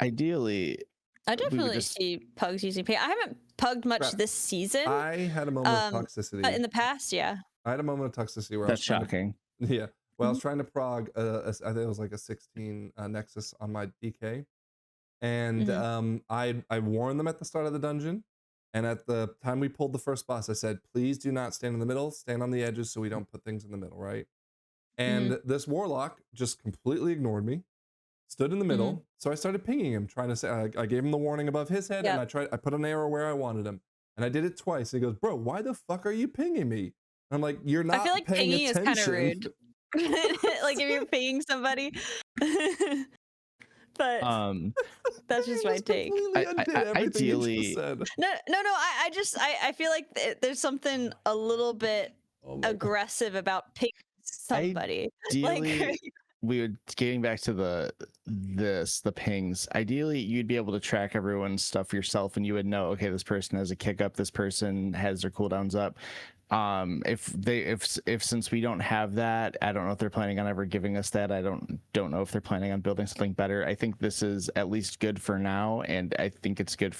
Ideally, I would definitely just- see pugs using ping. I haven't pugged much Crap. this season. I had a moment of but toxicity. in the past, yeah. I had a moment of toxicity where that's I was trying shocking. to, yeah. Well, I was trying to prog. I think it was like a 16 Nexus on my DK, and I warned them at the start of the dungeon, and at the time we pulled the first boss, I said, please do not stand in the middle. Stand on the edges so we don't put things in the middle, right? And this warlock just completely ignored me. Stood in the middle, so I started pinging him, trying to say, I gave him the warning above his head, and I put an arrow where I wanted him, and I did it twice. And he goes, "Bro, why the fuck are you pinging me?" And I'm like, "You're not." I feel like paying pinging attention. is kind of rude. Like if you're pinging somebody. But that's just my take. Completely undid everything you just ideally- said. No. I feel like there's something a little bit Oh my God. aggressive about pinging somebody. Ideally, we would getting back to the pings. Ideally, you'd be able to track everyone's stuff yourself, and you would know, okay, this person has a kick up, this person has their cooldowns up. If since we don't have that, I don't know if they're planning on ever giving us that. I don't know if they're planning on building something better. I think this is at least good for now, and I think it's good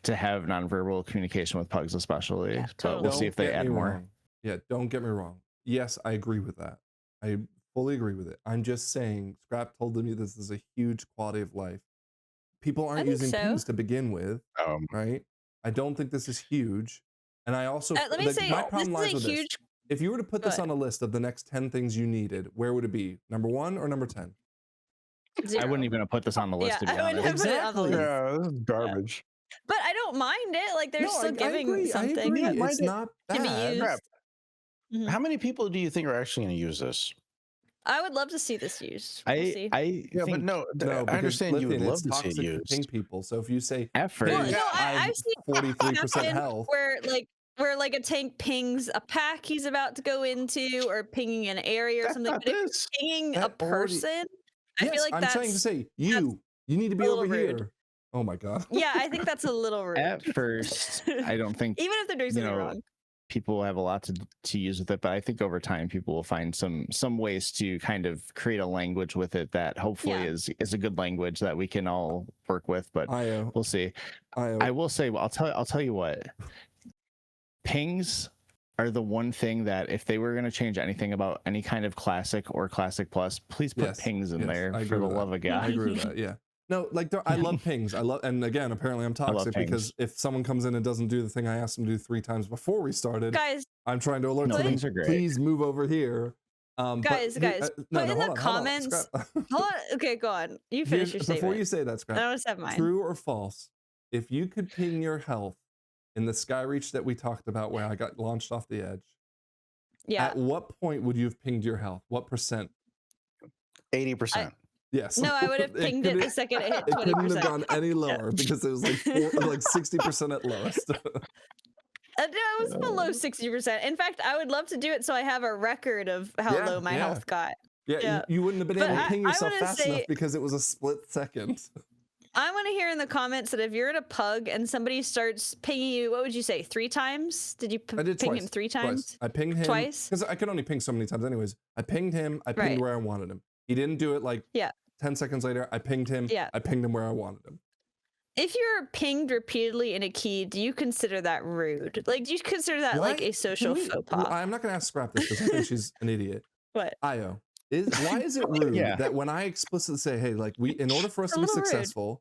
to have nonverbal communication with pugs, especially. Yeah, But we'll totally. see if they Don't get add me more. wrong. Yeah, don't get me wrong. Yes, I agree with that. I fully agree with it. I'm just saying, Scrap told me this is a huge quality of life. People aren't think using so. pings to begin with, right? I don't think this is huge. And I also, Let me say, my this problem lies is a with this. huge. If you were to put Go this ahead. on a list of the next 10 things you needed, where would it be? Number 1 or number 10? I wouldn't even have put this on the list, to be I wouldn't honest. have put it on the list. Yeah, this is garbage. But I don't mind it. Like they're No, still giving I something agree. that It's not can be bad. used. Crap. Mhm. How many people do you think are actually going to use this? I would love to see this used. We'll see. I Yeah, but think no, No, I because understand you would Lythian, love it's to see it toxic to ping used. people. So if you say, effort. Well, hey, no, I've I've seen 43% happen health. where like a tank pings a pack he's about to go into, or pinging an area or That's something. not But if this. you're pinging That a already- person, I Yes, feel like I'm that's trying to say, you need to be a over little rude. here. Oh my God. yeah, I think that's a little rude. At first, I don't think Even if they're doing something wrong. people have a lot to use with it, but I think over time people will find some ways to kind of create a language with it that hopefully Yeah. is a good language that we can all work with. But IO. we'll see. I will say, I'll tell you what, pings are the one thing that if they were going to change anything about any kind of classic or classic plus, please put Yes, pings in yes, there I for agree the with love that. of God. I agree with that. Yeah. No, like I love pings. And again, apparently I'm love toxic because if someone comes in and doesn't do the thing I asked them to do 3 times before we started, Guys, I'm trying to alert No, them. pings are great. Please move over here. Guys, no, put no, in hold the on, comments. Scrap. hold on. Okay, go on. You finish your statement. Before you say that, Scrap, I want to have mine. true or false, if you could ping your health in the sky reach that we talked about where I got launched off the edge, Yeah. at what point would you have pinged your health? What percent? 80%. Yes. No, I would have pinged it the couldn't- second it hit It couldn't have 20%. gone any lower because it was like 60% at lowest. No, it was below 60%. In fact, I would love to do it so I have a record of how Yeah, low my yeah. health got. Yeah, Yeah. You wouldn't have been But able to I- ping I yourself wanna fast enough say- because it was a split second. I want to hear in the comments that if you're in a pug and somebody starts pinging you, what would you say, 3 times? Did you I did ping twice. him 3 Twice. times? I pinged him Twice? because I could only ping so many times anyways. I pinged him. I pinged Right. where I wanted him. He didn't do it like Yeah. 10 seconds later. I pinged him. Yeah. I pinged him where I wanted him. If you're pinged repeatedly in a key, do you consider that rude? Like, do you consider that like a social faux pas? I'm not going to ask Scrap this because I think she's an idiot. What? Io, why is it rude Yeah. that when I explicitly say, hey, like in order for us to be a little rude. successful,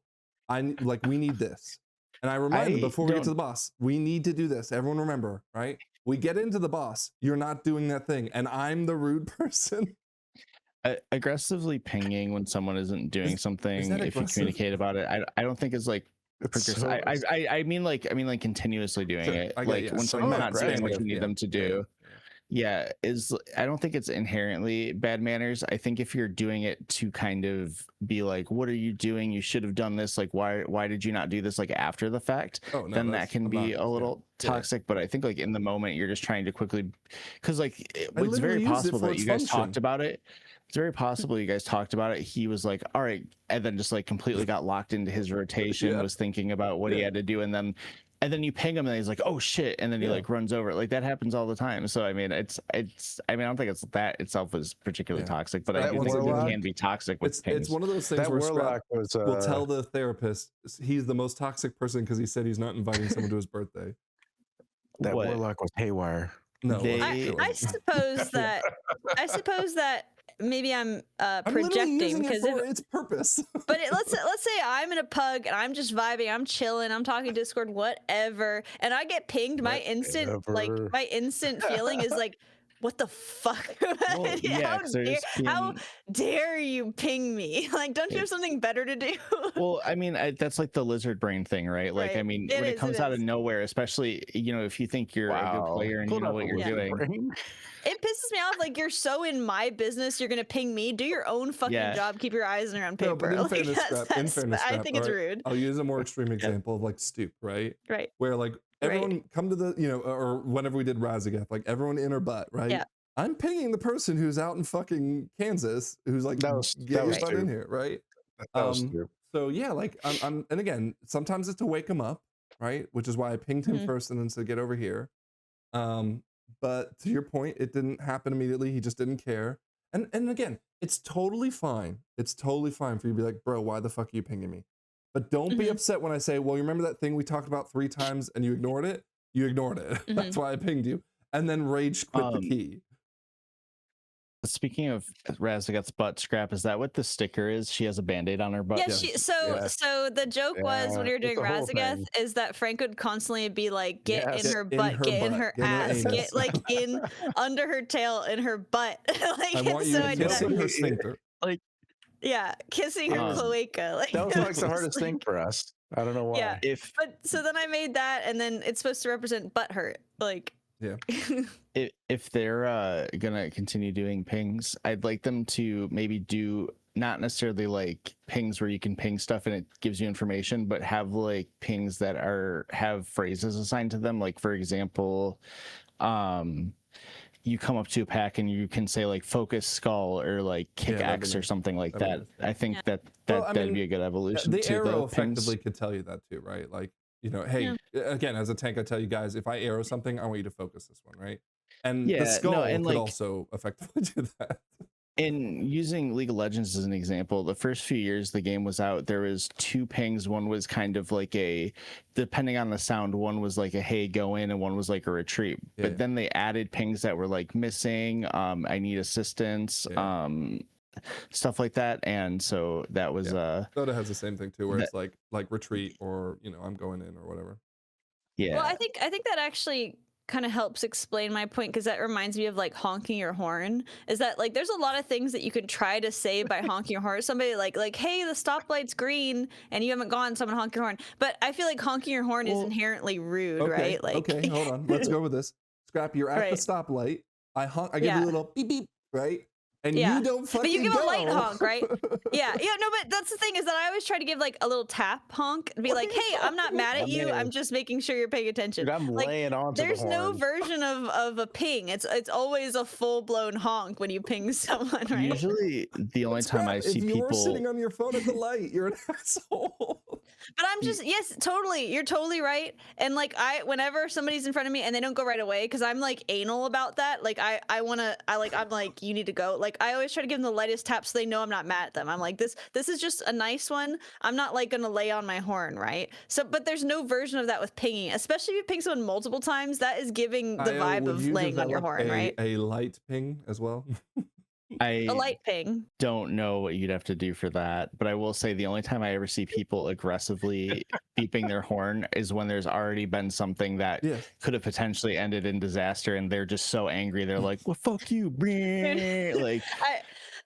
we need this. And I remind them I before we get to don't- the boss, we need to do this. Everyone remember, right? We get into the boss, you're not doing that thing. And I'm the rude person. Aggressively pinging when someone isn't doing something, that if you aggressive? communicate about it, I don't think is like It's so- I mean like continuously doing Sure, it, I get like you. when So someone's not not saying what aggressive, you need yeah, them to do. Yeah, I don't think it's inherently bad manners. I think if you're doing it to kind of be like, what are you doing? You should have done this. Like, why did you not do this like after the fact? Oh, no, Then that's that can be obnoxious, a yeah. little Yeah. toxic. But I think like in the moment you're just trying to quickly, because like it's literally very used it possible for that its you guys function. talked about it. It's very possible you guys talked about it. He was like, all right, and then just like completely got locked into his rotation, Yeah. was thinking about what he Yeah. had to do, and then you ping him and he's like, oh shit, and then he Yeah. like runs over it. Like that happens all the time. So I mean I don't think it's that itself is particularly Yeah. toxic, but That I do was think a it lot. can be toxic with It's pings. one of those things That where warlock Scrap was will tell the therapist he's the most toxic person because he said he's not inviting someone to his birthday. that What? warlock was haywire. No, They- it I wasn't. suppose that maybe I'm I'm literally projecting using it because for its purpose. but let's say I'm in a pug and I'm just vibing, I'm chilling, I'm talking Discord, whatever, and I get pinged. My instant feeling is like, what the fuck? Well, yeah, 'cause there's how been- dare you ping me? Like, don't you have something better to do? Well, I mean, that's like the lizard brain thing, right? Like, Right. I mean, It when it is, comes it out of is. nowhere, especially, if you think you're a good player and you Pulled know out what the you're lizard doing. brain. It pisses me off. Like, you're so in my business, you're gonna ping me. Do your own fucking Yeah. job. Keep your eyes around paper. No, but in Like, fairness, that's- Scrap, I think it's alright, rude. I'll use a more extreme example of like Stoop, right? Right. Where like everyone come to the, or whenever we did Razagath, like everyone in her butt, right? Yeah. I'm pinging the person who's out in fucking Kansas who's like, That was- get that your was butt in Stoop. here, right? That was Um, stupid. So yeah, like I'm and again, sometimes it's to wake him up, right? Which is why I pinged him Mhm. first and then said get over here. But to your point, it didn't happen immediately. He just didn't care. And again, it's totally fine. It's totally fine for you to be like, bro, why the fuck are you pinging me? But don't be Mhm. upset when I say, well, you remember that thing we talked about 3 times and you ignored it? You ignored it. That's why I pinged you. And then rage quit the key. Speaking of Razagath's butt, Scrap, is that what the sticker is? She has a band-aid on her butt. Yeah, Yes. so the joke was when Yeah, we were doing it's a whole Razagath thing. is that Frank would constantly be like, get Yes. in her Get in butt, her get in butt, her get in her ass, anus. get like under her tail, in her butt. Like, I want you so to I did kiss that. in her sphincter. Yeah, kissing her cloaca. Like That was it like the just, hardest thing for us. I don't know why. Yeah. If But so then I made that, and then it's supposed to represent butt hurt. Like, Yeah. if they're gonna continue doing pings, I'd like them to maybe do not necessarily like pings where you can ping stuff and it gives you information, but have like pings that have phrases assigned to them. Like for example, you come up to a pack and you can say like focus skull or like kick Yeah, that'd be X or nice. something like That'd that. be nice. I think Yeah. that'd be a good evolution. The to arrow the pings. effectively could tell you that too, right? Like, you know, hey, again, as a tank, I tell you guys, if I arrow something, I want you to focus this one, right? And Yeah, the no, skull and, could like- also effectively do that. In using League of Legends as an example, the first few years the game was out, there was 2 pings. One was kind of like a, depending on the sound, one was like a hey, go in, and one was like a retreat. Yeah. But then they added pings that were like missing, I need assistance, stuff like that. And so that was Dota has the same thing too, where That- it's like retreat or, you know, I'm going in or whatever. yeah. Well, I think that actually kind of helps explain my point, because that reminds me of like honking your horn. Is that like there's a lot of things that you can try to say by honking your horn. Somebody like hey, the stoplight's green and you haven't gone, someone honk your horn. But I feel like honking your horn is Well, inherently rude, Okay, right? Like okay, hold on. Let's go with this. Scrap, you're at Right. the stoplight. I give you Yeah. a little beep beep, right? And Yeah. you don't fucking But you give go. a light honk, right? Yeah, no, but that's the thing, is that I always try to give like a little tap honk and be like, hey, I'm not mad at I'm you. there. I'm just making sure you're paying attention. Dude, I'm Like, laying onto there's the no horn. version of a ping. It's always a full blown honk when you ping someone, right? Usually the only time I see if you were people sitting on your phone at the light, you're an asshole. But I'm just, yes, totally. You're totally right. And like whenever somebody's in front of me and they don't go right away, because I'm like anal about that. Like I'm like, you need to go. Like I always try to give them the lightest tap so they know I'm not mad at them. I'm like, this is just a nice one. I'm not like gonna lay on my horn, right? So, but there's no version of that with pinging, especially if you ping someone multiple times. That is giving the vibe would of you laying on your develop horn, right? A light ping as well. I A light ping. don't know what you'd have to do for that, but I will say the only time I ever see people aggressively beeping their horn is when there's already been something that Yes. could have potentially ended in disaster, and they're just so angry they're like, well, fuck you. Like,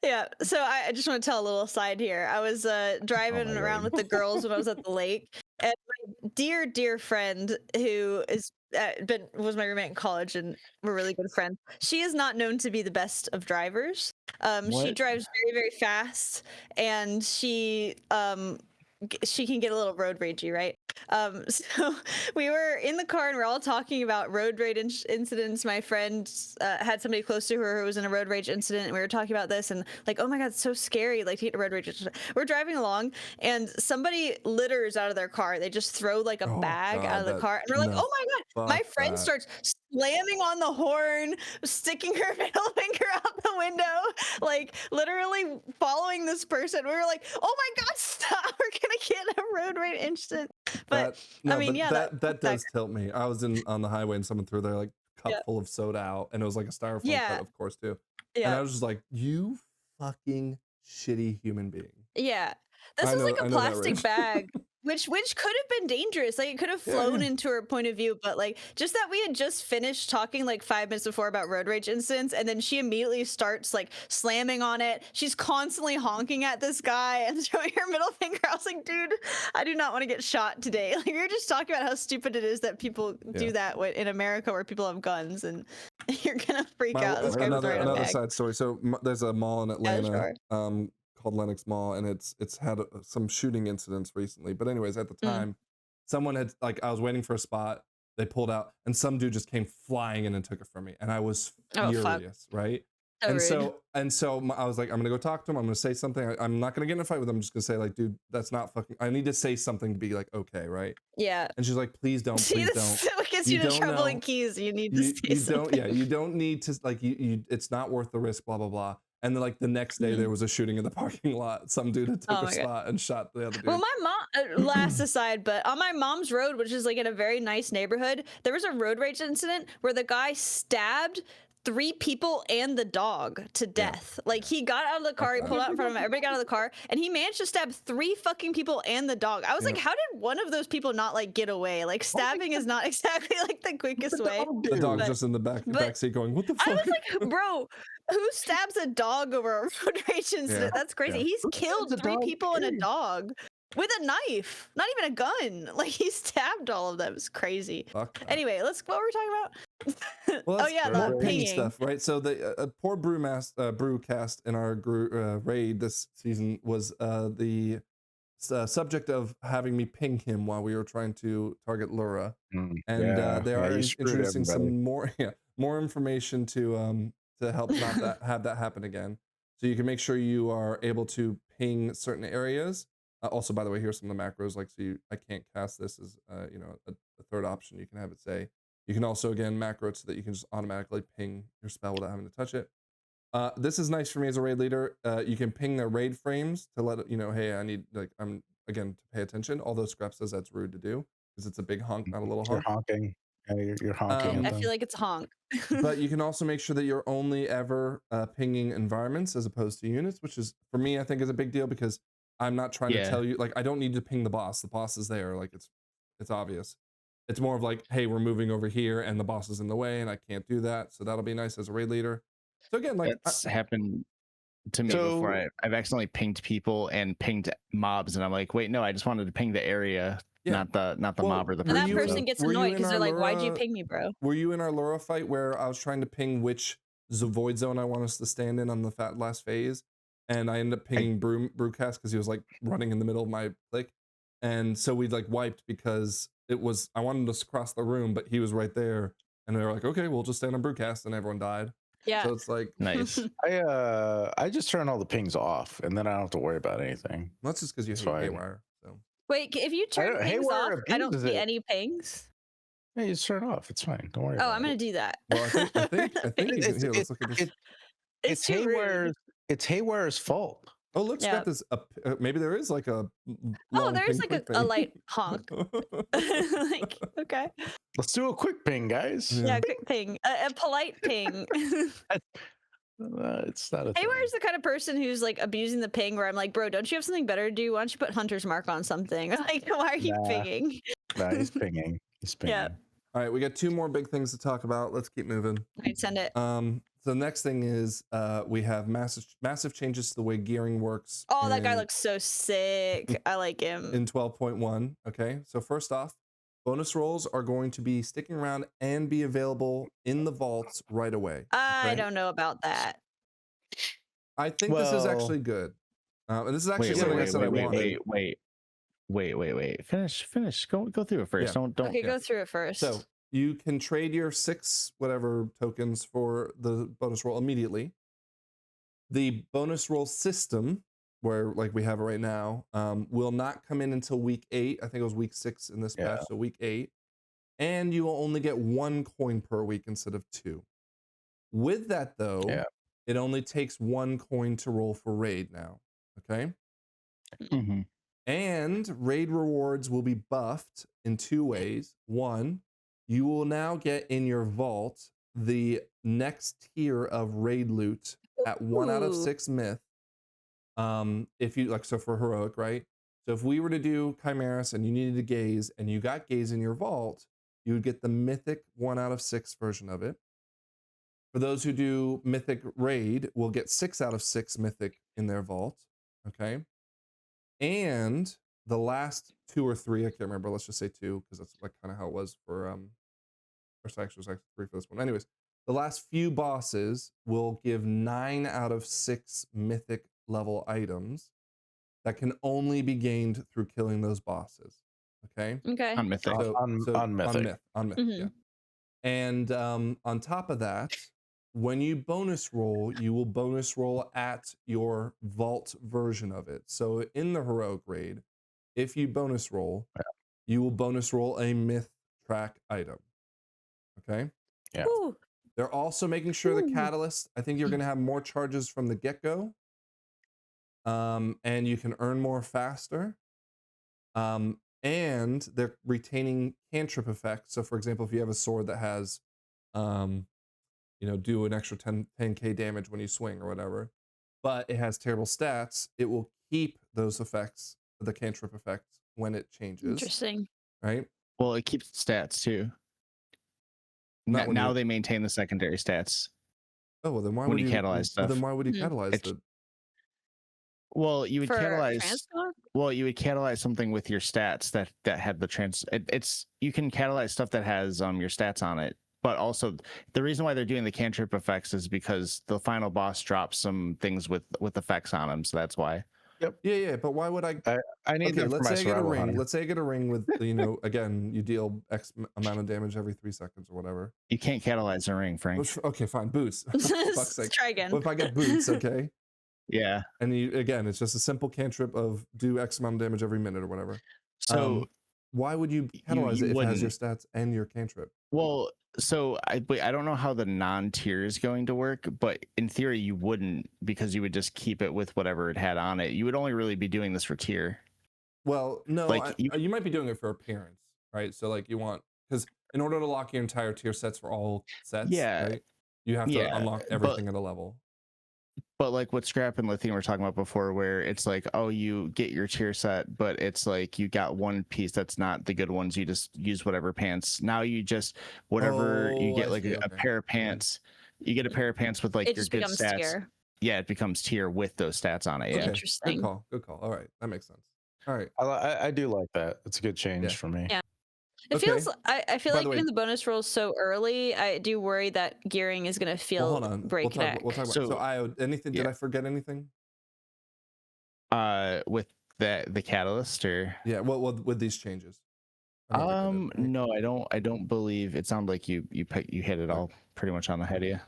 Yeah, so I just want to tell a little aside here. I was driving my around word. with the girls when I was at the lake, and my dear friend, who is was my roommate in college, and we're really good friends. She is not known to be the best of drivers. She What? drives very very fast, and she can get a little road ragey, right? So we were in the car and we're all talking about road rage incidents. My friend had somebody close to her who was in a road rage incident, and we were talking about this and like, oh my god, it's so scary, like to get a road rage incident. We're driving along and somebody litters out of their car. They just throw like a Oh, bag out of the God, car, and we're like, no, oh my god. My fuck friend that. starts slamming on the horn, sticking her middle finger out the window, like literally following this person. We were like, oh my god, stop, we're gonna get a road rage incident. But I mean, yeah, that does tilt me. I was on the highway and someone threw their like cup Yeah. full of soda out, and it was like a styrofoam Yeah. cup, of course, too. And I yeah, was just like, you fucking shitty human being. yeah. This I was know- like I a know that plastic rage. bag, which could have been dangerous. Like it could have Yeah, flown yeah. into her point of view, but like just that we had just finished talking like 5 minutes before about road rage incidents, and then she immediately starts like slamming on it. She's constantly honking at this guy and throwing her middle finger. I was like, dude, I do not want to get shot today. Like we were just talking about how stupid it is that people Yeah. do that in America where people have guns, and you're gonna freak out. This guy was Another throwing a another bag. side story. So there's a mall in Atlanta sure. called Lenox Mall, and it's had some shooting incidents recently. But anyways, at the Mm. time, someone had like I was waiting for a spot. They pulled out, and some dude just came flying in and took it from me, and I was Oh, fuck. furious, right? So rude. So I was like, I'm gonna go talk to him. I'm gonna say something. I'm not gonna get in a fight with him. I'm just gonna say like, dude, that's not fucking. I need to say something to be like, okay, right? Yeah. And she's like, please don't, See, please this don't. gets You you into don't trouble know. in keys. You need to say You something. don't, yeah, you don't need to like you. It's not worth the risk. Blah blah blah. And then like the next day, there was a shooting in the parking lot. Some dude had took Oh a my God. spot and shot the other dude. Well, my mom, last aside, but on my mom's road, which is like in a very nice neighborhood, there was a road rage incident where the guy stabbed 3 people and the dog to death. Like he got out of the car, he pulled out in front of him, everybody got out of the car, and he managed to stab 3 fucking people and the dog. I was like, how did one of those people not like get away? Like stabbing is not exactly like the quickest way. The dog's But- just in the back but seat going, what the I fuck? was like, bro, Who stabs a dog over a road rage incident? That's crazy. Yeah. He's Who killed stabs a 3 dog, people and a period? dog with a knife. Not even a gun. Like he stabbed all of them. It's crazy. Fuck that. Anyway, what were we talking about? Well, Oh that's yeah, more the pinging pinging. stuff, right? So the poor brewcast in our raid this season was the subject of having me ping him while we were trying to target Lura, and they are you screwed introducing everybody. some more more information to help not have that happen again. So you can make sure you are able to ping certain areas. Also, by the way, here's some of the macros. Like, so I can't cast this as a third option. You can have it say. You can also again macro it so that you can just automatically ping your spell without having to touch it. This is nice for me as a raid leader. You can ping their raid frames to let it, hey, I need I'm again to pay attention. Although Scrap says that's rude to do because it's a big honk, not a little You're honk. honking. Yeah, you're honking at I them. feel like it's a honk. But you can also make sure that you're only ever pinging environments as opposed to units, which is for me I think is a big deal because I'm not trying to tell you I don't need to ping the boss. The boss is there, it's obvious. It's more of like, hey, we're moving over here and the boss is in the way and I can't do that. So that'll be nice as a raid leader. So again, That's happened to me before. I've accidentally pinged people and pinged mobs, and I'm like, wait, no, I just wanted to ping the area, not the mob or the And that person. person gets annoyed because they're like, why'd you ping me, bro? Were you in our Lura fight where I was trying to ping which void zone I want us to stand in on the last phase? And I ended up pinging Brewcast because he was like running in the middle of my click. And so we wiped because I wanted us to cross the room, but he was right there. And they were like, okay, we'll just stand on Brewcast, and everyone died. Yeah. So it's like nice. I just turn all the pings off, and then I don't have to worry about anything. That's just because you hate Haywire. So wait, if you turn pings off, I don't see any pings. Yeah, you just turn it off. It's fine. Don't worry. Oh, I'm gonna do that. Well, I think here. Let's look at this. It's Haywire's. It's Haywire's fault. Oh, look, Scott, there's maybe there is like a there's like a light honk. Okay. Let's do a quick ping, guys. Yeah, quick ping. A polite ping. It's not a Haywire's the kind of person who's like abusing the ping where I'm like, bro, don't you have something better to do? Why don't you put Hunter's Mark on something? Like, why are you pinging? Nah, he's pinging. He's pinging. Yeah. All right, we got 2 more big things to talk about. Let's keep moving. All right, send it. So the next thing is we have massive changes to the way gearing works. Oh, that guy looks so sick. I like him. In 12.1. Okay, so first off, bonus rolls are going to be sticking around and be available in the vaults right away. I don't know about that. I think this is actually good. And this is actually something I said I wanted. Wait. Finish. Go through it first. Yeah. Don't. Okay, go through it first. So you can trade your 6 whatever tokens for the bonus roll immediately. The bonus roll system, where we have it right now, will not come in until week 8. I think it was week 6 in this patch, so week 8. And you will only get 1 coin per week instead of 2. With that though, it only takes 1 coin to roll for raid now. Okay. Mm-hmm. And raid rewards will be buffed in 2 ways. 1, you will now get in your vault the next tier of raid loot at 1 out of 6 myth. If you so for heroic, right? So if we were to do Chimeras and you needed to gaze and you got gaze in your vault, you would get the mythic 1 out of 6 version of it. For those who do mythic raid, we'll get 6 out of 6 mythic in their vault. Okay. And the last 2 or 3, I can't remember, let's just say 2, because that's kind of how it was for or actually it was 3 for this one. Anyways, the last few bosses will give 9 out of 6 mythic level items that can only be gained through killing those bosses. Okay. On mythic. On mythic. On mythic. Yeah. And on top of that, when you bonus roll, you will bonus roll at your vault version of it. So in the heroic raid, if you bonus roll, you will bonus roll a myth track item. Okay. Yeah. Ooh. They're also making sure the catalyst, I think you're going to have more charges from the get-go. And you can earn more faster. And they're retaining cantrip effects. So for example, if you have a sword that has, do an extra 10k damage when you swing or whatever, but it has terrible stats, it will keep those effects, the cantrip effects, when it changes. Interesting. Right? Well, it keeps stats too. Now they maintain the secondary stats. Oh well, then why when would you you? catalyze Well, stuff. then why would you Mhm. catalyze It's- the? Well, you would For catalyze. transcog? Well, you would catalyze something with your stats that had the it's you can catalyze stuff that has your stats on it, but also the reason why they're doing the cantrip effects is because the final boss drops some things with effects on them, so that's why. Yeah, but why would I? I need Okay, them for let's my say I get a survival ring. hunter. Let's say I get a ring with you know again you deal X amount of damage every 3 seconds or whatever. You can't catalyze a ring, Frank. Okay, fine, boots. For fuck's sake. Try again. What if I get boots? Okay, Yeah. and you again, it's just a simple cantrip of do X amount of damage every minute or whatever. So Why would you catalyze you it if it has your wouldn't. stats and your cantrip? Well, so I don't know how the non-tier is going to work, but in theory you wouldn't, because you would just keep it with whatever it had on it. You would only really be doing this for tier. Well, no, Like, you might be doing it for appearance, right? So like you want because in order to lock your entire tier sets for all sets, Yeah, right? You have to yeah, unlock everything at a level. But like what Scrap and Lithian were talking about before, where it's like, oh, you get your tier set, but it's like you got one piece that's not the good ones. You just use whatever pants. Now you just whatever you Oh, get, I like see, a okay. pair of pants. You get a pair of pants with like It your just good becomes stats. tier. Yeah, it becomes tier with those stats on it. Yeah. Okay, Interesting. good call. Good call. All right, that makes sense. All right. I do like that. It's a good change Yeah. for me. Yeah. It Okay. feels. I feel By like the way- doing the bonus rolls so early. I do worry that gearing is gonna Well, feel hold on. breakneck. We'll talk about. So, So- Io, anything? Did yeah. I forget anything? With the catalyst or Yeah. Well, with these changes. I don't think I did, right? no, I don't believe it. Sounded like you hit it all pretty much on the head. Yeah.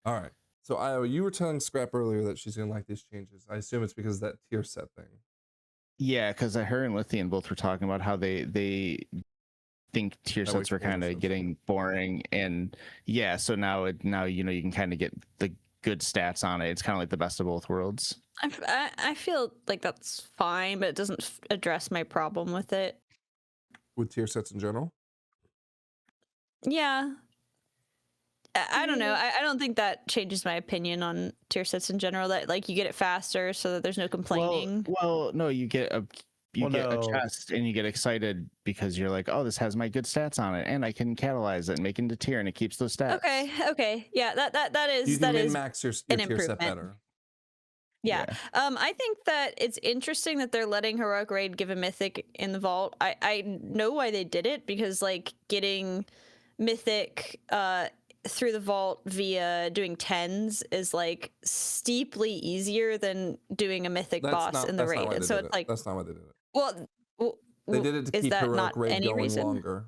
All right. So, Io, you were telling Scrap earlier that she's gonna like these changes. I assume it's because of that tier set thing. Yeah, because her and Lithian both were talking about how they think tier That sets makes were total kind of sense. getting boring, and yeah, so now you know you can kind of get the good stats on it. It's kind of like the best of both worlds. I feel like that's fine, but it doesn't address my problem with it. With tier sets in general. Yeah. I don't know. I don't think that changes my opinion on tier sets in general. That like you get it faster, so that there's no complaining. Well, no, you get a No. chest and you get excited because you're like, oh, this has my good stats on it, and I can catalyze it and make it into tier, and it keeps those stats. Okay. Yeah, that You is can that is min-max your an tier set improvement. better. Yeah. I think that it's interesting that they're letting Heroic Raid give a mythic in the vault. I know why they did it, because like getting mythic through the vault via doing tens is like steeply easier than doing a mythic boss in the That's not raid. why And they so did it's it. like, That's not why they did it. well, They did it to is keep that Heroic not Raid any going reason? longer.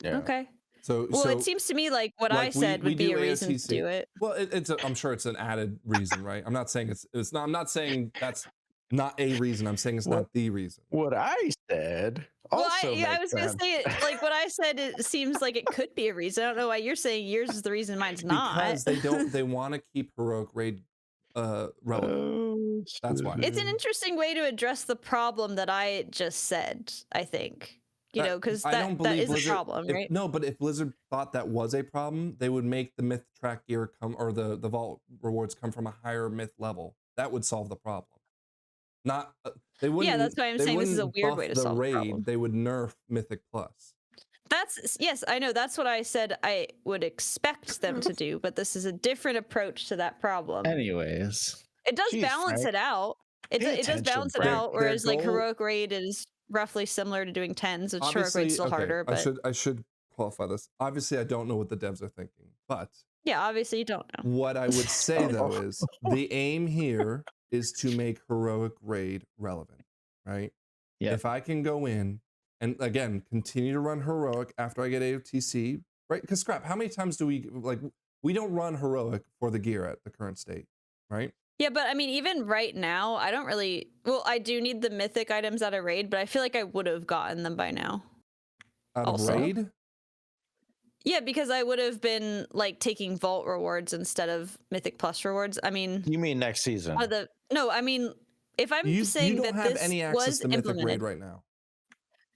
Yeah. Okay. So Well, so, it seems to me like what I like, said we would be do a reason to AOTC. do it. Well, I'm sure it's an added reason, right? I'm not saying it's not. I'm not saying that's not a reason. I'm saying it's not the reason. What I said Well, also I makes was gonna sense. say it, like what I said. It seems like it could be a reason. I don't know why you're saying yours is the reason, mine's not. Because they want to keep Heroic Raid relevant. That's why. It's an interesting way to address the problem that I just said. I think because I don't that believe is Blizzard, a problem, right? No, but if Blizzard thought that was a problem, they would make the myth track gear come, or the vault rewards come from a higher myth level. That would solve the problem. Not they wouldn't. Yeah, that's why I'm saying this is a wouldn't weird way buff to solve the raid. problem. They would nerf Mythic Plus. Yes, I know. That's what I said I would expect them to do, but this is a different approach to that problem. Anyways, It does Jeez, balance Frank. it out. It Pay does attention, balance it Frank. out, Their whereas like goal- Heroic Raid is roughly similar to doing tens, which Heroic Obviously, Raid's still okay, harder. But I should qualify this. Obviously, I don't know what the devs are thinking, but yeah, obviously you don't know. what I would say though is the aim here is to make Heroic Raid relevant, right? Yep. If I can go in and again continue to run Heroic after I get AOTC, right? Because Scrap, how many times do we don't run Heroic for the gear at the current state, right? Yeah, but I mean, even right now, I don't really. Well, I do need the mythic items out of raid, but I feel like I would have gotten them by now. Out of Also. raid? Yeah, because I would have been like taking vault rewards instead of mythic plus rewards. I mean, You mean next season? no, I mean, if I'm You saying don't that have this any access was to Mythic Raid implemented. right now.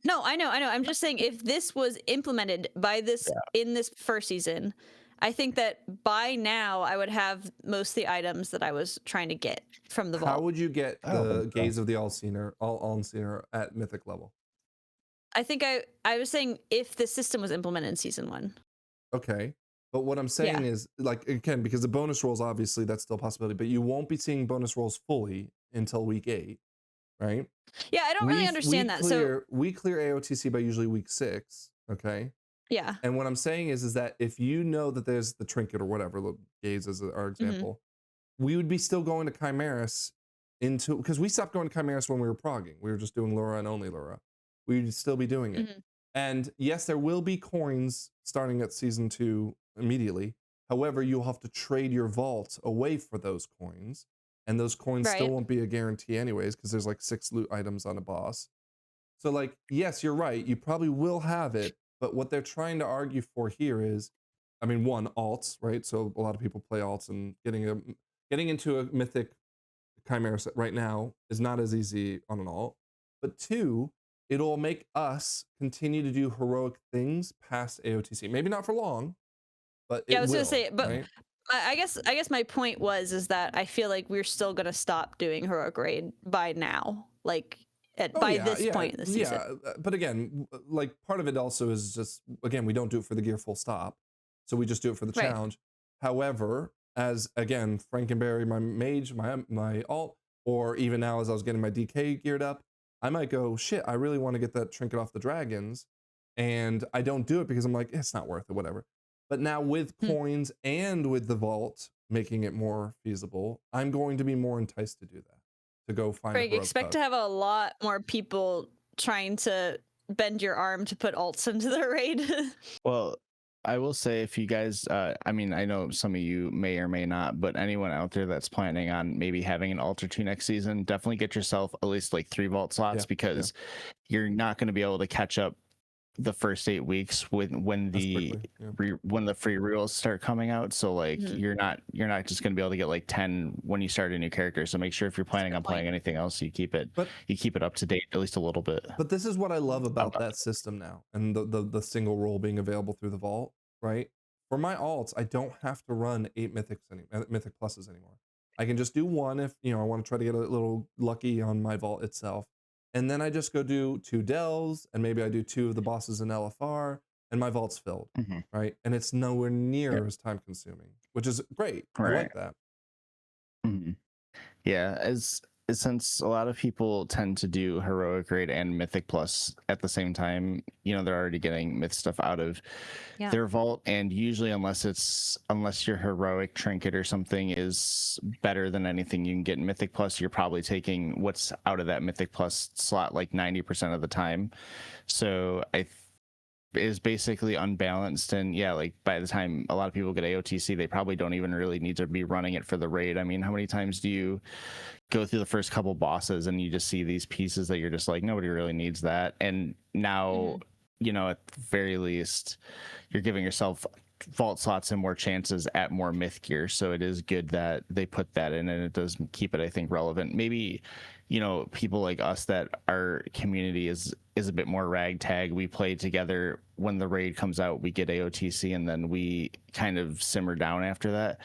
No, I know. I'm just saying if this was implemented by this in this first season, I think that by now I would have most of the items that I was trying to get from the vault. How would you get I don't the think so. Gaze of the All-Seer at Mythic level? I think I was saying if the system was implemented in season 1. Okay. But what I'm saying is, like, again, because the bonus rolls, obviously, that's still a possibility, but you won't be seeing bonus rolls fully until week 8, right? Yeah, I don't really understand that. So We clear AOTC by usually week 6, okay? yeah. And what I'm saying is that if you know that there's the trinket or whatever, gaze as our example, we would be still going to Chimeras because we stopped going to Chimeras when we were progging. We were just doing Lura and only Lura. We'd still be doing it. And yes, there will be coins starting at season 2 immediately. However, you'll have to trade your vault away for those coins. And those coins still won't be a guarantee anyways, because there's like 6 loot items on a boss. So like, yes, you're right. You probably will have it. But what they're trying to argue for here is, I mean, one, alts, right? So a lot of people play alts, and getting into a mythic chimera set right now is not as easy on an alt. But 2, it'll make us continue to do heroic things past AOTC. Maybe not for long, but I was will, gonna say, but right? I guess my point is that I feel like we're still gonna stop doing heroic raid by now, like by this point in the season. Yeah, but again, like part of it also is just, again, we don't do it for the gear full stop, so we just do it for the challenge. However, as again, Frankenberry, my mage, my alt, or even now as I was getting my DK geared up, I might go, shit, I really want to get that trinket off the dragons, and I don't do it because I'm like, it's not worth it, whatever. But now with coins and with the vault making it more feasible, I'm going to be more enticed to do that, to go find Frank, expect to have a lot more people trying to bend your arm to put alts into the raid. Well, I will say, if you guys, I mean, I know some of you may or may not, but anyone out there that's planning on maybe having an alt or 2 next season, definitely get yourself at least like 3 vault slots, because you're not going to be able to catch up the first 8 weeks when the free reels start coming out. So like you're not just going to be able to get like 10 when you start a new character. So make sure if you're planning on playing anything else, you keep it up to date at least a little bit. But this is what I love about that system now, and the single roll being available through the vault, right? For my alts, I don't have to run 8 mythic pluses anymore. I can just do 1 if I want to try to get a little lucky on my vault itself. And then I just go do 2 delves, and maybe I do 2 of the bosses in LFR, and my vault's filled, right? And it's nowhere near as time consuming, which is great. I like that. Yeah, since a lot of people tend to do heroic raid and mythic plus at the same time, they're already getting myth stuff out of their vault, and usually unless your heroic trinket or something is better than anything you can get in mythic plus, you're probably taking what's out of that mythic plus slot like 90% of the time. So is basically unbalanced, and like by the time a lot of people get AOTC, they probably don't even really need to be running it for the raid. I mean, how many times do you go through the first couple bosses and you just see these pieces that you're just like, nobody really needs that? And now at the very least you're giving yourself vault slots and more chances at more myth gear, so it is good that they put that in, and it does keep it, I think, relevant. Maybe people like us, that our community is a bit more ragtag, we play together. When the raid comes out, we get AOTC, and then we kind of simmer down after that.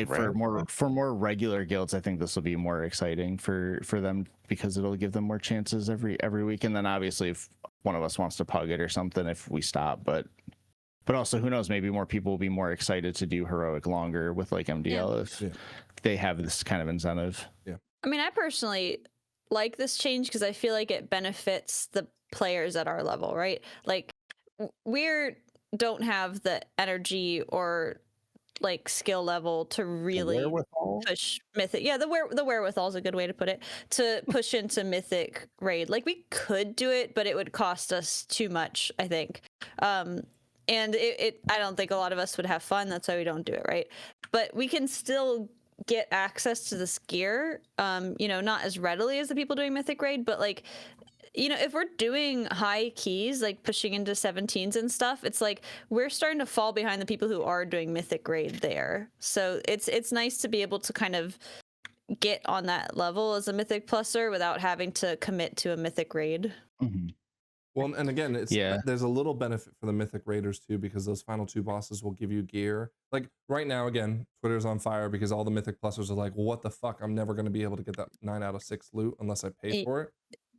For more regular guilds, I think this will be more exciting for them, because it'll give them more chances every week. And then obviously if one of us wants to pug it or something, if we stop, but also, who knows, maybe more people will be more excited to do heroic longer with like MDL if they have this kind of incentive. I mean, I personally like this change because I feel like it benefits the players at our level, right? Like, we don't have the energy or like skill level to really push mythic. Yeah, the wherewithal is a good way to put it, to push into mythic raid. Like, we could do it, but it would cost us too much, I think. And I don't think a lot of us would have fun. That's why we don't do it, right? But we can still get access to this gear, not as readily as the people doing mythic raid, but like, if we're doing high keys, like pushing into 17s and stuff, it's like we're starting to fall behind the people who are doing mythic raid there. So it's nice to be able to kind of get on that level as a mythic pluser without having to commit to a mythic raid. Well, and again, there's a little benefit for the mythic raiders too, because those final 2 bosses will give you gear. Like right now, again, Twitter's on fire because all the mythic plusers are like, well, what the fuck? I'm never going to be able to get that 9 out of 6 loot unless I pay for it,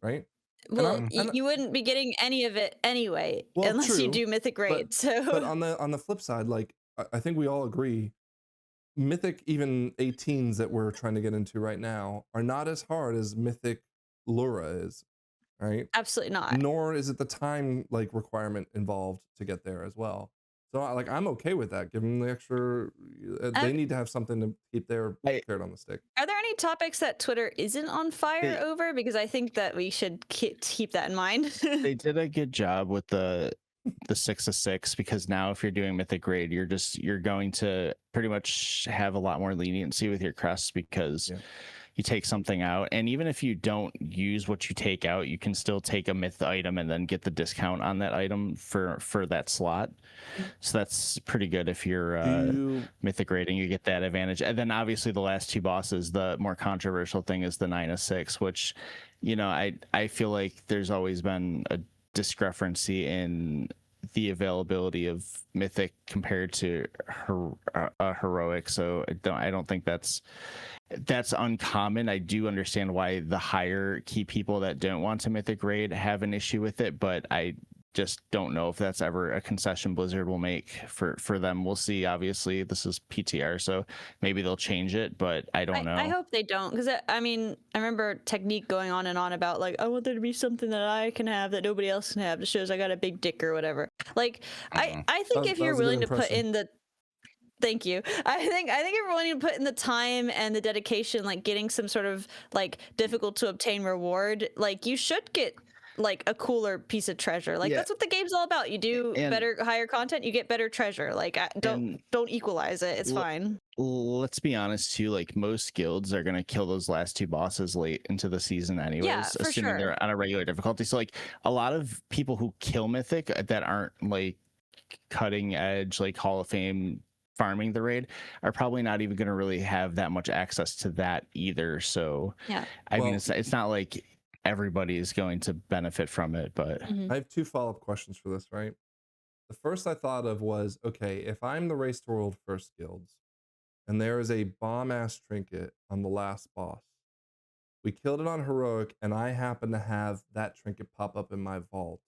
right? Well, you wouldn't be getting any of it anyway, unless you do mythic raid. But on the flip side, like, I think we all agree, Mythic even 18s that we're trying to get into right now are not as hard as Mythic Lura is, right? Absolutely not. Nor is it the time like requirement involved to get there as well. So like I'm okay with that. Give them the extra. They need to have something to keep their carrot on the stick. Are there any topics that Twitter isn't on fire over? Because I think that we should keep that in mind. They did a good job with the 6-6, because now if you're doing Mythic Raid, you're going to pretty much have a lot more leniency with your crests, because you take something out, and even if you don't use what you take out, you can still take a myth item and then get the discount on that item for that slot. So that's pretty good if you're Mythic Raiding, you get that advantage. And then obviously the last two bosses, the more controversial thing is the 9-6, which, you know, I feel like there's always been a discrepancy in the availability of Mythic compared to Heroic. So I don't think that's uncommon. I do understand why the higher key people that don't want to Mythic Raid have an issue with it, but I just don't know if that's ever a concession Blizzard will make for them. We'll see. Obviously, this is PTR, so maybe they'll change it, but I don't know. I hope they don't, because I mean, I remember Technique going on and on about like, I want there to be something that I can have that nobody else can have that shows I got a big dick or whatever. Like, I think if you're willing to put in the Thank you. I think if you're willing to put in the time and the dedication, like getting some sort of like difficult to obtain reward, like you should get like a cooler piece of treasure. Like that's what the game's all about. You do better, higher content, you get better treasure. Like don't equalize it. It's fine. Let's be honest too. Like most guilds are gonna kill those last two bosses late into the season, anyways, assuming they're on a regular difficulty. So like a lot of people who kill Mythic that aren't like cutting edge, like Hall of Fame farming the raid, are probably not even going to really have that much access to that either. So I mean, it's not like everybody is going to benefit from it, but I have two follow-up questions for this, right? The first I thought of was, okay, if I'm the Race to World First guilds and there is a bomb-ass trinket on the last boss, we killed it on Heroic and I happen to have that trinket pop up in my vault,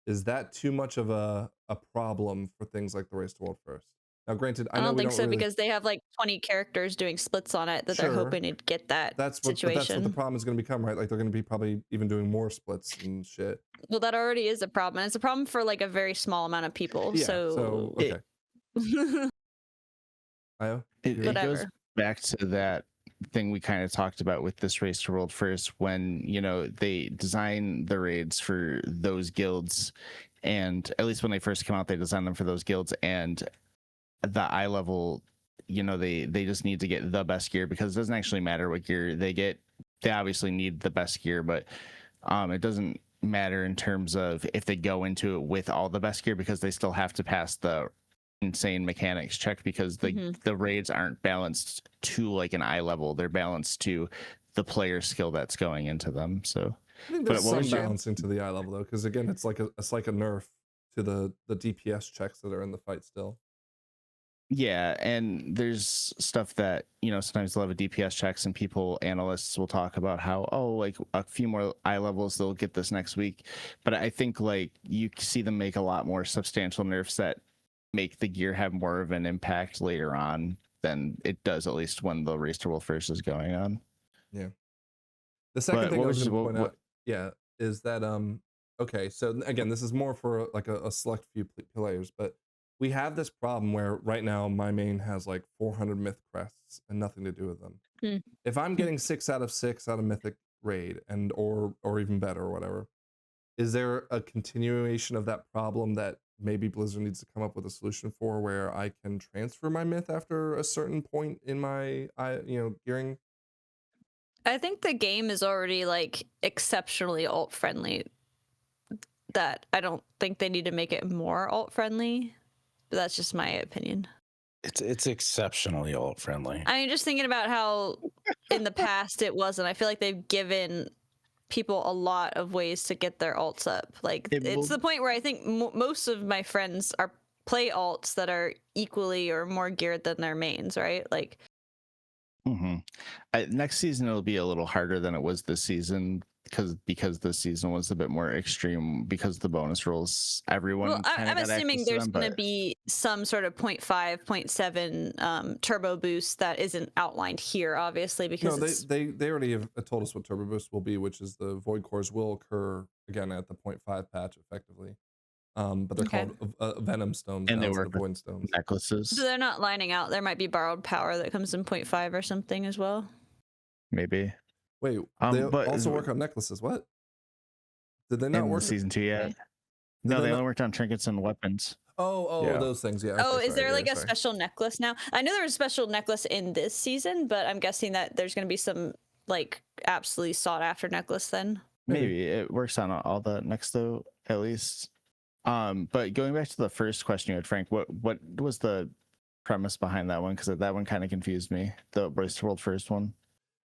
is that too much of a problem for things like the Race to World First? Now, granted, I don't think so, because they have like 20 characters doing splits on it that they're hoping to get that situation. But that's what the problem is going to become, right? Like they're going to be probably even doing more splits and shit. Well, that already is a problem. It's a problem for like a very small amount of people. Yeah, so okay. It goes back to that thing we kind of talked about with this Race to World First, when, you know, they design the raids for those guilds, and at least when they first come out, they designed them for those guilds, and the eye level, you know, they just need to get the best gear, because it doesn't actually matter what gear they get. They obviously need the best gear, but it doesn't matter in terms of if they go into it with all the best gear, because they still have to pass the insane mechanics check, because the raids aren't balanced to like an eye level. They're balanced to the player skill that's going into them. So I think there's some balancing to the eye level though, because again, it's like a nerf to the DPS checks that are in the fight still. Yeah, and there's stuff that, you know, sometimes they'll have a DPS checks and analysts will talk about how, oh, like a few more eye levels, they'll get this next week. But I think like you see them make a lot more substantial nerfs that make the gear have more of an impact later on than it does, at least when the Race to World First is going on. Yeah. The second thing I was going to point out, is that, okay, so again, this is more for like a select few players, but we have this problem where right now my main has like 400 myth crests and nothing to do with them. If I'm getting 6 out of 6 out of Mythic Raid and or even better or whatever, is there a continuation of that problem that maybe Blizzard needs to come up with a solution for, where I can transfer my myth after a certain point in my gearing? I think the game is already like exceptionally alt friendly, that I don't think they need to make it more alt friendly. But that's just my opinion. It's exceptionally alt friendly. I mean, just thinking about how in the past it wasn't. I feel like they've given people a lot of ways to get their alts up. Like it's the point where I think most of my friends play alts that are equally or more geared than their mains, right? Like Next season it'll be a little harder than it was this season because this season was a bit more extreme because the bonus rules everyone Well, kind I'm of got assuming access to there's them, going to but be some sort of 0.5, 0.7 turbo boost that isn't outlined here, obviously, because No, it's they already have told us what turbo boost will be, which is the void cores will occur again at the 0.5 patch, effectively. But they're okay. called venom stones and now they instead work of with void stones. So necklaces they're not lining out. There might be borrowed power that comes in 0.5 or something as well. maybe. Wait, they But also work on necklaces. What? Did they not in work? season 2 yet? Okay. No, they they not- only worked on trinkets and weapons. Oh, Yeah. those things. Yeah. Oh, okay, is sorry, there yeah, like a sorry. special necklace now? I know there was a special necklace in this season, but I'm guessing that there's going to be some like absolutely sought after necklace then. Maybe it works on all the next though, at least. But going back to the first question you had, Frank, what was the premise behind that one? Because that one kind of confused me. The Brace World first one.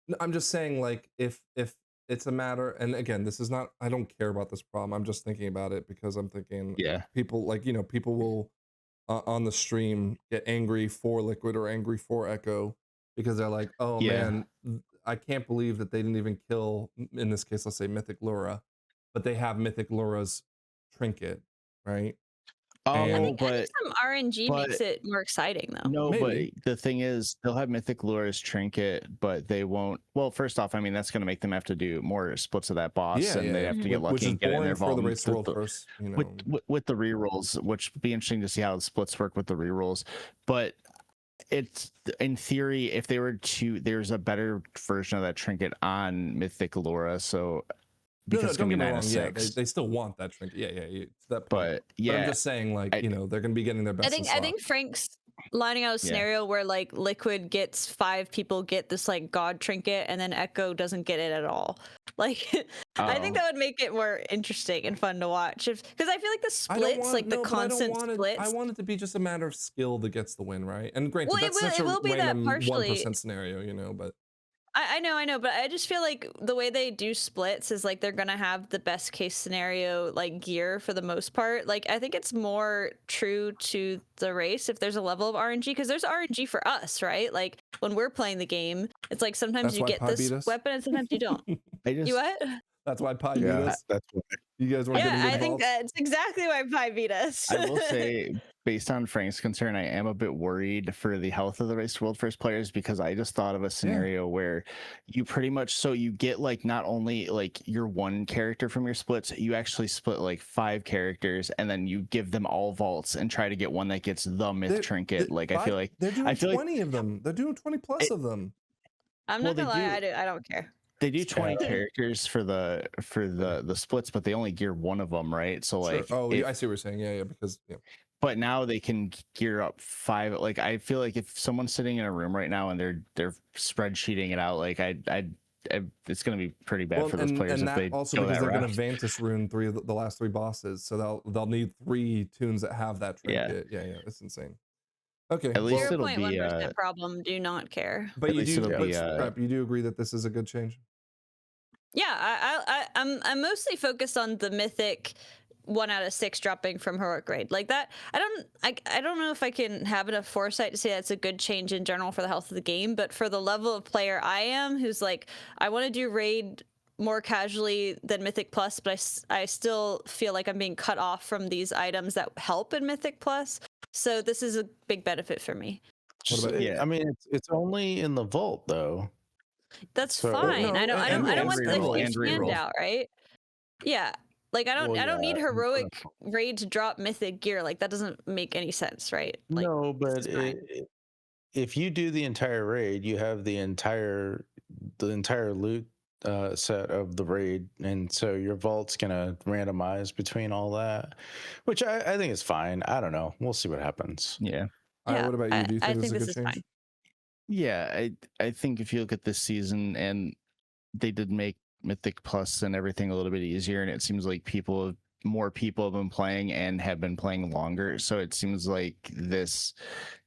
No, I'm just saying, like, if it's a matter, and again, this is not, I don't care about this problem. I'm just thinking about it because I'm thinking Yeah. people, like, people will on the stream get angry for Liquid or angry for Echo because they're like, oh Yeah. man, I can't believe that they didn't even kill, in this case, let's say Mythic Lura, but they have Mythic Lura's trinket, right? I And- think some RNG makes but- it more exciting though. No, Maybe. but the thing is, they'll have Mythic Lura's trinket, but they won't. Well, first off, I mean, that's going to make them have to do more splits of that boss, Yeah, and yeah, they yeah. have to get Which lucky is and get it in boring their for vault. the and race world first, with the rerolls, which would be interesting to see how the splits work with the rerolls. But it's in theory, if they were to, there's a better version of that trinket on Mythic Lura, so because it's don't gonna be get me 9 wrong. of Yeah, 6. they still want that trinket. Yeah, to that point. But yeah, But I'm just saying, like, they're going to be getting their best. I think Frank's lining out a scenario where like Liquid gets 5 people get this like god trinket and then Echo doesn't get it at all. Like I think that would make it more interesting and fun to watch. Because I feel like the splits, like the constant splits. I want it to be just a matter of skill that gets the win, right? And granted, Well, that's such it will be that random partially. 1% scenario, but I know, but I just feel like the way they do splits is like they're gonna have the best case scenario like gear for the most part. Like I think it's more true to the race if there's a level of RNG, because there's RNG for us, right? Like when we're playing the game, it's like sometimes That's you why get Pi this beat us. weapon and sometimes you don't. You what? That's why Pi beat us. That's what You guys weren't getting Yeah, good I think vaults. that's exactly why Pi beat us. I will say, based on Frank's concern, I am a bit worried for the health of the Race to World First players, because I just thought of a scenario where you pretty much, so you get like not only like your one character from your splits, you actually split like 5 characters and then you give them all vaults and try to get one that gets the myth trinket. Like I feel like they're doing feel like 20 of them. They're doing 20 plus of them. I'm Well, not gonna they lie, do. I don't care. they do 20 characters for the splits, but they only gear one of them, right? So like, Sure. Oh, I see what you're saying. Yeah, because but now they can gear up 5. Like I feel like if someone's sitting in a room right now and they're spreadsheeting it out, like it's going to be pretty bad for those players and if that they also go because that they're going route. to Vantis rune the last 3 bosses, so they'll need 3 tunes that have that trinket. Yeah, it's insane. Okay, At least it'll 0.1% be problem. Do not care. but at you least do, it'll but be, Scrap, you do agree that this is a good change. Yeah, I'm mostly focused on the mythic 1 out of 6 dropping from heroic raid like that. I don't know if I can have enough foresight to say that's a good change in general for the health of the game, but for the level of player I am, who's like, I want to do raid more casually than Mythic Plus, but I still feel like I'm being cut off from these items that help in Mythic Plus. So this is a big benefit for me. I mean, it's only in the vault though. That's So- fine. No, I don't and want the reroll, huge and reroll. handout, right? Yeah. Like I don't need heroic raid to drop mythic gear. Like that doesn't make any sense, right? Like, No, this but is fine. if you do the entire raid, you have the entire loot set of the raid, and so your vault's gonna randomize between all that, which I think is fine. I don't know. We'll see what happens. Yeah. Yeah, What about you? Do you I think this think is a this good is change? fine. Yeah, I think if you look at this season, and they did make Mythic Plus and everything a little bit easier, and it seems like more people have been playing and have been playing longer. So it seems like this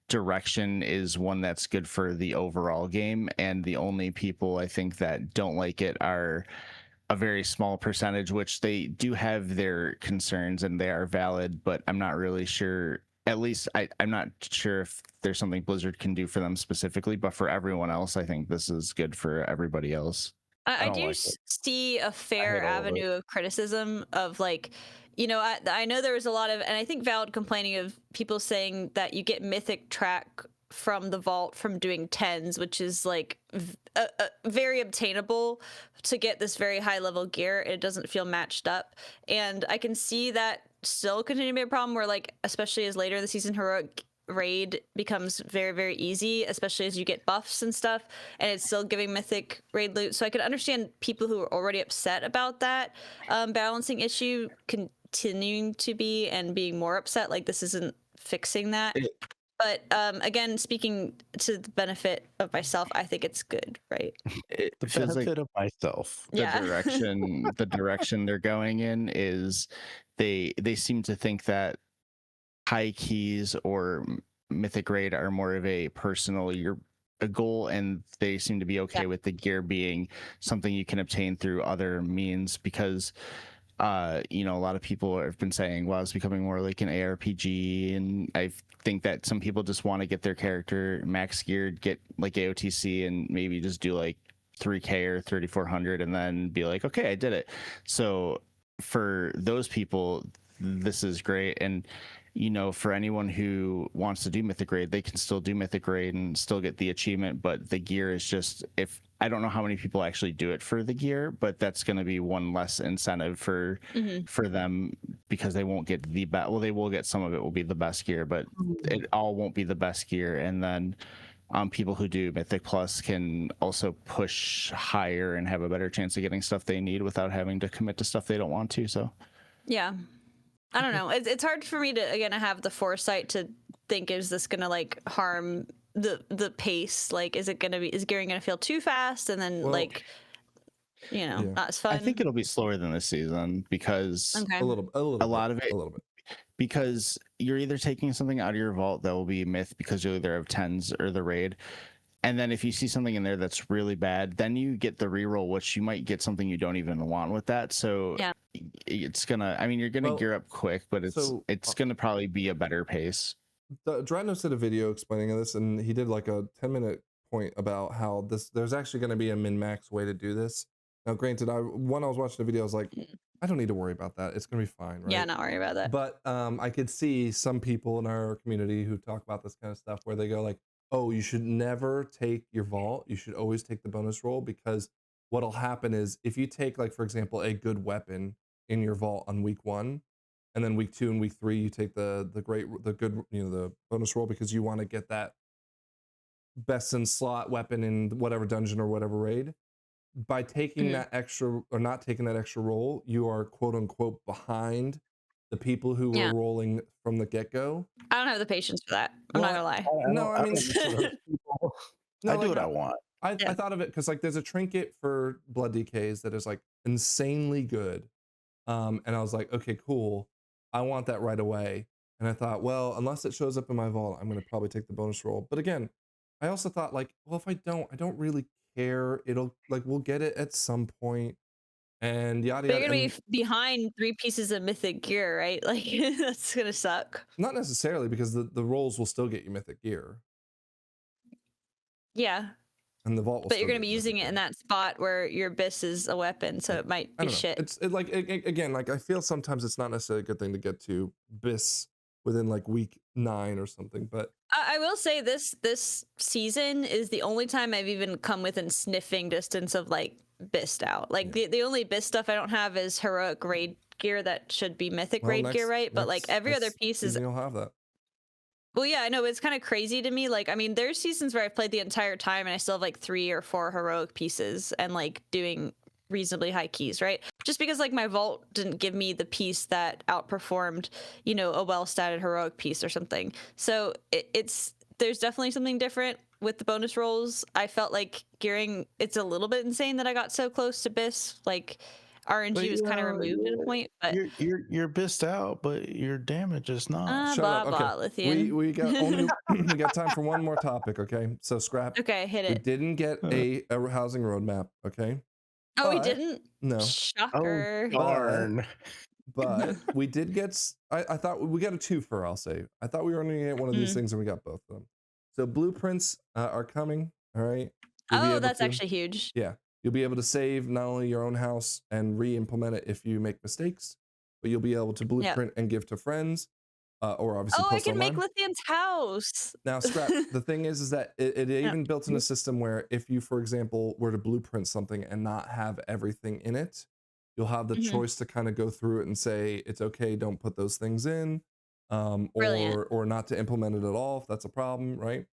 direction is one that's good for the overall game, and the only people I think that don't like it are a very small percentage, which they do have their concerns and they are valid, but I'm not really sure at least I'm not sure if there's something Blizzard can do for them specifically, but for everyone else, I think this is good for everybody else. I I don't do like it. see a fair hate all of it. avenue of criticism of like, I know there was a lot of, and I think valid complaining of people saying that you get mythic track from the vault from doing tens, which is like very obtainable to get this very high level gear. It doesn't feel matched up. And I can see that still continue to be a problem where, like, especially as later in the season, heroic raid becomes very, very easy, especially as you get buffs and stuff, and it's still giving mythic raid loot. So I could understand people who are already upset about that balancing issue continuing to be and being more upset, like this isn't fixing that. But again, speaking to the benefit of myself, I think it's good, right? The feels like benefit of myself. the Yeah. direction they're going in is they seem to think that high keys or mythic raid are more of a personal a goal, and they seem to be okay with the gear being something you can obtain through other means, because a lot of people have been saying, well, it's becoming more like an ARPG, and I think that some people just want to get their character max geared, get like AOTC, and maybe just do like 3K or 3,400 and then be like, okay, I did it. So for those people, this is great. And for anyone who wants to do mythic raid, they can still do mythic raid and still get the achievement, but the gear is just, if I don't know how many people actually do it for the gear, but that's going to be one less incentive for them, because they won't get the best. Well, they will get, some of it will be the best gear, but it all won't be the best gear. And then people who do Mythic Plus can also push higher and have a better chance of getting stuff they need without having to commit to stuff they don't want to. So Yeah. I don't know. It's hard for me to, again, have the foresight to think, is this going to like harm the pace? Like, is gearing going to feel too fast? And then not as fun. I think it'll be slower than this season, because Okay. a lot of it, a little bit. Because you're either taking something out of your vault that will be myth because you either have tens or the raid. And then if you see something in there that's really bad, then you get the reroll, which you might get something you don't even want with that. So it's gonna, you're gonna gear up quick, but it's gonna probably be a better pace. Dranos did a video explaining this, and he did like a 10-minute point about how there's actually going to be a min-max way to do this. Now, granted, when I was watching the video, I was like, I don't need to worry about that. It's going to be fine, right? Yeah, not worry about that. But I could see some people in our community who talk about this kind of stuff where they go like, oh, you should never take your vault. You should always take the bonus roll, because what'll happen is if you take, like, for example, a good weapon in your vault on week 1, and then week 2 and week 3 you take the good the bonus roll because you want to get that best in slot weapon in whatever dungeon or whatever raid. By taking that extra or not taking that extra roll, you are quote unquote behind the people who were rolling from the get-go. I don't have the patience for that. I'm not gonna lie. I do what I want. I thought of it because, like, there's a trinket for blood DKs that is like insanely good, and I was like, okay, cool, I want that right away. And I thought, well, unless it shows up in my vault, I'm gonna probably take the bonus roll. But again, I also thought, like, well, if I don't really care. It'll, like, we'll get it at some point, and yada yada. You're gonna be behind 3 pieces of mythic gear, right? Like, that's gonna suck. Not necessarily, because the rolls will still get you mythic gear. Yeah. And the vault will, but you're going to be using it in that spot where your abyss is a weapon, so it might be shit. It's again, like, I feel sometimes it's not necessarily a good thing to get to abyss within like week 9 or something. But I will say this season is the only time I've even come within sniffing distance of like Bist out. Like the only Bist stuff I don't have is heroic raid gear that should be mythic raid gear, right? But like every other piece is. You'll have that. Well, yeah, I know, but it's kind of crazy to me. Like, I mean, there's seasons where I've played the entire time and I still have like 3 or 4 heroic pieces and like doing reasonably high keys, right? Just because like my vault didn't give me the piece that outperformed, you know, a well-statted heroic piece or something. So there's definitely something different with the bonus rolls. I felt like gearing, it's a little bit insane that I got so close to Biss. Like, RNG was kind of removed at a point, but you're Bissed out, but your damage is not. Shut up. Okay. Lythian. We got only we got time for one more topic, okay? So scrap. Okay, hit it. We didn't get a housing roadmap, okay? Oh, we didn't? No. Shocker. Darn. But we did get, I thought we got a twofer, I'll say. I thought we were going to get one of these things and we got both of them. So blueprints are coming, all right? You'll be Oh, able that's to, actually huge. yeah. You'll be able to save not only your own house and re-implement it if you make mistakes, but you'll be able to blueprint and give to friends, or obviously Oh, I post can make online. Lythian's house. Now, Scrap, the thing is that it even built in a system where if you, for example, were to blueprint something and not have everything in it, you'll have the choice to kind of go through it and say, it's okay, don't put those things in, Brilliant. or not to implement it at all if that's a problem, right?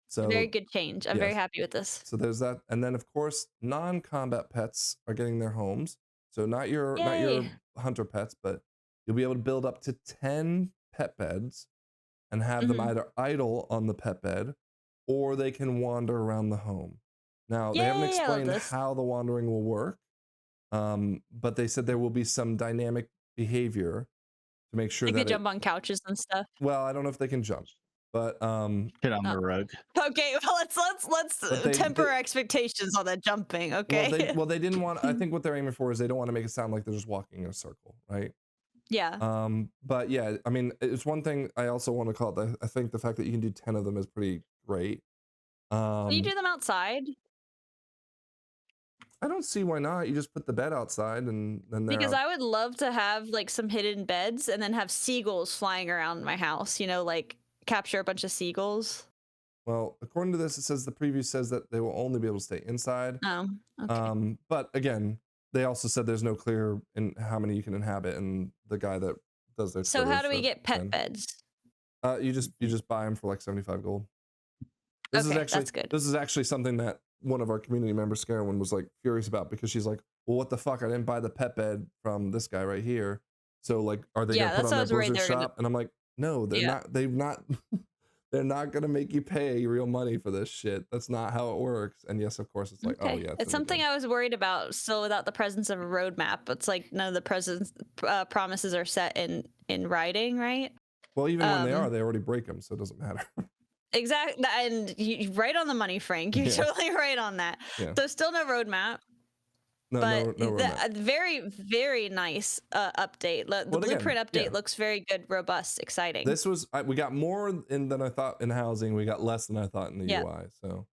So Very good change. I'm very yes. happy with this. So there's that. And then of course, non-combat pets are getting their homes. So not your Yay. hunter pets, but you'll be able to build up to 10 pet beds and have them either idle on the pet bed or they can wander around the home. Now, they haven't Yay, I love explained this. how the wandering will work, but they said there will be some dynamic behavior to make sure Like that they jump on couches and stuff. well, I don't know if they can jump, but Get on the rug. Okay, well let's they- temper they- our expectations on that jumping. Okay. well, they didn't want. I think what they're aiming for is they don't want to make it sound like they're just walking in a circle, right? Yeah. But yeah, I mean, it's one thing I also want to call it. I think the fact that you can do 10 of them is pretty great. Can you do them outside? I don't see why not. You just put the bed outside and then they're Because out. I would love to have like some hidden beds and then have seagulls flying around my house, like capture a bunch of seagulls. Well, according to this, it says the preview says that they will only be able to stay inside. Oh, okay. But again, they also said there's no clear in how many you can inhabit, and the guy that does their So how do we said get pet 10. beds? You just buy them for like 75 gold. This is Okay, actually that's good. This is actually something that one of our community members, Scarwin, was like furious about because she's like, well, what the fuck? I didn't buy the pet bed from this guy right here. So like, are they Yeah, gonna put that's on what I their was worried Blizzard they were shop? And I'm like, no, they're Yeah. not. They've not. They're not gonna make you pay real money for this shit. That's not how it works. And yes, of course, it's like, oh Okay. yeah, It's something I was worried about. Still, without the presence of a roadmap, it's like none of the promises are set in writing, right? Well, even when they are, they already break them, so it doesn't matter. Exactly, and you right on the money, Frank. You're totally right on that. Yeah. So still no roadmap, No, but no roadmap. a very very nice update. The Well, again, blueprint update yeah. looks very good, robust, exciting. This was we got more than I thought in housing. We got less than I thought in the Yeah. UI. So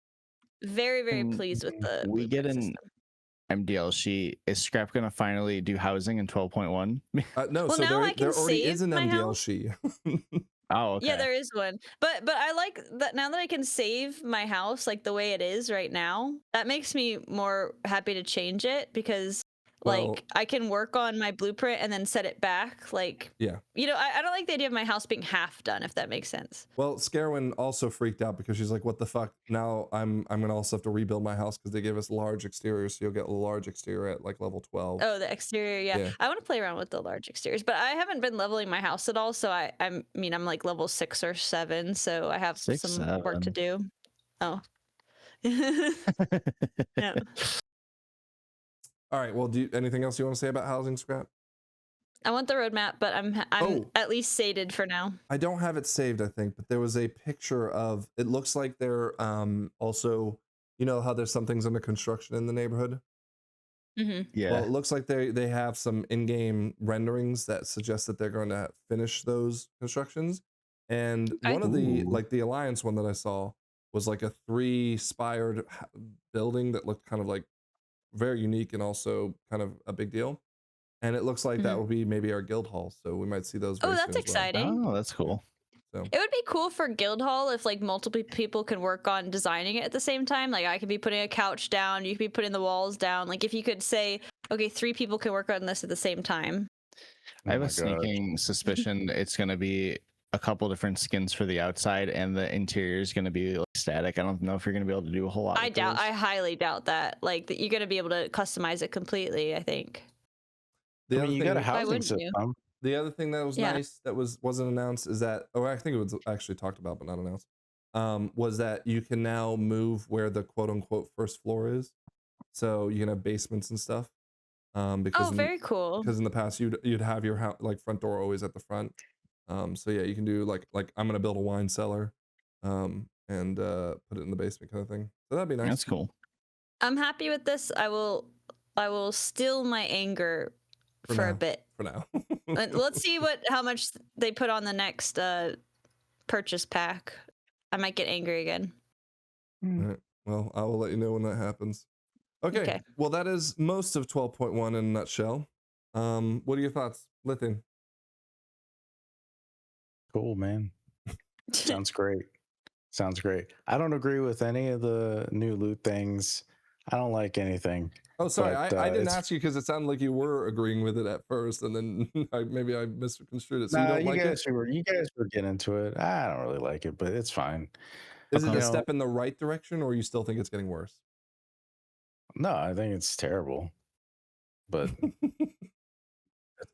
Very very And pleased with the. we get blueprint an system. MDL sheet. Is Scrap gonna finally do housing in 12.1? no, Well, so now I there can already save is an my MDL house. sheet. Oh, okay. Yeah, there is one. But I like that now that I can save my house like the way it is right now. That makes me more happy to change it because Well- like I can work on my blueprint and then set it back. Like Yeah. I don't like the idea of my house being half done, if that makes sense. Well, Scarwin also freaked out because she's like, "What the fuck? Now I'm gonna also have to rebuild my house because they gave us large exteriors, so you'll get a large exterior at like level 12." Oh, the exterior, yeah. Yeah. I want to play around with the large exteriors, but I haven't been leveling my house at all. So I'm like level 6 or 7, so I have Six, some work to 7. do. Oh. Yeah. All right. Well, anything else you want to say about housing, Scrap? I want the roadmap, but I'm Oh. at least sated for now. I don't have it saved, I think, but there was a picture of. It looks like they're also, you know how there's some things under construction in the neighborhood. Mm-hmm. Yeah. Well, it looks like they have some in-game renderings that suggest that they're going to finish those constructions. And Okay. one of the Ooh. like the Alliance one that I saw was like a 3-spired building that looked kind of like very unique and also kind of a big deal. And it looks like that will be maybe our guild hall, so we might see those. Oh, very that's soon as well. exciting. Oh, that's cool. So It would be cool for Guildhall if like multiple people could work on designing it at the same time. Like I could be putting a couch down, you could be putting the walls down. Like if you could say, okay, 3 people can work on this at the same time. I have Oh my a sneaking suspicion it's gonna be a couple different skins for the outside, and the interior is gonna be like static. I don't know if you're gonna be able to do a whole lot. I with doubt. those. I highly doubt that. Like that you're gonna be able to customize it completely. I think. the I other mean, you thing got a that- housing wouldn't you? system. The other thing that was Yeah. nice that wasn't announced is that, oh, I think it was actually talked about but not announced, was that you can now move where the quote unquote first floor is, so you can have basements and stuff. Because Oh, very cool. because in the past you'd have your house like front door always at the front. So yeah, you can do like I'm gonna build a wine cellar, and put it in the basement kind of thing. So that'd be nice. That's cool. I'm happy with this. I will still my anger for a now. bit. For now. Let's see how much they put on the next purchase pack. I might get angry again. All right. Well, I will let you know when that happens. Okay. Well, that is most of 12.1 in a nutshell. What are your thoughts, Lythian? Cool, man. Sounds great. Sounds great. I don't agree with any of the new loot things. I don't like anything. Oh, sorry. But, I didn't it's- ask you because it sounded like you were agreeing with it at first, and then maybe I misconstrued it. So you Nah, don't like it? you guys were getting into it. I don't really like it, but it's fine. Is it Okay. a step in the right direction, or you still think it's getting worse? No, I think it's terrible. But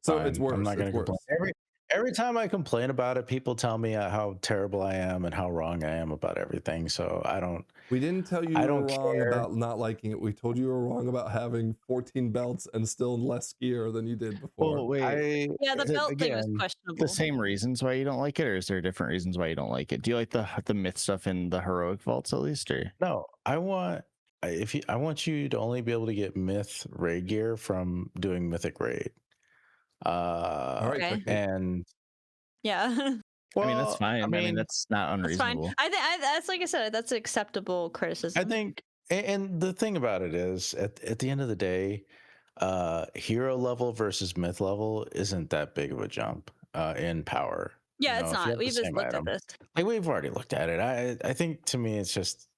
So fine. it's worse. I'm not going it's to complain. worse. Every time I complain about it, people tell me how terrible I am and how wrong I am about everything. So I don't. We didn't tell you I you were don't wrong care. about not liking it. We told you were wrong about having 14 belts and still less gear than you did before. Well, wait. Yeah, the belt thing was again, questionable. The same reasons why you don't like it, or is there different reasons why you don't like it? Do you like the myth stuff in the heroic vaults at least, or No, I want you to only be able to get myth raid gear from doing mythic raid. All right, Okay. technique. And Yeah. I mean that's fine. I mean that's. that's not That's fine. unreasonable. I think that's like I said, that's acceptable criticism. I think, and the thing about it is, at the end of the day, hero level versus myth level isn't that big of a jump in power. Yeah, You it's know, if you not. have the We've just same looked item. at this. Like we've already looked at it. I think to me, it's just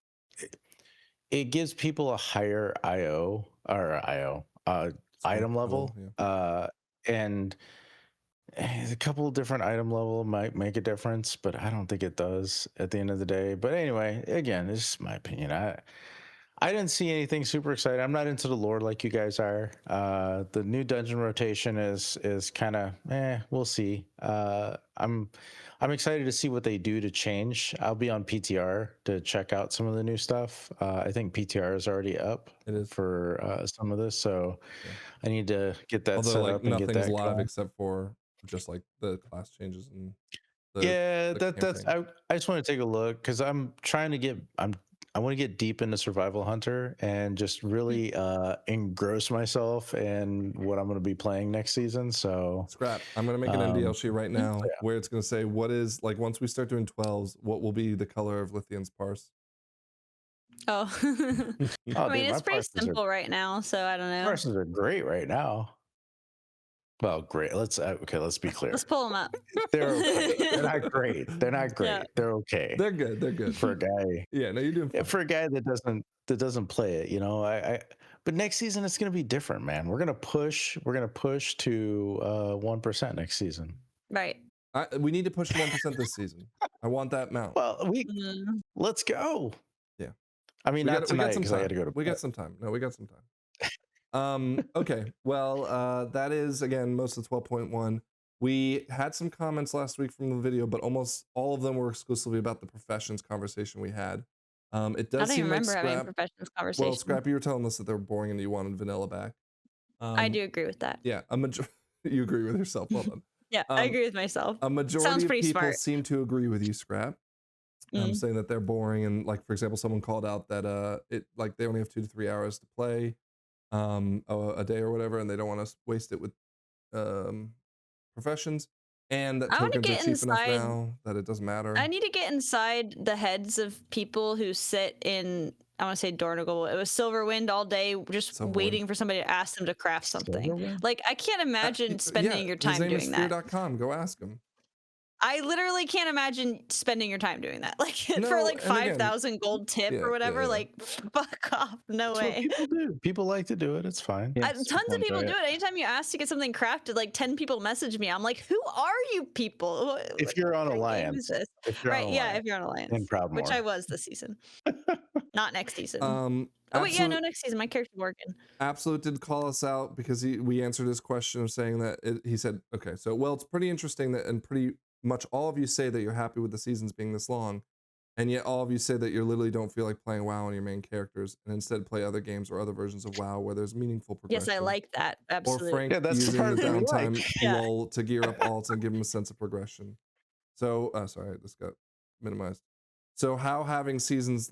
it gives people a higher item level, and a couple of different item level might make a difference, but I don't think it does at the end of the day. But anyway, again, it's just my opinion. I didn't see anything super exciting. I'm not into the lore like you guys are. The new dungeon rotation is kind of we'll see. I'm excited to see what they do to change. I'll be on PTR to check out some of the new stuff. I think PTR is already up. It is. For some of this, so I need to get that Although set like up and get nothing's that live going. except for just like the class changes and That's campaign. I just want to take a look because I'm trying to get I want to get deep into Survival Hunter and just really engross myself in what I'm going to be playing next season. So Scrap. I'm gonna make an MDL sheet right now where it's gonna say what is like once we start doing 12s, what will be the color of Lythian's parse. Oh. I mean, it's pretty simple right now, so I don't know. Parses are great right now. Well, great. Let's be clear. Let's pull them up. They're okay. They're not great. They're not great. Yeah. They're okay. They're good. They're good. For a guy. Yeah, no, you're doing fine. For a guy that doesn't play it, you know. But next season it's going to be different, man. We're going to push to 1% next season. Right. We need to push 1% this season. I want that mount. Well, let's go. Yeah. I mean, not tonight because I got to go to bed. We got some time. No, we got some time. Okay. Well, that is again most of 12.1. We had some comments last week from the video, but almost all of them were exclusively about the professions conversation we had. It does I don't seem even remember like having professions conversation. Well, Scrap, you were telling us that they were boring and you wanted vanilla back. I do agree with that. Yeah, you agree with yourself. Well done. Yeah, I agree with myself. A majority Sounds of pretty people smart. seem to agree with you, Scrap. Saying that they're boring, and like for example, someone called out that it like they only have 2 to 3 hours to play a day or whatever, and they don't want to waste it with professions, and that I wanna tokens are get cheap enough inside- now that it doesn't matter. I need to get inside the heads of people who sit in, I want to say Dornigal. It was Silverwind all day, just Silverwind. waiting for somebody to ask them to craft something. Silverwind? Like, I can't imagine spending your time his name doing is that. Fear.com. Go ask him. I literally can't imagine spending your time doing that. Like No, for like and again, 5,000 gold tip yeah, or whatever. yeah. Like, fuck off. No That's what way. people do. People like to do it. It's fine. Yeah, Tons of people do it. Anytime you ask to get something crafted, like 10 people message me. I'm like, who are you people? If you're on What game Alliance, is this? if you're Right, on yeah, Alliance, if you're on Alliance. in Proudmoore. Which I was this season. Not next season. Um, Oh wait, yeah, Absolute- no, next season. My character's working. Absolute did call us out because we answered his question of saying that he said, okay, so well, it's pretty interesting that and pretty much all of you say that you're happy with the seasons being this long, and yet all of you say that you literally don't feel like playing WoW on your main characters and instead play other games or other versions of WoW where there's meaningful progression. Yes, I like that. Absolutely. Or Frank Yeah, that's the using part the that we downtime like. Yeah. lull to gear up alts and give him a sense of progression. So, sorry, this got minimized. So how having seasons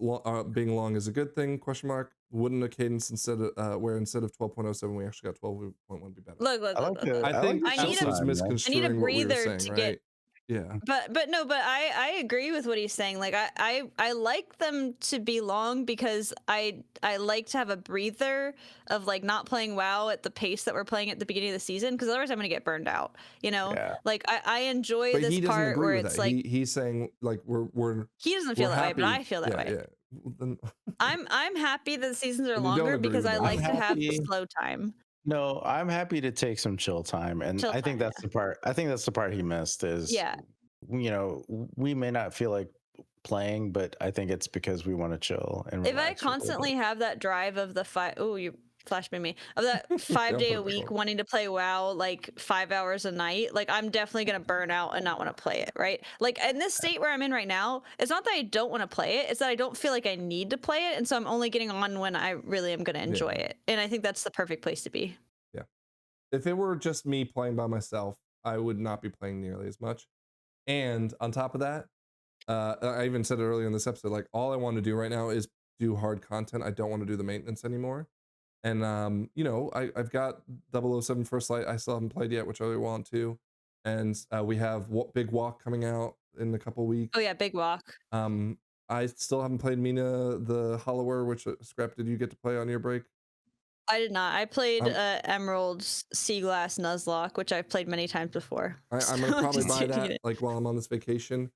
being long is a good thing? Question mark. Wouldn't a cadence instead of where instead of 12.07 we actually got 12.1 be better? Look, I like look, look, look. I the I like think the I chill need Chelsea a was time, man. I need a misconstruing what we were breather saying, to right? get Yeah. But no, but I agree with what he's saying. Like I like them to be long because I like to have a breather of like not playing WoW at the pace that we're playing at the beginning of the season, because otherwise I'm gonna get burned out. You know, Yeah. like I enjoy But this he doesn't part agree where with it's that. like He's saying like we're he doesn't feel that way, but happy. I feel that way. Yeah. Well, then I'm happy that the seasons are then you don't longer agree because with I them. I'm like to have happy. slow time. No, I'm happy to take some chill time, and Chill I think time, that's the part. I think that's the part he missed is, Yeah. we may not feel like playing, but I think it's because we want to chill and If I relax for a little constantly bit. have that drive of the you flashbanged me, of that Yeah, 5 I'll day put a it back week on. wanting to play WoW like 5 hours a night, like I'm definitely gonna burn out and not want to play it, right? Like in this state where I'm in right now, it's not that I don't want to play it, it's that I don't feel like I need to play it, and so I'm only getting on when I really am gonna enjoy it. And I think that's the perfect place to be. Yeah. If it were just me playing by myself, I would not be playing nearly as much. And on top of that, I even said it earlier in this episode, like all I want to do right now is do hard content. I don't want to do the maintenance anymore. And I've got 007 First Light. I still haven't played yet, which I really want to. And we have Big Walk coming out in a couple weeks. Oh yeah, Big Walk. I still haven't played Mina the Hollower, which Scrap, did you get to play on your break? I did not. I played Emerald Sea Glass Nuzlocke, which I've played many times before. I'm gonna probably Just buy checking that it. like while I'm on this vacation.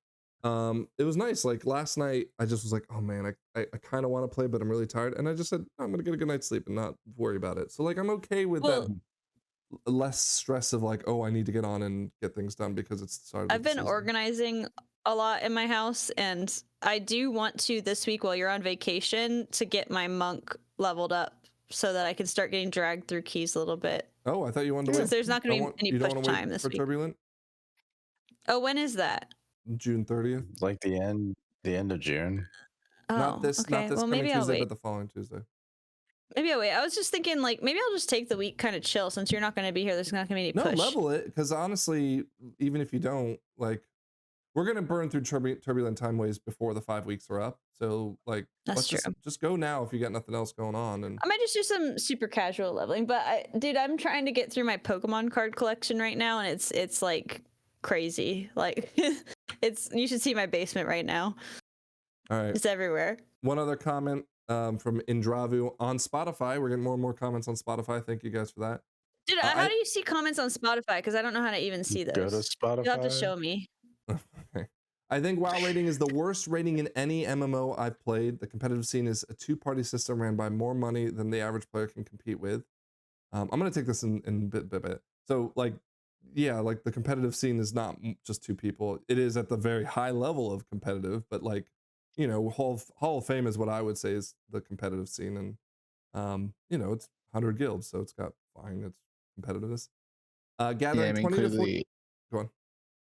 It was nice. Like last night, I just was like, oh man, I kind of want to play, but I'm really tired, and I just said I'm gonna get a good night's sleep and not worry about it. So like I'm okay with Well, that less stress of like, oh, I need to get on and get things done because it's the start of I've the been season. organizing a lot in my house, and I do want to this week while you're on vacation to get my monk leveled up so that I can start getting dragged through keys a little bit. Oh, I thought you wanted to Since wait. there's not going to be any You don't push want to time wait this for week. Turbulent? Oh, when is that? June 30th. Like the end of June. Oh, Not this okay. Well, coming maybe I'll Tuesday, wait. but the following Tuesday. Maybe I'll wait. I was just thinking, like, maybe I'll just take the week kind of chill since you're not going to be here. There's not going to be any No, push. level it, because honestly, even if you don't, like, we're gonna burn through turbulent time waves before the 5 weeks are up. So like, That's let's true. just go now if you got nothing else going on. And I might just do some super casual leveling, but dude, I'm trying to get through my Pokemon card collection right now, and it's like crazy. Like, you should see my basement right now. all right, It's everywhere. one other comment from Indravu on Spotify. We're getting more and more comments on Spotify. Thank you guys for that. Dude, how do you see comments on Spotify? Because I don't know how to even see those. Go to Spotify. You'll have to show me. Okay. I think WoW rating is the worst rating in any MMO I've played. The competitive scene is a two-party system ran by more money than the average player can compete with. I'm gonna take this in bit. So like, yeah, like the competitive scene is not just two people. It is at the very high level of competitive, but like, Hall of Fame is what I would say is the competitive scene, and it's 100 guilds, so it's got it's competitiveness. Gathering 20 to 40. Clearly, Go on.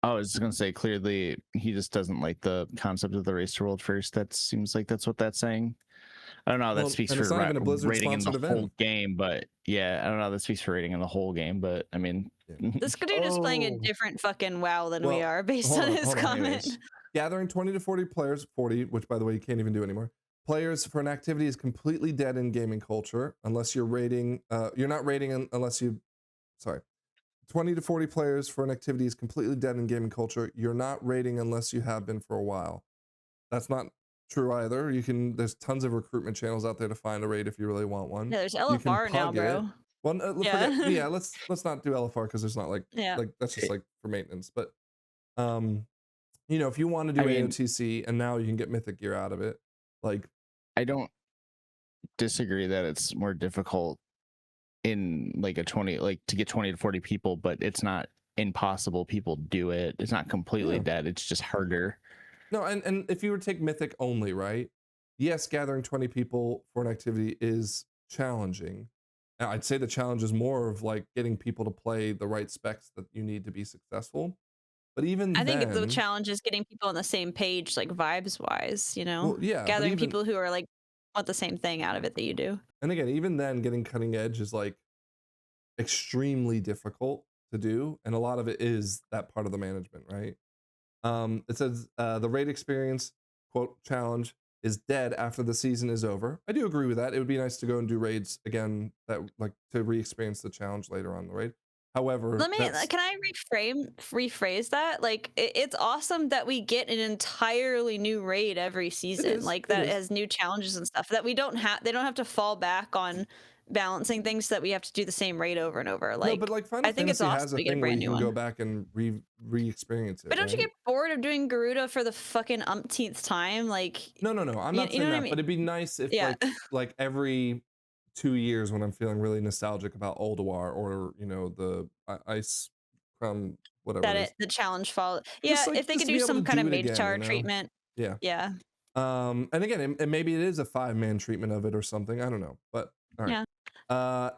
I was just gonna say clearly he just doesn't like the concept of the race to world first. That seems like that's what that's saying. I don't know how that Well, speaks and for it's not even a Blizzard rating in the sponsored whole event. game, but yeah, I don't know how that speaks for rating in the whole game, but I mean, This dude is playing a Oh. different fucking WoW than we Well, are based hold on on, his hold on. comment. Anyways. Gathering 20 to 40 players, 40, which by the way you can't even do anymore. Players for an activity is completely dead in gaming culture unless you're rating. You're not rating unless you. Sorry. 20 to 40 players for an activity is completely dead in gaming culture. You're not rating unless you have been for a while. That's not true either. There's tons of recruitment channels out there to find a raid if you really want one. Yeah, there's You can LFR now, pug it. bro. Well, Yeah. let's not do LFR because there's not like Yeah. that's just like for maintenance. But if you want to do I mean- AOTC and now you can get mythic gear out of it, like I don't disagree that it's more difficult in like a 20, like to get 20 to 40 people, but it's not impossible. People do it. It's not completely Yeah. dead. It's just harder. no, and if you were to take mythic only, right? Yes, gathering 20 people for an activity is challenging. Now, I'd say the challenge is more of like getting people to play the right specs that you need to be successful. But even I think the then, challenge is getting people on the same page, like vibes wise, well, yeah, but gathering even- people who are like want the same thing out of it that you do. And again, even then, getting cutting edge is like extremely difficult to do, and a lot of it is that part of the management, right? It says the raid experience quote challenge is dead after the season is over. I do agree with that. It would be nice to go and do raids again, that like to re-experience the challenge later on in the raid. However, can I rephrase that? Like, it's awesome that we get an entirely new raid every season, like that has new challenges and stuff that they don't have to fall back on balancing things so that we have to do the same raid over and over. Like, no, but like Final I think it's Fantasy awesome has a we get a thing where brand you new can go one. back and re-experience it. But don't you right? get bored of doing Garuda for the fucking umpteenth time? Like, No. I'm not you saying know what that, I mean? but it'd be nice if Yeah. like every 2 years when I'm feeling really nostalgic about Ulduar or the Ice Crown, whatever it is. The challenge fall. Just, Yeah, like, if they just could to be do able some to kind do of it mage again, tower you know? treatment. Yeah. Yeah. And again, and maybe it is a 5-man treatment of it or something. I don't know, but all right. Yeah.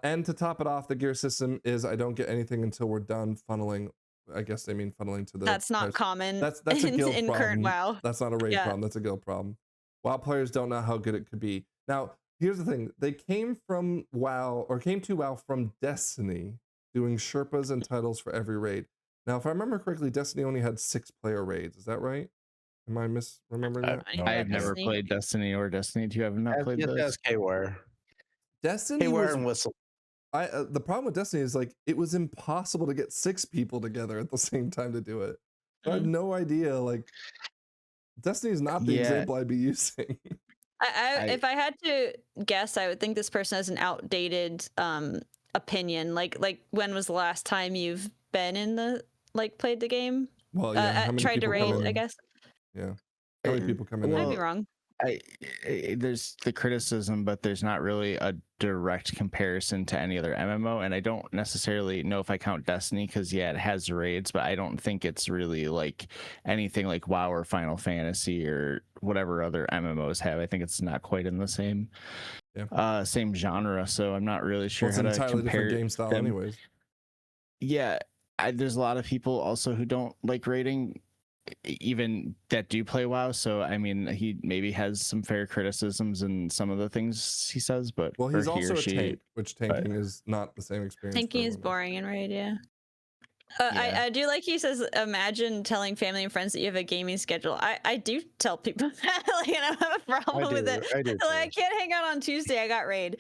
And to top it off, the gear system is I don't get anything until we're done funneling. I guess they mean funneling to the. That's not common. That's a guild in problem. current WoW. That's not a raid problem. That's a guild problem. WoW players don't know how good it could be. Now, here's the thing: they came to WoW from Destiny, doing Sherpas and titles for every raid. Now, if I remember correctly, Destiny only had 6-player raids. Is that right? Am I misremembering that? I have never played Destiny or Destiny 2. I have not played those. That's Kware. Destiny Kware was and Whistle. the problem with Destiny is like it was impossible to get 6 people together at the same time to do it. I have no idea. Like, Destiny is not the example I'd be using. If I had to guess, I would think this person has an outdated opinion. Like when was the last time you've been in the played the game? Well, yeah. How many tried to people come raid, in? I guess. Yeah. How many people come in? I might be wrong. There's the criticism, but there's not really a direct comparison to any other MMO, and I don't necessarily know if I count Destiny because it has raids, but I don't think it's really like anything like WoW or Final Fantasy or whatever other MMOs have. I think it's not quite in the same same genre, so I'm not really sure It's how an to entirely compare different game style, them. anyways. Yeah, there's a lot of people also who don't like raiding, even that do play WoW. So I mean, he maybe has some fair criticisms in some of the things he says, but well, he's also a tank, which tanking is not the same experience. Tanking is boring in raid, yeah. I do like he says, imagine telling family and friends that you have a gaming schedule. I do tell people that, like, and I don't have a problem with it. I can't hang out on Tuesday. I got raid.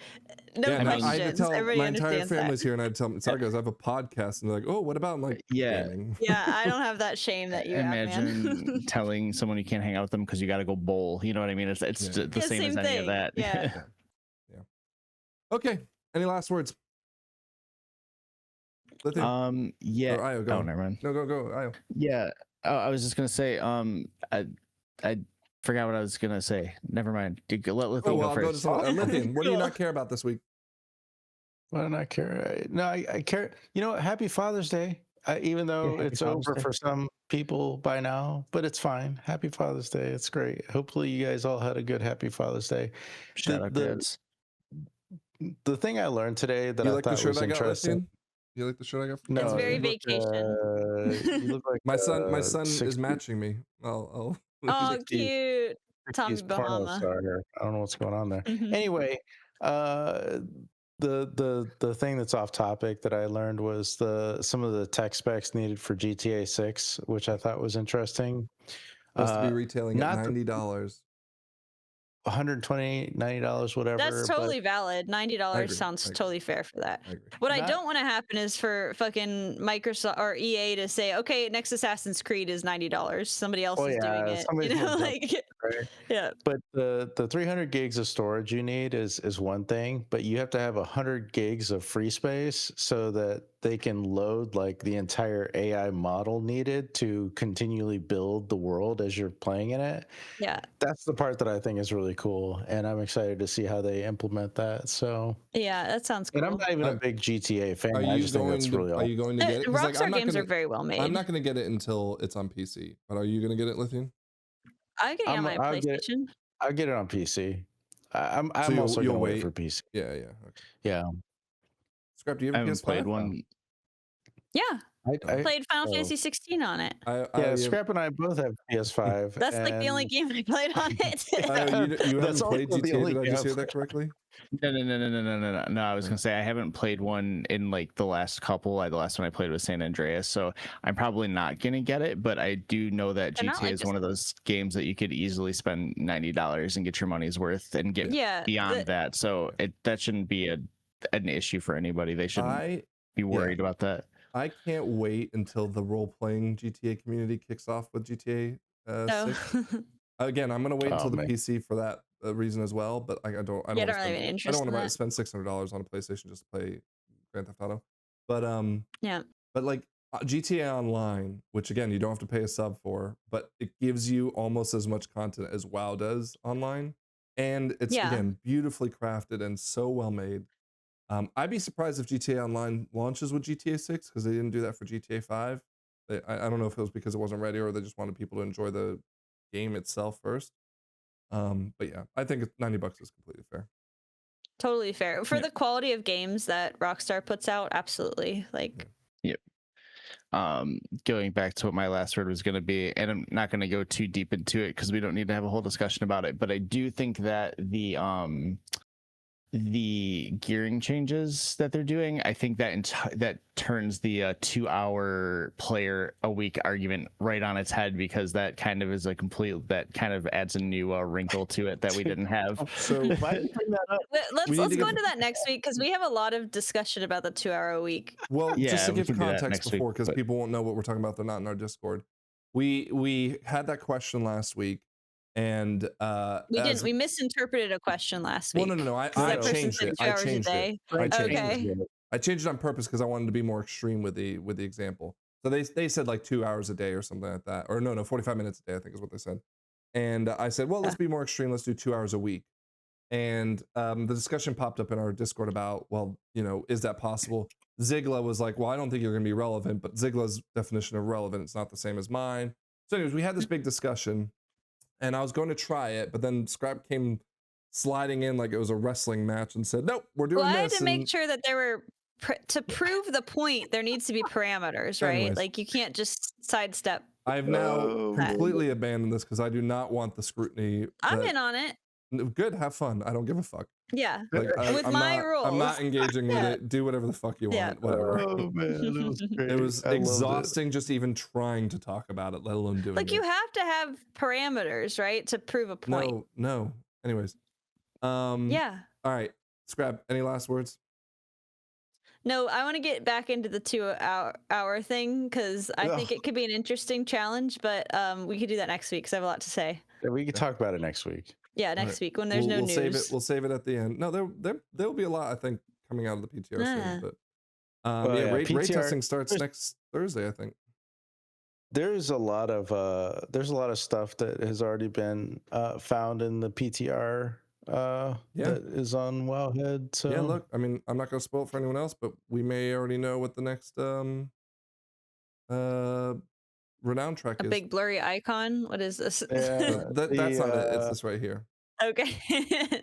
No questions. I had to tell Everybody my entire understands family's that. here, and I'd tell them, sorry guys, I have a podcast, and they're like, oh, what about gaming? Yeah, I don't have that shame that you imagine have, man. telling someone you can't hang out with them because you got to go bowl. You know what I mean? It's the same as any of that. Yeah. Okay. Any last words? Lythian? Yeah. Or Io, go. Oh, never mind. No, go, Io. Yeah. I was just gonna say. I forgot what I was gonna say. Never mind. Let Lythian go I'll go to first. Lythian, what do you not care about this week? Why don't I care? No, I care. You know what? Happy Father's Day. Even though it's over for some people by now, but it's fine. Happy Father's Day. It's great. Hopefully you guys all had a good Happy Father's Day. Shout out, dads. The thing I learned today that You I like the thought shirt was I got, interesting. Lythian? You like the shirt I got? No, It's very you look, vacation. you look like My son 60 is matching me. I'll Oh, cute. Tommy 60s porno Bahama. star here. I don't know what's going on there. Mhm. Anyway, the thing that's off topic that I learned was some of the tech specs needed for GTA 6, which I thought was interesting. supposed to be retailing at not the- $90. $120, $90, whatever. That's totally valid. I $90 agree, sounds I agree. totally fair for that. I agree. What I Not- don't want to happen is for fucking Microsoft or EA to say, okay, next Assassin's Creed is $90. Somebody else is doing it. somebody's gonna jump Like, right? yeah. But the 300 gigs of storage you need is one thing, but you have to have 100 gigs of free space so that they can load like the entire AI model needed to continually build the world as you're playing in it. Yeah. That's the part that I think is really cool, and I'm excited to see how they implement that. So, Yeah, that sounds cool. and I'm not even a big GTA fan. Are I you just think that's really are you going to get it? 'Cause, like, Rockstar I'm not games gonna- are very well made. I'm not going to get it until it's on PC. But are you going to get it, Lythian? I can get on my I'll get it. PlayStation. I'll get it on PC. I'm you'll- also you'll going to wait wait. for PC. Yeah. Okay. Yeah. Scrap, do you I have a haven't PS5? played one. Yeah. Played Final Fantasy 16 on it. Yeah, Scrap and I both have PS5. That's like the only game I played on it. You haven't That's played also the GTA? only Did I game just I've hear that correctly? No. I was gonna say I haven't played one in like the last couple. The last one I played was San Andreas, so I'm probably not gonna get it. But I do know that They're not, GTA like, is one of those games that you could easily spend $90 and get your money's worth and get beyond that. So that shouldn't be an issue for anybody. They shouldn't be worried about that. I can't wait until the role-playing GTA community kicks off with GTA 6. Again, I'm gonna wait until the PC for that reason as well. But I don't really have any interest. I don't want to spend $600 on a PlayStation just to play Grand Theft Auto. But But like GTA Online, which again you don't have to pay a sub for, but it gives you almost as much content as WoW does online, and it's again beautifully crafted and so well made. I'd be surprised if GTA Online launches with GTA 6 because they didn't do that for GTA 5. I don't know if it was because it wasn't ready or they just wanted people to enjoy the game itself first. But yeah, I think $90 is completely fair. Totally fair for the quality of games that Rockstar puts out. Absolutely, like. Yep. Going back to what my last word was going to be, and I'm not going to go too deep into it because we don't need to have a whole discussion about it. But I do think that the gearing changes that they're doing, I think that turns the 2-hour player a week argument right on its head, because that kind of is that kind of adds a new wrinkle to it that we didn't have. So why did you bring that up? Let's go into that next week because we have a lot of discussion about the 2-hour a week. Well, just to give context before, because people won't know what we're talking about, they're not in our Discord. We had that question last week. And we misinterpreted a question last week. Well, no. I changed it. I changed it on purpose because I wanted to be more extreme with the example. So they said like 2 hours a day or something like that, or no, 45 minutes a day, I think is what they said. And I said, well, let's be more extreme. Let's do 2 hours a week. And the discussion popped up in our Discord about, well, is that possible? Zigla was like, well, I don't think you're going to be relevant, but Zigla's definition of relevant is not the same as mine. So anyways, we had this big discussion. And I was going to try it, but then Scrap came sliding in like it was a wrestling match and said, nope, we're doing this. Well, I had to make sure that there were, to prove the point, there needs to be parameters, right? Anyways. Like you can't just sidestep. I've now completely abandoned this because I do not want the scrutiny. I'm in on it. Good, have fun. I don't give a fuck. Yeah, like, with my rules. I'm not engaging with it. Do whatever the fuck you want. Whatever. Oh man, it was great. It was exhausting just even trying to talk about it, let alone doing it. Like you have to have parameters, right, to prove a point. No. Anyways. Yeah. All right. Scrap, any last words? No, I want to get back into the 2-hour thing because I think it could be an interesting challenge, but we could do that next week because I have a lot to say. Yeah, we could talk about it next week. Yeah, next week when there's no news. We'll save it at the end. No, there'll be a lot, I think, coming out of the PTR soon. But raid testing starts next Thursday, I think. There's a lot of stuff that has already been found in the PTR that is on Wowhead. So yeah, look, I mean, I'm not going to spoil it for anyone else, but we may already know what the next Renown track is. A big blurry icon. What is this? Yeah, that's not it. It's this right here. Okay.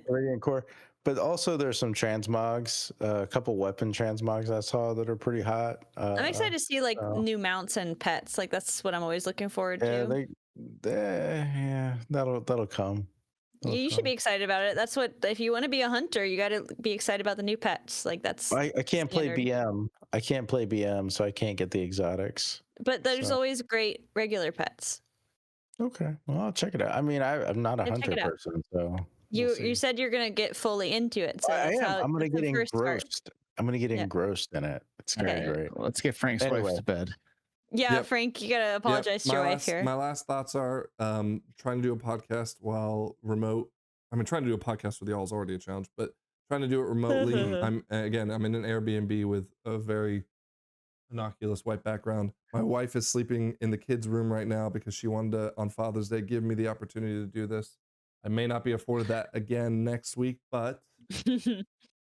Radiant Core. But also there's some transmogs, a couple weapon transmogs I saw that are pretty hot. I'm excited to see like new mounts and pets. Like that's what I'm always looking forward to. That'll come. You should be excited about it. That's what, if you want to be a hunter, you got to be excited about the new pets. Like that's. I can't play BM. I can't play BM, so I can't get the exotics. But there's always great regular pets. Okay, well I'll check it out. I mean, I'm not a hunter person, so. You said you're gonna get fully into it. So I am. I'm gonna get engrossed. I'm gonna get engrossed in it. It's gonna be great. Well, let's get Frank's wife to bed. Yeah, Frank, you gotta apologize to your wife here. My last thoughts are trying to do a podcast while remote. I mean, trying to do a podcast with y'all is already a challenge, but trying to do it remotely. I'm in an Airbnb with a very innocuous white background. My wife is sleeping in the kids' room right now because she wanted to, on Father's Day, give me the opportunity to do this. I may not be afforded that again next week, but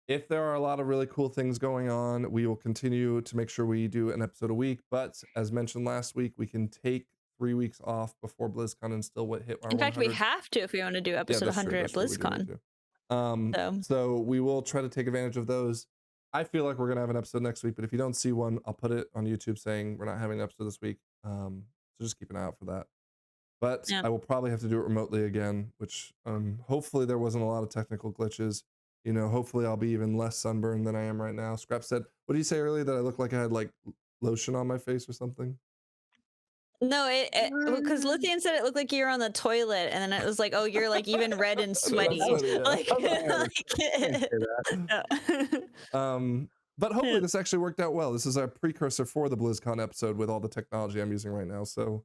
if there are a lot of really cool things going on, we will continue to make sure we do an episode a week. But as mentioned last week, we can take 3 weeks off before BlizzCon and still hit our 100. In fact, we have to if we want to do episode 100 at BlizzCon. So we will try to take advantage of those. I feel like we're gonna have an episode next week, but if you don't see one, I'll put it on YouTube saying we're not having an episode this week. So just keep an eye out for that. But Yeah. I will probably have to do it remotely again, which hopefully there wasn't a lot of technical glitches. You know, hopefully I'll be even less sunburned than I am right now. Scrap said, what did you say earlier, that I looked like I had like lotion on my face or something? No, because Lythian said it looked like you were on the toilet, and then it was like, oh, you're like even red and sweaty. Yeah. Like, But hopefully this actually worked out well. This is our precursor for the BlizzCon episode with all the technology I'm using right now. So,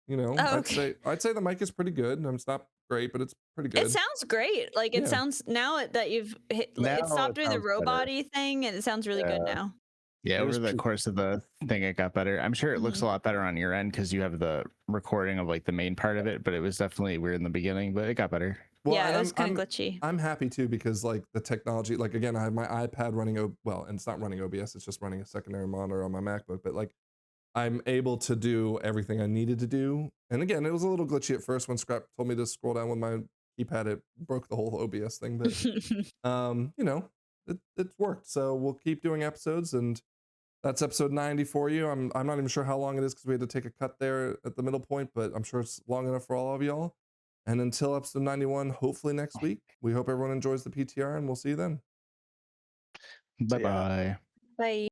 you know, Oh, okay. I'd say the mic is pretty good. It's not great, but it's pretty good. It sounds great. Like it Yeah. sounds now that you've hit, Now it stopped it doing the sounds better. robot-y thing, and it sounds really good now. Yeah, It was over the pre- course of the thing, it got better. I'm sure it looks a lot better on your end because you have the recording of like the main part of it, but it was definitely weird in the beginning, but it got better. Well, Yeah, and it was kind of glitchy. I'm happy too, because like the technology, like again, I have my iPad running, well, and it's not running OBS, it's just running a secondary monitor on my MacBook, but like I'm able to do everything I needed to do. And again, it was a little glitchy at first when Scrap told me to scroll down with my keypad, it broke the whole OBS thing, but you know, it worked. So we'll keep doing episodes, and that's episode 90 for you. I'm not even sure how long it is because we had to take a cut there at the middle point, but I'm sure it's long enough for all of y'all. And until episode 91, hopefully next week, we hope everyone enjoys the PTR, and we'll see you then. Bye bye. Bye.